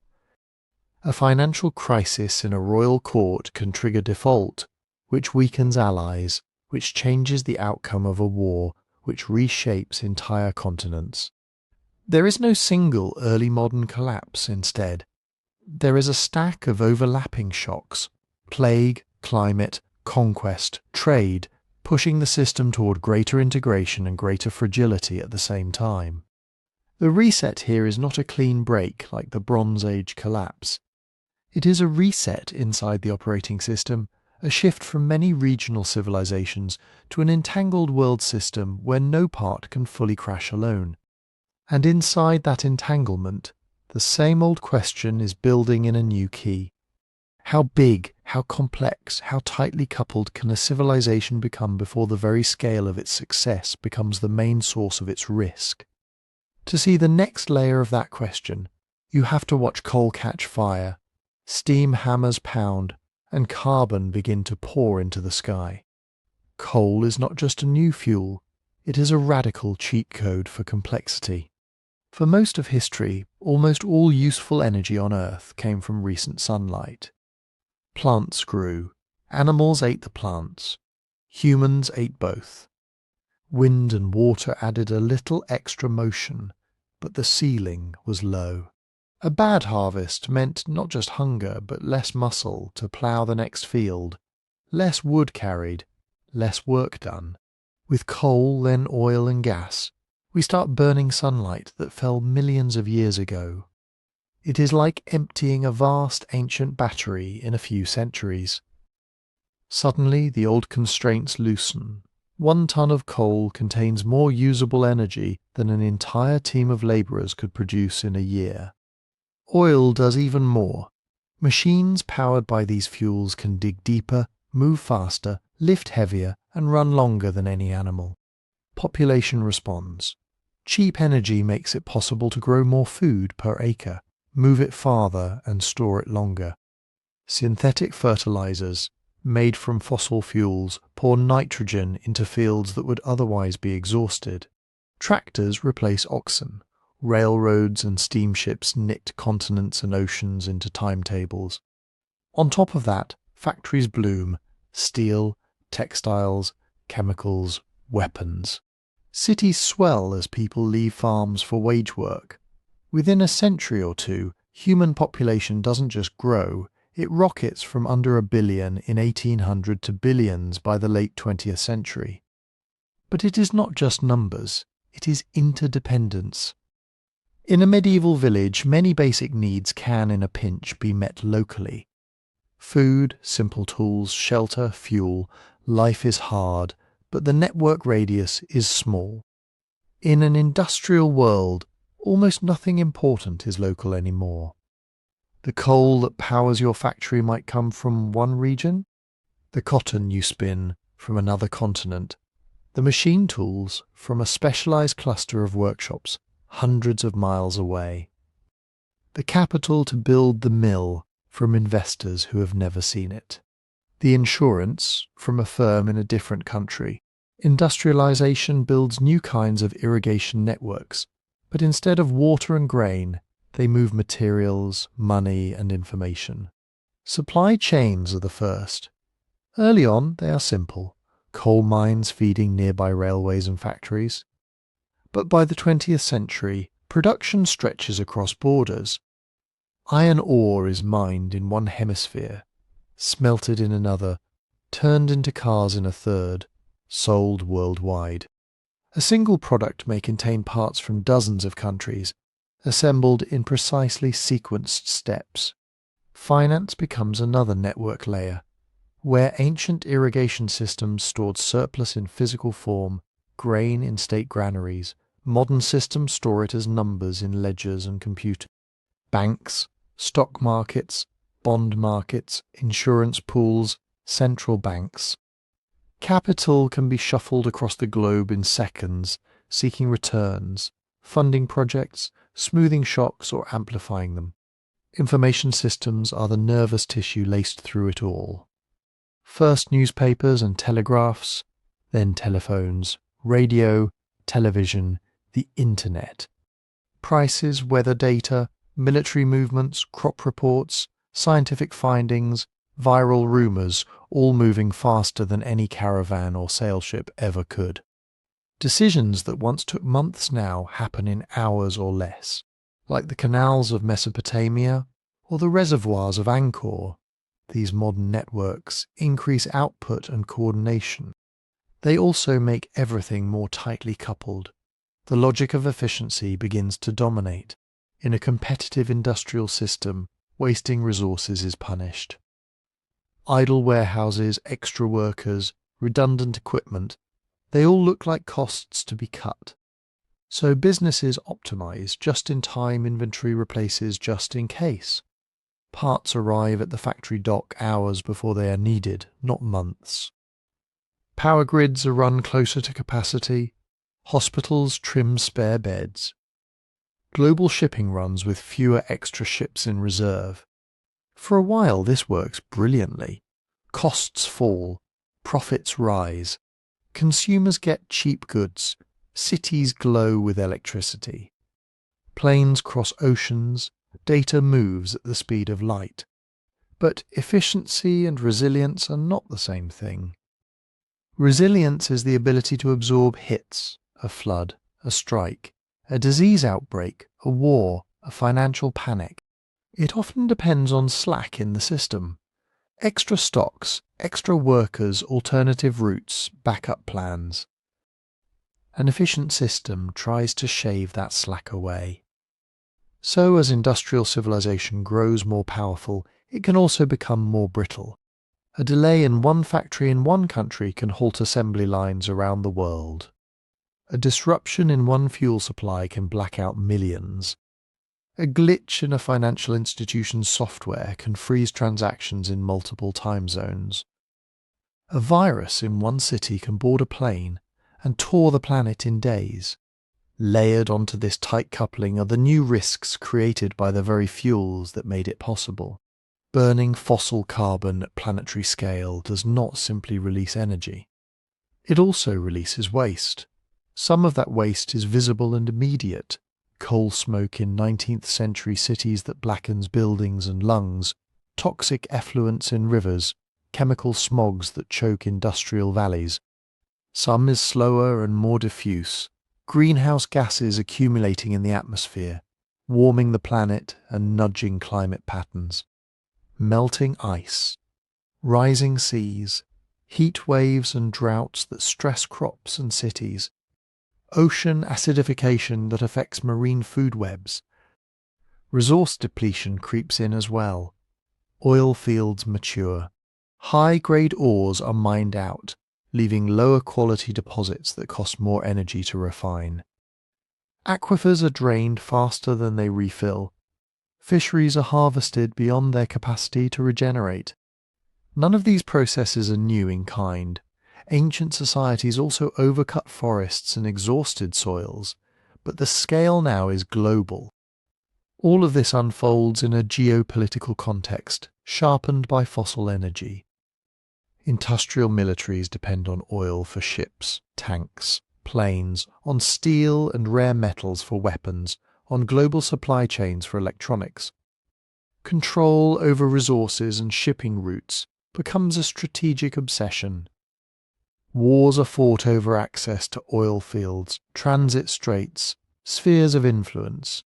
A financial crisis in a royal court can trigger default, which weakens allies, which changes the outcome of a war, which reshapes entire continents. There is no single early modern collapse instead. There is a stack of overlapping shocks: plague, climate, conquest, trade, pushing the system toward greater integration and greater fragility at the same time. The reset here is not a clean break like the Bronze Age collapse. It is a reset inside the operating system, a shift from many regional civilizations to an entangled world system where no part can fully crash alone. And inside that entanglement, the same old question is building in a new key. How big, how complex, how tightly coupled can a civilization become before the very scale of its success becomes the main source of its risk? To see the next layer of that question, you have to watch coal catch fire, steam hammers pound, and carbon begin to pour into the sky. Coal is not just a new fuel, it is a radical cheat code for complexity. For most of history, almost all useful energy on Earth came from recent sunlight. Plants grew, animals ate the plants, humans ate both. Wind and water added a little extra motion, but the ceiling was low. A bad harvest meant not just hunger, but less muscle to plough the next field, less wood carried, less work done. With coal, then oil and gas, we start burning sunlight that fell millions of years ago. It is like emptying a vast ancient battery in a few centuries. Suddenly the old constraints loosen. 1 ton of coal contains more usable energy than an entire team of labourers could produce in a year. Oil does even more. Machines powered by these fuels can dig deeper, move faster, lift heavier, and run longer than any animal. Population responds. Cheap energy makes it possible to grow more food per acre, move it farther, and store it longer. Synthetic fertilizers, made from fossil fuels, pour nitrogen into fields that would otherwise be exhausted. Tractors replace oxen. Railroads and steamships knit continents and oceans into timetables. On top of that, factories bloom: steel, textiles, chemicals, weapons. Cities swell as people leave farms for wage work. Within a century or two, human population doesn't just grow, it rockets from under 1 billion in 1800 to billions by the late 20th century. But it is not just numbers, it is interdependence. In a medieval village, many basic needs can, in a pinch, be met locally. Food, simple tools, shelter, fuel. Life is hard, but the network radius is small. In an industrial world, almost nothing important is local anymore. The coal that powers your factory might come from one region, the cotton you spin from another continent, the machine tools from a specialized cluster of workshops hundreds of miles away. The capital to build the mill from investors who have never seen it. The insurance from a firm in a different country. Industrialization builds new kinds of irrigation networks, but instead of water and grain, they move materials, money, and information. Supply chains are the first. Early on, they are simple: coal mines feeding nearby railways and factories. But by the 20th century, production stretches across borders. Iron ore is mined in one hemisphere, smelted in another, turned into cars in a third, sold worldwide. A single product may contain parts from dozens of countries, assembled in precisely sequenced steps. Finance becomes another network layer, where ancient irrigation systems stored surplus in physical form, grain in state granaries. Modern systems store it as numbers in ledgers and computers. Banks, stock markets, bond markets, insurance pools, central banks. Capital can be shuffled across the globe in seconds, seeking returns, funding projects, smoothing shocks or amplifying them. Information systems are the nervous tissue laced through it all. First newspapers and telegraphs, then telephones, radio, television, the internet. Prices, weather data, military movements, crop reports, scientific findings, viral rumours, all moving faster than any caravan or sailship ever could. Decisions that once took months now happen in hours or less, like the canals of Mesopotamia or the reservoirs of Angkor. These modern networks increase output and coordination. They also make everything more tightly coupled. The logic of efficiency begins to dominate. In a competitive industrial system, wasting resources is punished. Idle warehouses, extra workers, redundant equipment, they all look like costs to be cut. So businesses optimize. Just-in-time inventory replaces just-in-case. Parts arrive at the factory dock hours before they are needed, not months. Power grids are run closer to capacity. Hospitals trim spare beds. Global shipping runs with fewer extra ships in reserve. For a while this works brilliantly. Costs fall, profits rise. Consumers get cheap goods. Cities glow with electricity. Planes cross oceans. Data moves at the speed of light. But efficiency and resilience are not the same thing. Resilience is the ability to absorb hits, a flood, a strike, a disease outbreak, a war, a financial panic. It often depends on slack in the system. Extra stocks, extra workers, alternative routes, backup plans. An efficient system tries to shave that slack away. So as industrial civilization grows more powerful, it can also become more brittle. A delay in one factory in one country can halt assembly lines around the world. A disruption in one fuel supply can black out millions. A glitch in a financial institution's software can freeze transactions in multiple time zones. A virus in one city can board a plane and tour the planet in days. Layered onto this tight coupling are the new risks created by the very fuels that made it possible. Burning fossil carbon at planetary scale does not simply release energy. It also releases waste. Some of that waste is visible and immediate. Coal smoke in 19th century cities that blackens buildings and lungs, toxic effluents in rivers, chemical smogs that choke industrial valleys. Some is slower and more diffuse, greenhouse gases accumulating in the atmosphere, warming the planet and nudging climate patterns. Melting ice, rising seas, heat waves and droughts that stress crops and cities, ocean acidification that affects marine food webs. Resource depletion creeps in as well. Oil fields mature. High-grade ores are mined out, leaving lower quality deposits that cost more energy to refine. Aquifers are drained faster than they refill. Fisheries are harvested beyond their capacity to regenerate. None of these processes are new in kind. Ancient societies also overcut forests and exhausted soils, but the scale now is global. All of this unfolds in a geopolitical context, sharpened by fossil energy. Industrial militaries depend on oil for ships, tanks, planes, on steel and rare metals for weapons, on global supply chains for electronics. Control over resources and shipping routes becomes a strategic obsession. Wars are fought over access to oil fields, transit straits, spheres of influence.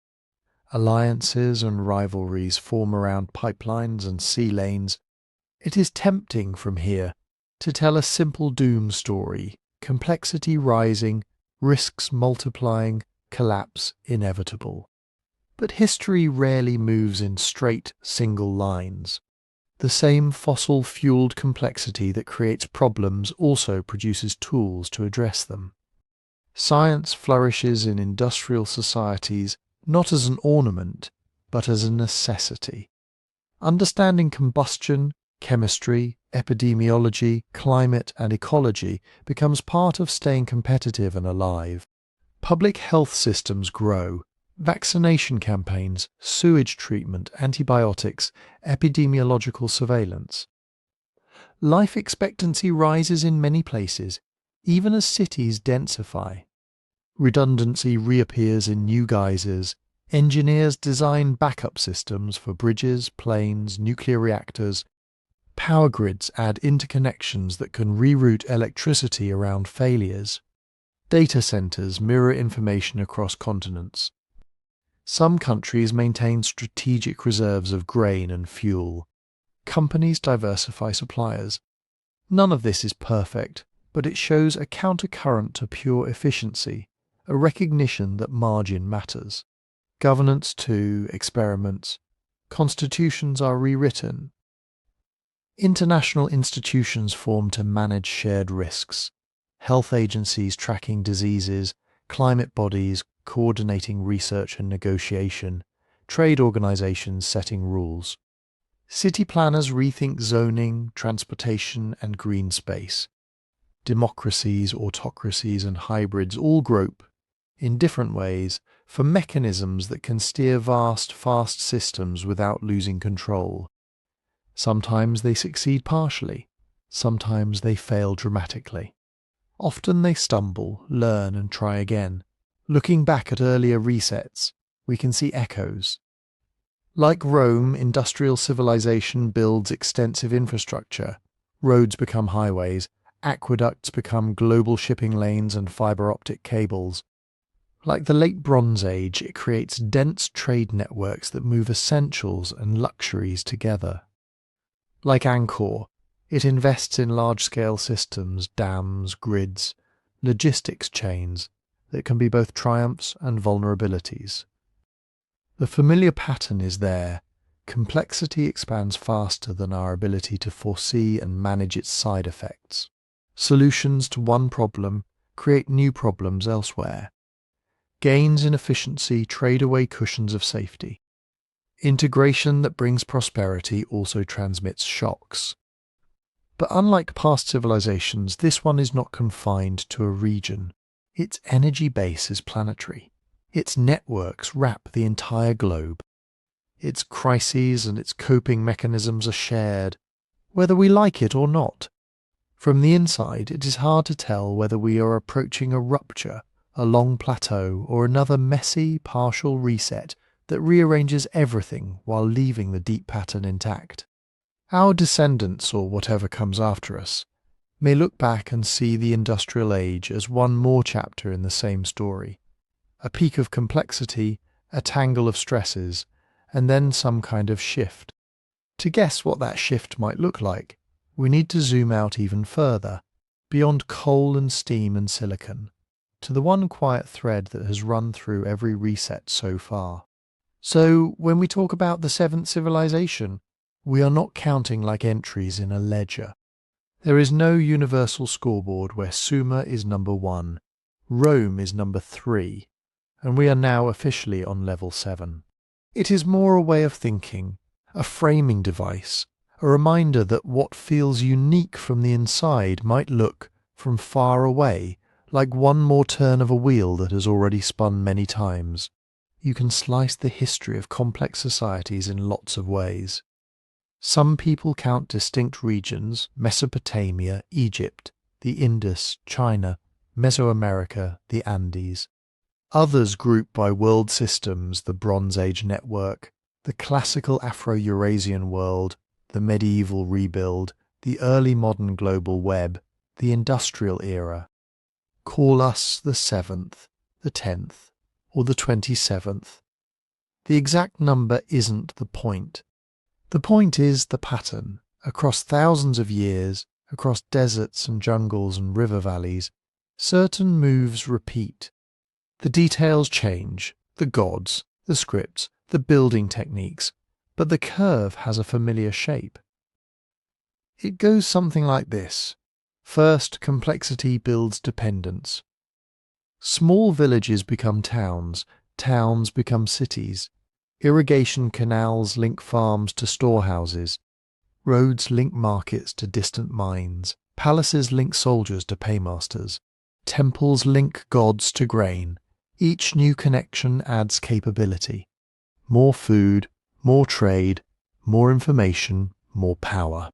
Alliances and rivalries form around pipelines and sea lanes. It is tempting from here to tell a simple doom story, complexity rising, risks multiplying, collapse inevitable. But history rarely moves in straight, single lines. The same fossil-fueled complexity that creates problems also produces tools to address them. Science flourishes in industrial societies not as an ornament, but as a necessity. Understanding combustion, chemistry, epidemiology, climate, and ecology becomes part of staying competitive and alive. Public health systems grow. Vaccination campaigns, sewage treatment, antibiotics, epidemiological surveillance. Life expectancy rises in many places, even as cities densify. Redundancy reappears in new guises. Engineers design backup systems for bridges, planes, nuclear reactors. Power grids add interconnections that can reroute electricity around failures. Data centers mirror information across continents. Some countries maintain strategic reserves of grain and fuel. Companies diversify suppliers. None of this is perfect, but it shows a countercurrent to pure efficiency, a recognition that margin matters. Governance too experiments. Constitutions are rewritten. International institutions form to manage shared risks. Health agencies tracking diseases, climate bodies coordinating research and negotiation, trade organizations setting rules. City planners rethink zoning, transportation, and green space. Democracies, autocracies, and hybrids all grope, in different ways, for mechanisms that can steer vast, fast systems without losing control. Sometimes they succeed partially, sometimes they fail dramatically. Often they stumble, learn, and try again. Looking back at earlier resets, we can see echoes. Like Rome, industrial civilization builds extensive infrastructure. Roads become highways, aqueducts become global shipping lanes and fiber optic cables. Like the Late Bronze Age, it creates dense trade networks that move essentials and luxuries together. Like Angkor, it invests in large-scale systems, dams, grids, logistics chains that can be both triumphs and vulnerabilities. The familiar pattern is there. Complexity expands faster than our ability to foresee and manage its side effects. Solutions to one problem create new problems elsewhere. Gains in efficiency trade away cushions of safety. Integration that brings prosperity also transmits shocks. But unlike past civilizations, this one is not confined to a region. Its energy base is planetary. Its networks wrap the entire globe. Its crises and its coping mechanisms are shared, whether we like it or not. From the inside, it is hard to tell whether we are approaching a rupture, a long plateau, or another messy, partial reset that rearranges everything while leaving the deep pattern intact. Our descendants, or whatever comes after us, may look back and see the Industrial Age as one more chapter in the same story. A peak of complexity, a tangle of stresses, and then some kind of shift. To guess what that shift might look like, we need to zoom out even further, beyond coal and steam and silicon, to the one quiet thread that has run through every reset so far. So, when we talk about the seventh civilization, we are not counting like entries in a ledger. There is no universal scoreboard where Sumer is number 1, Rome is number 3, and we are now officially on level 7. It is more a way of thinking, a framing device, a reminder that what feels unique from the inside might look, from far away, like one more turn of a wheel that has already spun many times. You can slice the history of complex societies in lots of ways. Some people count distinct regions, Mesopotamia, Egypt, the Indus, China, Mesoamerica, the Andes. Others group by world systems, the Bronze Age network, the classical Afro-Eurasian world, the medieval rebuild, the early modern global web, the industrial era. Call us the 7th, the 10th, or the 27th. The exact number isn't the point. The point is the pattern. Across thousands of years, across deserts and jungles and river valleys, certain moves repeat. The details change, the gods, the scripts, the building techniques, but the curve has a familiar shape. It goes something like this. First, complexity builds dependence. Small villages become towns, towns become cities. Irrigation canals link farms to storehouses. Roads link markets to distant mines. Palaces link soldiers to paymasters. Temples link gods to grain. Each new connection adds capability. More food, more trade, more information, more power.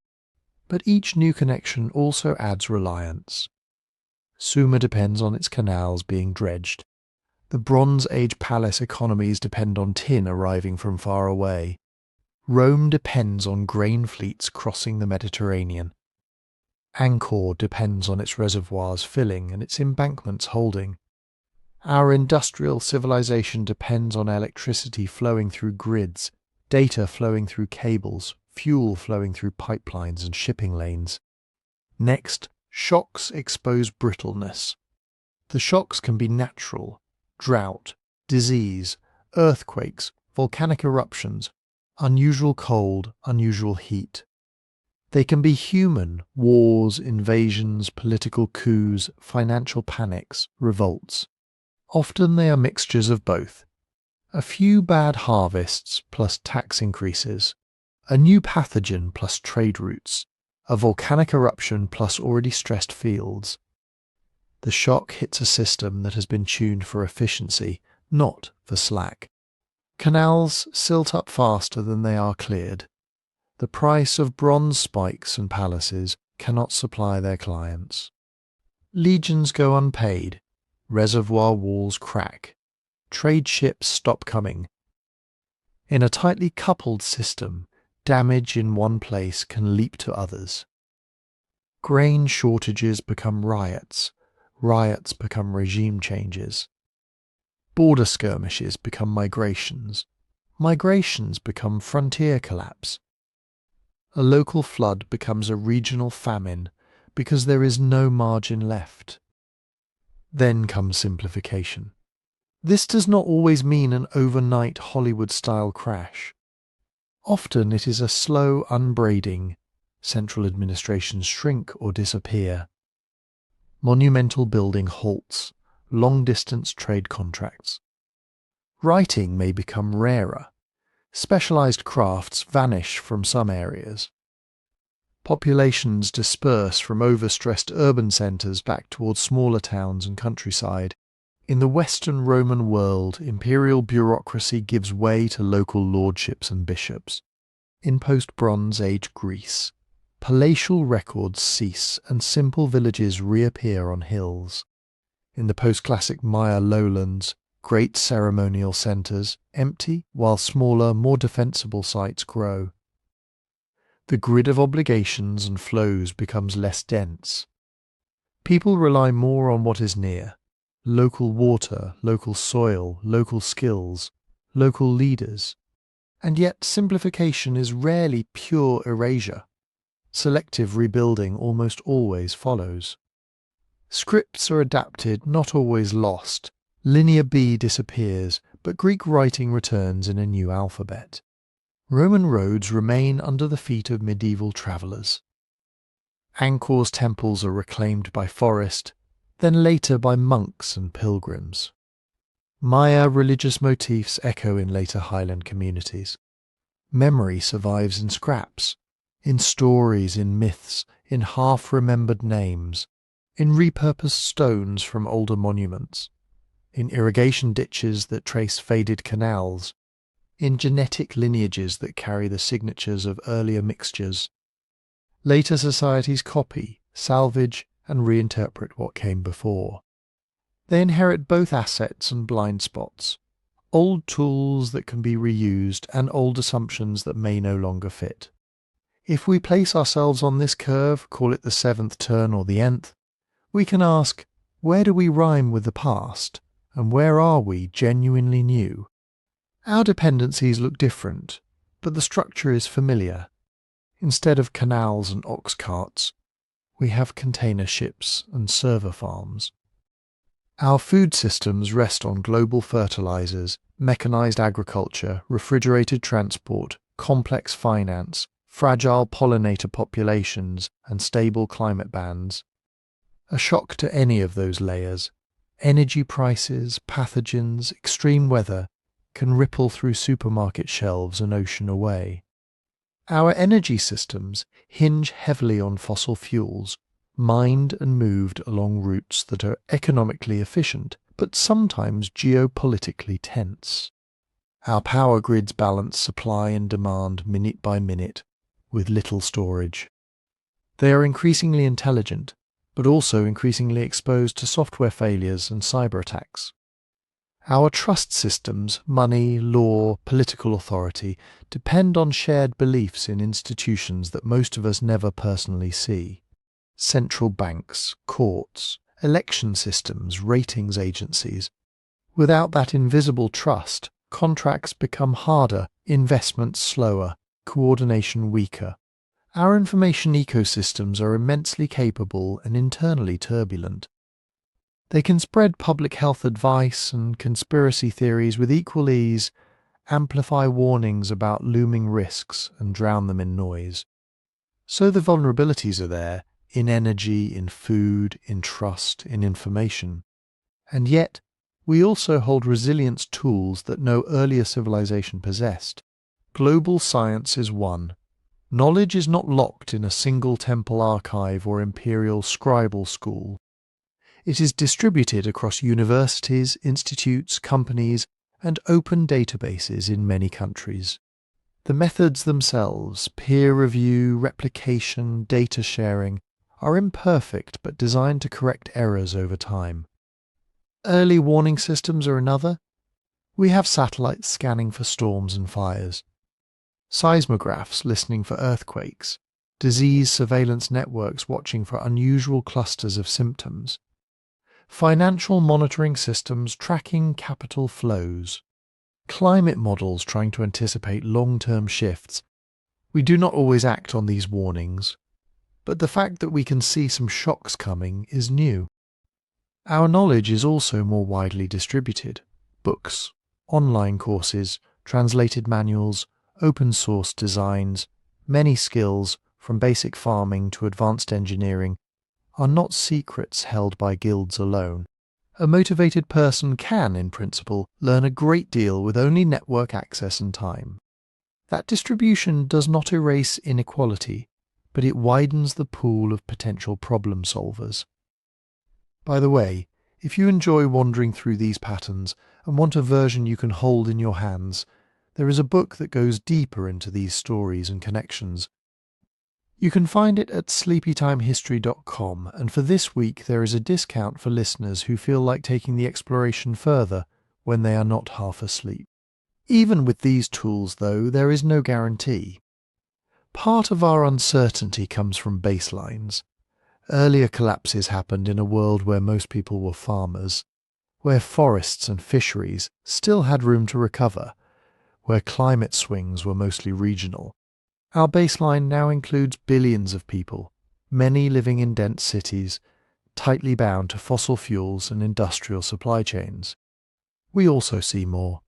But each new connection also adds reliance. Sumer depends on its canals being dredged. The Bronze Age palace economies depend on tin arriving from far away. Rome depends on grain fleets crossing the Mediterranean. Angkor depends on its reservoirs filling and its embankments holding. Our industrial civilization depends on electricity flowing through grids, data flowing through cables, fuel flowing through pipelines and shipping lanes. Next, shocks expose brittleness. The shocks can be natural: drought, disease, earthquakes, volcanic eruptions, unusual cold, unusual heat. They can be human: wars, invasions, political coups, financial panics, revolts. Often they are mixtures of both. A few bad harvests plus tax increases, a new pathogen plus trade routes, a volcanic eruption plus already stressed fields. The shock hits a system that has been tuned for efficiency, not for slack. Canals silt up faster than they are cleared. The price of bronze spikes and palaces cannot supply their clients. Legions go unpaid. Reservoir walls crack. Trade ships stop coming. In a tightly coupled system, damage in one place can leap to others. Grain shortages become riots. Riots become regime changes. Border skirmishes become migrations. Migrations become frontier collapse. A local flood becomes a regional famine because there is no margin left. Then comes simplification. This does not always mean an overnight Hollywood-style crash. Often it is a slow unbraiding. Central administrations shrink or disappear. Monumental building halts. Long-distance trade contracts. Writing may become rarer. Specialized crafts vanish from some areas. Populations disperse from overstressed urban centers back towards smaller towns and countryside. In the Western Roman world, imperial bureaucracy gives way to local lordships and bishops. In post-Bronze Age Greece, palatial records cease and simple villages reappear on hills. In the post-classic Maya lowlands, great ceremonial centres empty while smaller, more defensible sites grow. The grid of obligations and flows becomes less dense. People rely more on what is near: local water, local soil, local skills, local leaders. And yet simplification is rarely pure erasure. Selective rebuilding almost always follows. Scripts are adapted, not always lost. Linear B disappears, but Greek writing returns in a new alphabet. Roman roads remain under the feet of medieval travellers. Angkor's temples are reclaimed by forest, then later by monks and pilgrims. Maya religious motifs echo in later highland communities. Memory survives in scraps, in stories, in myths, in half-remembered names, in repurposed stones from older monuments, in irrigation ditches that trace faded canals, in genetic lineages that carry the signatures of earlier mixtures. Later societies copy, salvage, and reinterpret what came before. They inherit both assets and blind spots, old tools that can be reused and old assumptions that may no longer fit. If we place ourselves on this curve, call it the 7th turn or the nth, we can ask, where do we rhyme with the past, and where are we genuinely new? Our dependencies look different, but the structure is familiar. Instead of canals and ox carts, we have container ships and server farms. Our food systems rest on global fertilizers, mechanized agriculture, refrigerated transport, complex finance, fragile pollinator populations, and stable climate bands. A shock to any of those layers, energy prices, pathogens, extreme weather, can ripple through supermarket shelves an ocean away. Our energy systems hinge heavily on fossil fuels, mined and moved along routes that are economically efficient, but sometimes geopolitically tense. Our power grids balance supply and demand minute by minute, with little storage. They are increasingly intelligent, but also increasingly exposed to software failures and cyber attacks. Our trust systems, money, law, political authority, depend on shared beliefs in institutions that most of us never personally see. Central banks, courts, election systems, ratings agencies. Without that invisible trust, contracts become harder, investments slower, coordination weaker. Our information ecosystems are immensely capable and internally turbulent. They can spread public health advice and conspiracy theories with equal ease, amplify warnings about looming risks and drown them in noise. So the vulnerabilities are there, in energy, in food, in trust, in information. And yet, we also hold resilience tools that no earlier civilization possessed. Global science is one. Knowledge is not locked in a single temple archive or imperial scribal school. It is distributed across universities, institutes, companies, and open databases in many countries. The methods themselves, peer review, replication, data sharing, are imperfect but designed to correct errors over time. Early warning systems are another. We have satellites scanning for storms and fires, seismographs listening for earthquakes, disease surveillance networks watching for unusual clusters of symptoms. financial monitoring systems tracking capital flows, climate models trying to anticipate long-term shifts. We do not always act on these warnings, but the fact that we can see some shocks coming is new. Our knowledge is also more widely distributed. Books, online courses, translated manuals, open-source designs, many skills, from basic farming to advanced engineering, are not secrets held by guilds alone. A motivated person can, in principle, learn a great deal with only network access and time. That distribution does not erase inequality, but it widens the pool of potential problem solvers. By the way, if you enjoy wandering through these patterns and want a version you can hold in your hands, there is a book that goes deeper into these stories and connections. You can find it at sleepytimehistory.com, and for this week there is a discount for listeners who feel like taking the exploration further when they are not half asleep. Even with these tools, though, there is no guarantee. Part of our uncertainty comes from baselines. Earlier collapses happened in a world where most people were farmers, where forests and fisheries still had room to recover, where climate swings were mostly regional. Our baseline now includes billions of people, many living in dense cities, tightly bound to fossil fuels and industrial supply chains. We also see more.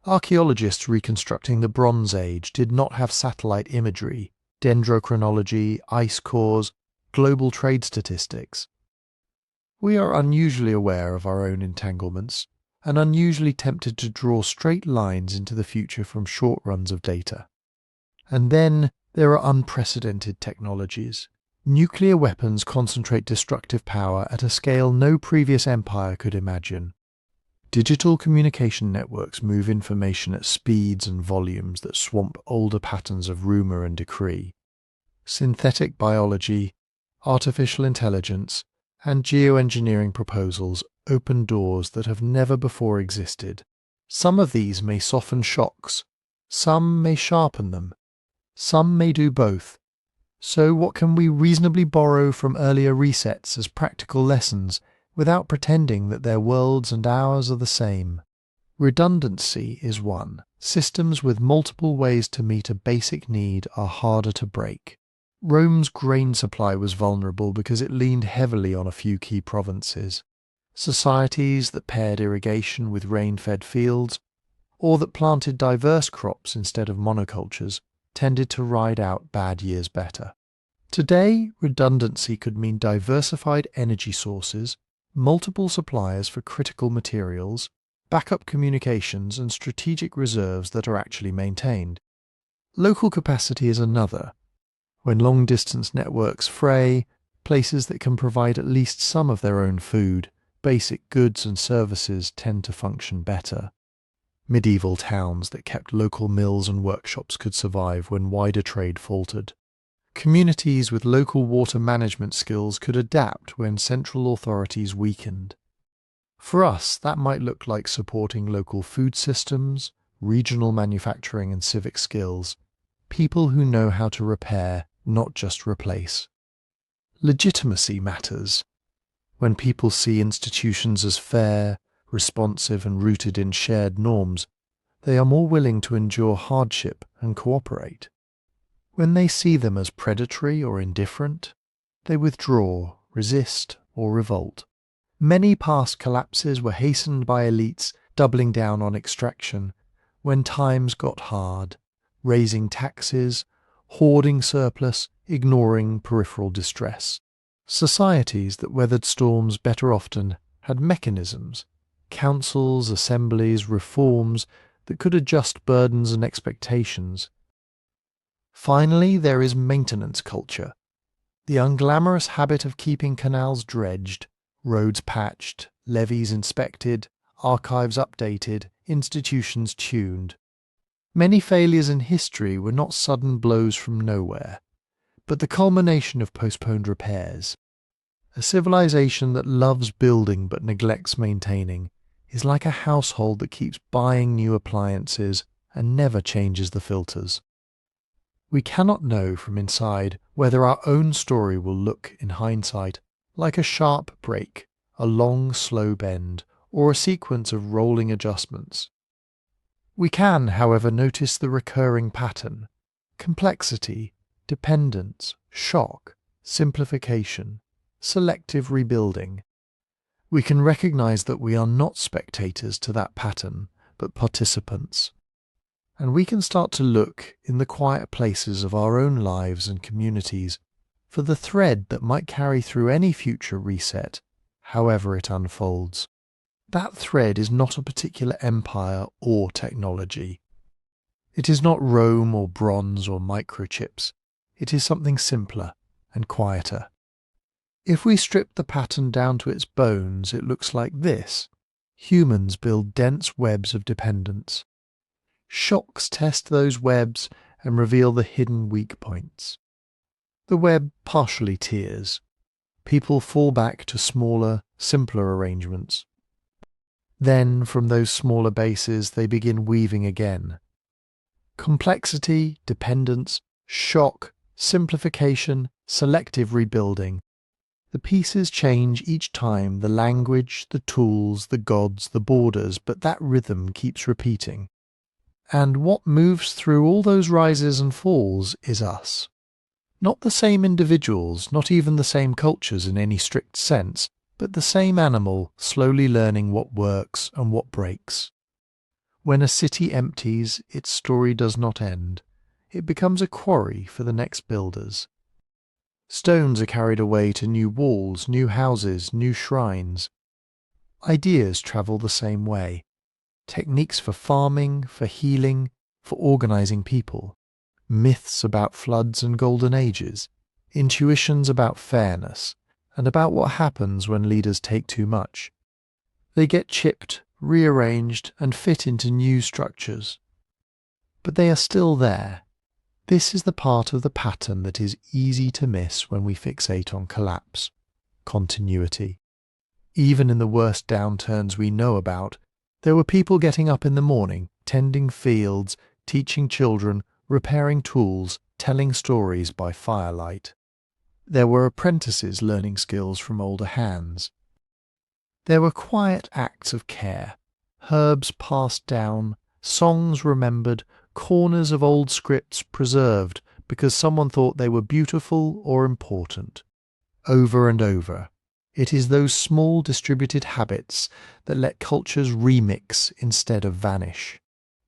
Archaeologists reconstructing the Bronze Age did not have satellite imagery, dendrochronology, ice cores, global trade statistics. We are unusually aware of our own entanglements, and unusually tempted to draw straight lines into the future from short runs of data. And then there are unprecedented technologies. Nuclear weapons concentrate destructive power at a scale no previous empire could imagine. Digital communication networks move information at speeds and volumes that swamp older patterns of rumor and decree. Synthetic biology, artificial intelligence, and geoengineering proposals open doors that have never before existed. Some of these may soften shocks, some may sharpen them, some may do both. So what can we reasonably borrow from earlier resets as practical lessons without pretending that their worlds and ours are the same? Redundancy is one. Systems with multiple ways to meet a basic need are harder to break. Rome's grain supply was vulnerable because it leaned heavily on a few key provinces. Societies that paired irrigation with rain-fed fields, or that planted diverse crops instead of monocultures, tended to ride out bad years better. Today, redundancy could mean diversified energy sources, multiple suppliers for critical materials, backup communications, and strategic reserves that are actually maintained. Local capacity is another. When long-distance networks fray, places that can provide at least some of their own food, basic goods and services tend to function better. Medieval towns that kept local mills and workshops could survive when wider trade faltered. Communities with local water management skills could adapt when central authorities weakened. For us, that might look like supporting local food systems, regional manufacturing and civic skills, people who know how to repair, not just replace. Legitimacy matters. When people see institutions as fair, responsive and rooted in shared norms, they are more willing to endure hardship and cooperate. When they see them as predatory or indifferent, they withdraw, resist, or revolt. Many past collapses were hastened by elites doubling down on extraction when times got hard, raising taxes, hoarding surplus, ignoring peripheral distress. Societies that weathered storms better often had mechanisms, councils, assemblies, reforms that could adjust burdens and expectations. Finally, there is maintenance culture, the unglamorous habit of keeping canals dredged, roads patched, levees inspected, archives updated, institutions tuned. Many failures in history were not sudden blows from nowhere, but the culmination of postponed repairs. A civilization that loves building but neglects maintaining is like a household that keeps buying new appliances and never changes the filters. We cannot know from inside whether our own story will look, in hindsight, like a sharp break, a long, slow bend, or a sequence of rolling adjustments. We can, however, notice the recurring pattern: complexity, dependence, shock, simplification, selective rebuilding. We can recognize that we are not spectators to that pattern, but participants. And we can start to look in the quiet places of our own lives and communities for the thread that might carry through any future reset, however it unfolds. That thread is not a particular empire or technology. It is not Rome or bronze or microchips. It is something simpler and quieter. If we strip the pattern down to its bones, it looks like this. Humans build dense webs of dependence. Shocks test those webs and reveal the hidden weak points. The web partially tears. People fall back to smaller, simpler arrangements. Then, from those smaller bases, they begin weaving again. Complexity, dependence, shock, simplification, selective rebuilding. The pieces change each time, the language, the tools, the gods, the borders, but that rhythm keeps repeating. And what moves through all those rises and falls is us. Not the same individuals, not even the same cultures in any strict sense, but the same animal slowly learning what works and what breaks. When a city empties, its story does not end. It becomes a quarry for the next builders. Stones are carried away to new walls, new houses, new shrines. Ideas travel the same way. Techniques for farming, for healing, for organizing people. Myths about floods and golden ages. Intuitions about fairness, and about what happens when leaders take too much. They get chipped, rearranged, and fit into new structures. But they are still there. This is the part of the pattern that is easy to miss when we fixate on collapse, continuity. Even in the worst downturns we know about, there were people getting up in the morning, tending fields, teaching children, repairing tools, telling stories by firelight. There were apprentices learning skills from older hands. There were quiet acts of care, herbs passed down, songs remembered, corners of old scripts preserved because someone thought they were beautiful or important. Over and over, it is those small distributed habits that let cultures remix instead of vanish.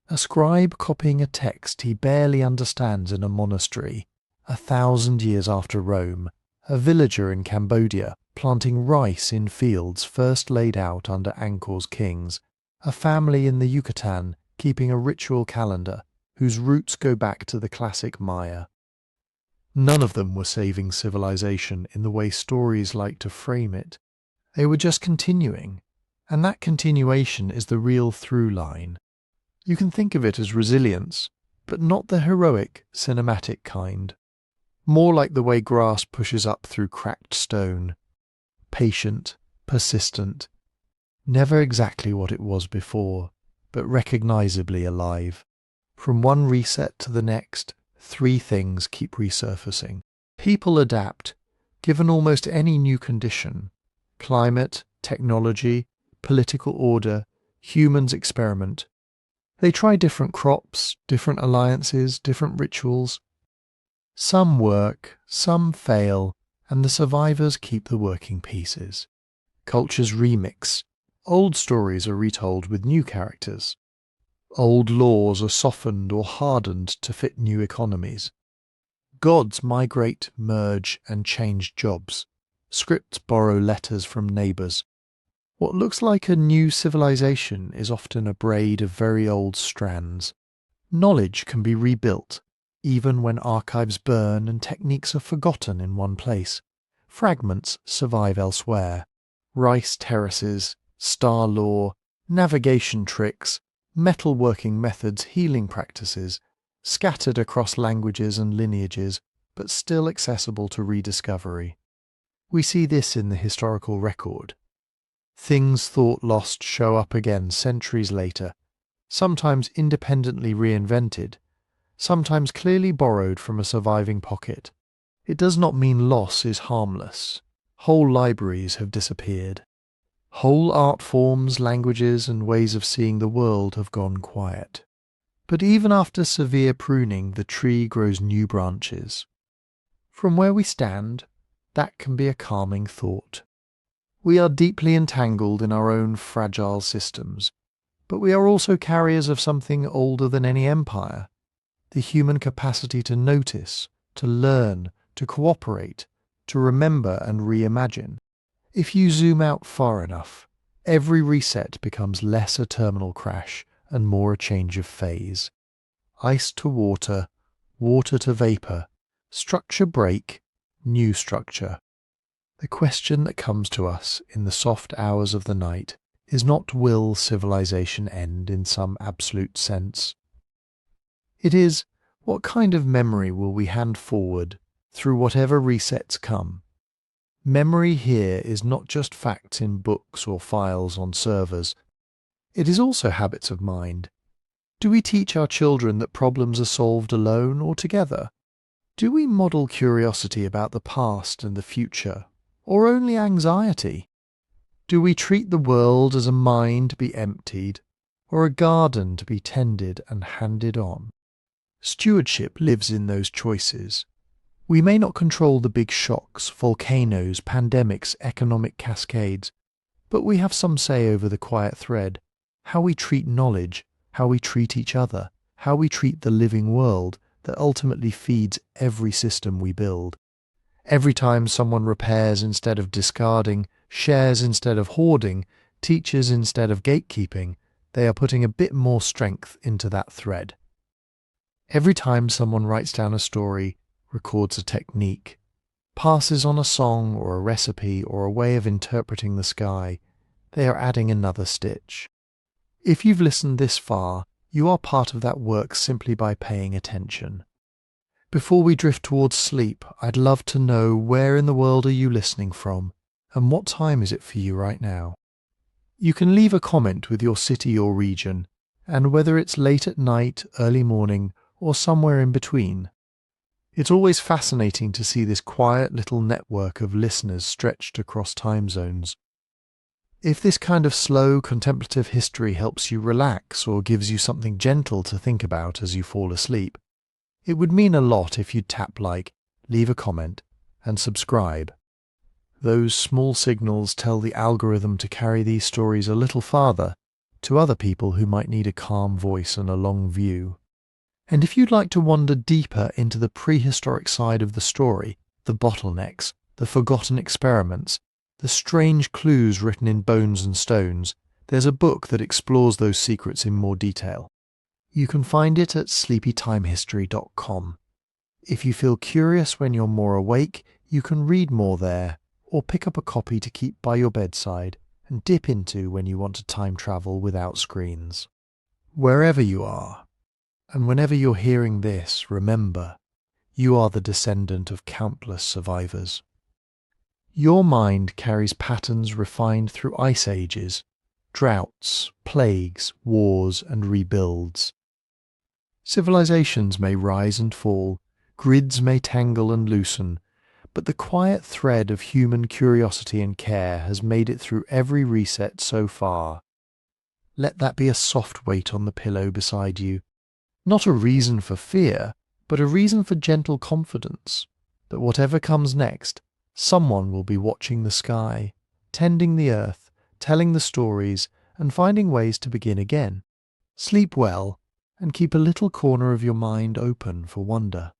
A scribe copying a text he barely understands in a monastery, 1,000 years after Rome, a villager in Cambodia planting rice in fields first laid out under Angkor's kings, a family in the Yucatan keeping a ritual calendar whose roots go back to the classic Maya. None of them were saving civilization in the way stories like to frame it. They were just continuing, and that continuation is the real through line. You can think of it as resilience, but not the heroic, cinematic kind. More like the way grass pushes up through cracked stone. Patient, persistent, never exactly what it was before, but recognizably alive. From one reset to the next, 3 things keep resurfacing. People adapt, given almost any new condition. Climate, technology, political order, humans experiment. They try different crops, different alliances, different rituals. Some work, some fail, and the survivors keep the working pieces. Cultures remix. Old stories are retold with new characters. Old laws are softened or hardened to fit new economies. Gods migrate, merge, and change jobs. Scripts borrow letters from neighbours. What looks like a new civilization is often a braid of very old strands. Knowledge can be rebuilt, even when archives burn and techniques are forgotten in one place. Fragments survive elsewhere. Rice terraces, star lore, navigation tricks, metalworking methods, healing practices, scattered across languages and lineages, but still accessible to rediscovery. We see this in the historical record. Things thought lost show up again centuries later, sometimes independently reinvented, sometimes clearly borrowed from a surviving pocket. It does not mean loss is harmless. Whole libraries have disappeared. Whole art forms, languages, and ways of seeing the world have gone quiet. But even after severe pruning, the tree grows new branches. From where we stand, that can be a calming thought. We are deeply entangled in our own fragile systems, but we are also carriers of something older than any empire, the human capacity to notice, to learn, to cooperate, to remember and reimagine. If you zoom out far enough, every reset becomes less a terminal crash and more a change of phase. Ice to water, water to vapor, structure break, new structure. The question that comes to us in the soft hours of the night is not, will civilization end in some absolute sense? It is, what kind of memory will we hand forward through whatever resets come? Memory here is not just facts in books or files on servers. It is also habits of mind. Do we teach our children that problems are solved alone or together? Do we model curiosity about the past and the future, or only anxiety? Do we treat the world as a mine to be emptied, or a garden to be tended and handed on? Stewardship lives in those choices. We may not control the big shocks, volcanoes, pandemics, economic cascades, but we have some say over the quiet thread, how we treat knowledge, how we treat each other, how we treat the living world that ultimately feeds every system we build. Every time someone repairs instead of discarding, shares instead of hoarding, teaches instead of gatekeeping, they are putting a bit more strength into that thread. Every time someone writes down a story, records a technique, passes on a song or a recipe or a way of interpreting the sky, they are adding another stitch. If you've listened this far, you are part of that work simply by paying attention. Before we drift towards sleep, I'd love to know, where in the world are you listening from, and what time is it for you right now? You can leave a comment with your city or region, and whether it's late at night, early morning, or somewhere in between. It's always fascinating to see this quiet little network of listeners stretched across time zones. If this kind of slow, contemplative history helps you relax or gives you something gentle to think about as you fall asleep, it would mean a lot if you'd tap like, leave a comment, and subscribe. Those small signals tell the algorithm to carry these stories a little farther to other people who might need a calm voice and a long view. And if you'd like to wander deeper into the prehistoric side of the story, the bottlenecks, the forgotten experiments, the strange clues written in bones and stones, there's a book that explores those secrets in more detail. You can find it at sleepytimehistory.com. If you feel curious when you're more awake, you can read more there, or pick up a copy to keep by your bedside and dip into when you want to time travel without screens. Wherever you are, and whenever you're hearing this, remember, you are the descendant of countless survivors. Your mind carries patterns refined through ice ages, droughts, plagues, wars, and rebuilds. Civilizations may rise and fall, grids may tangle and loosen, but the quiet thread of human curiosity and care has made it through every reset so far. Let that be a soft weight on the pillow beside you. Not a reason for fear, but a reason for gentle confidence that whatever comes next, someone will be watching the sky, tending the earth, telling the stories, and finding ways to begin again. Sleep well, and keep a little corner of your mind open for wonder.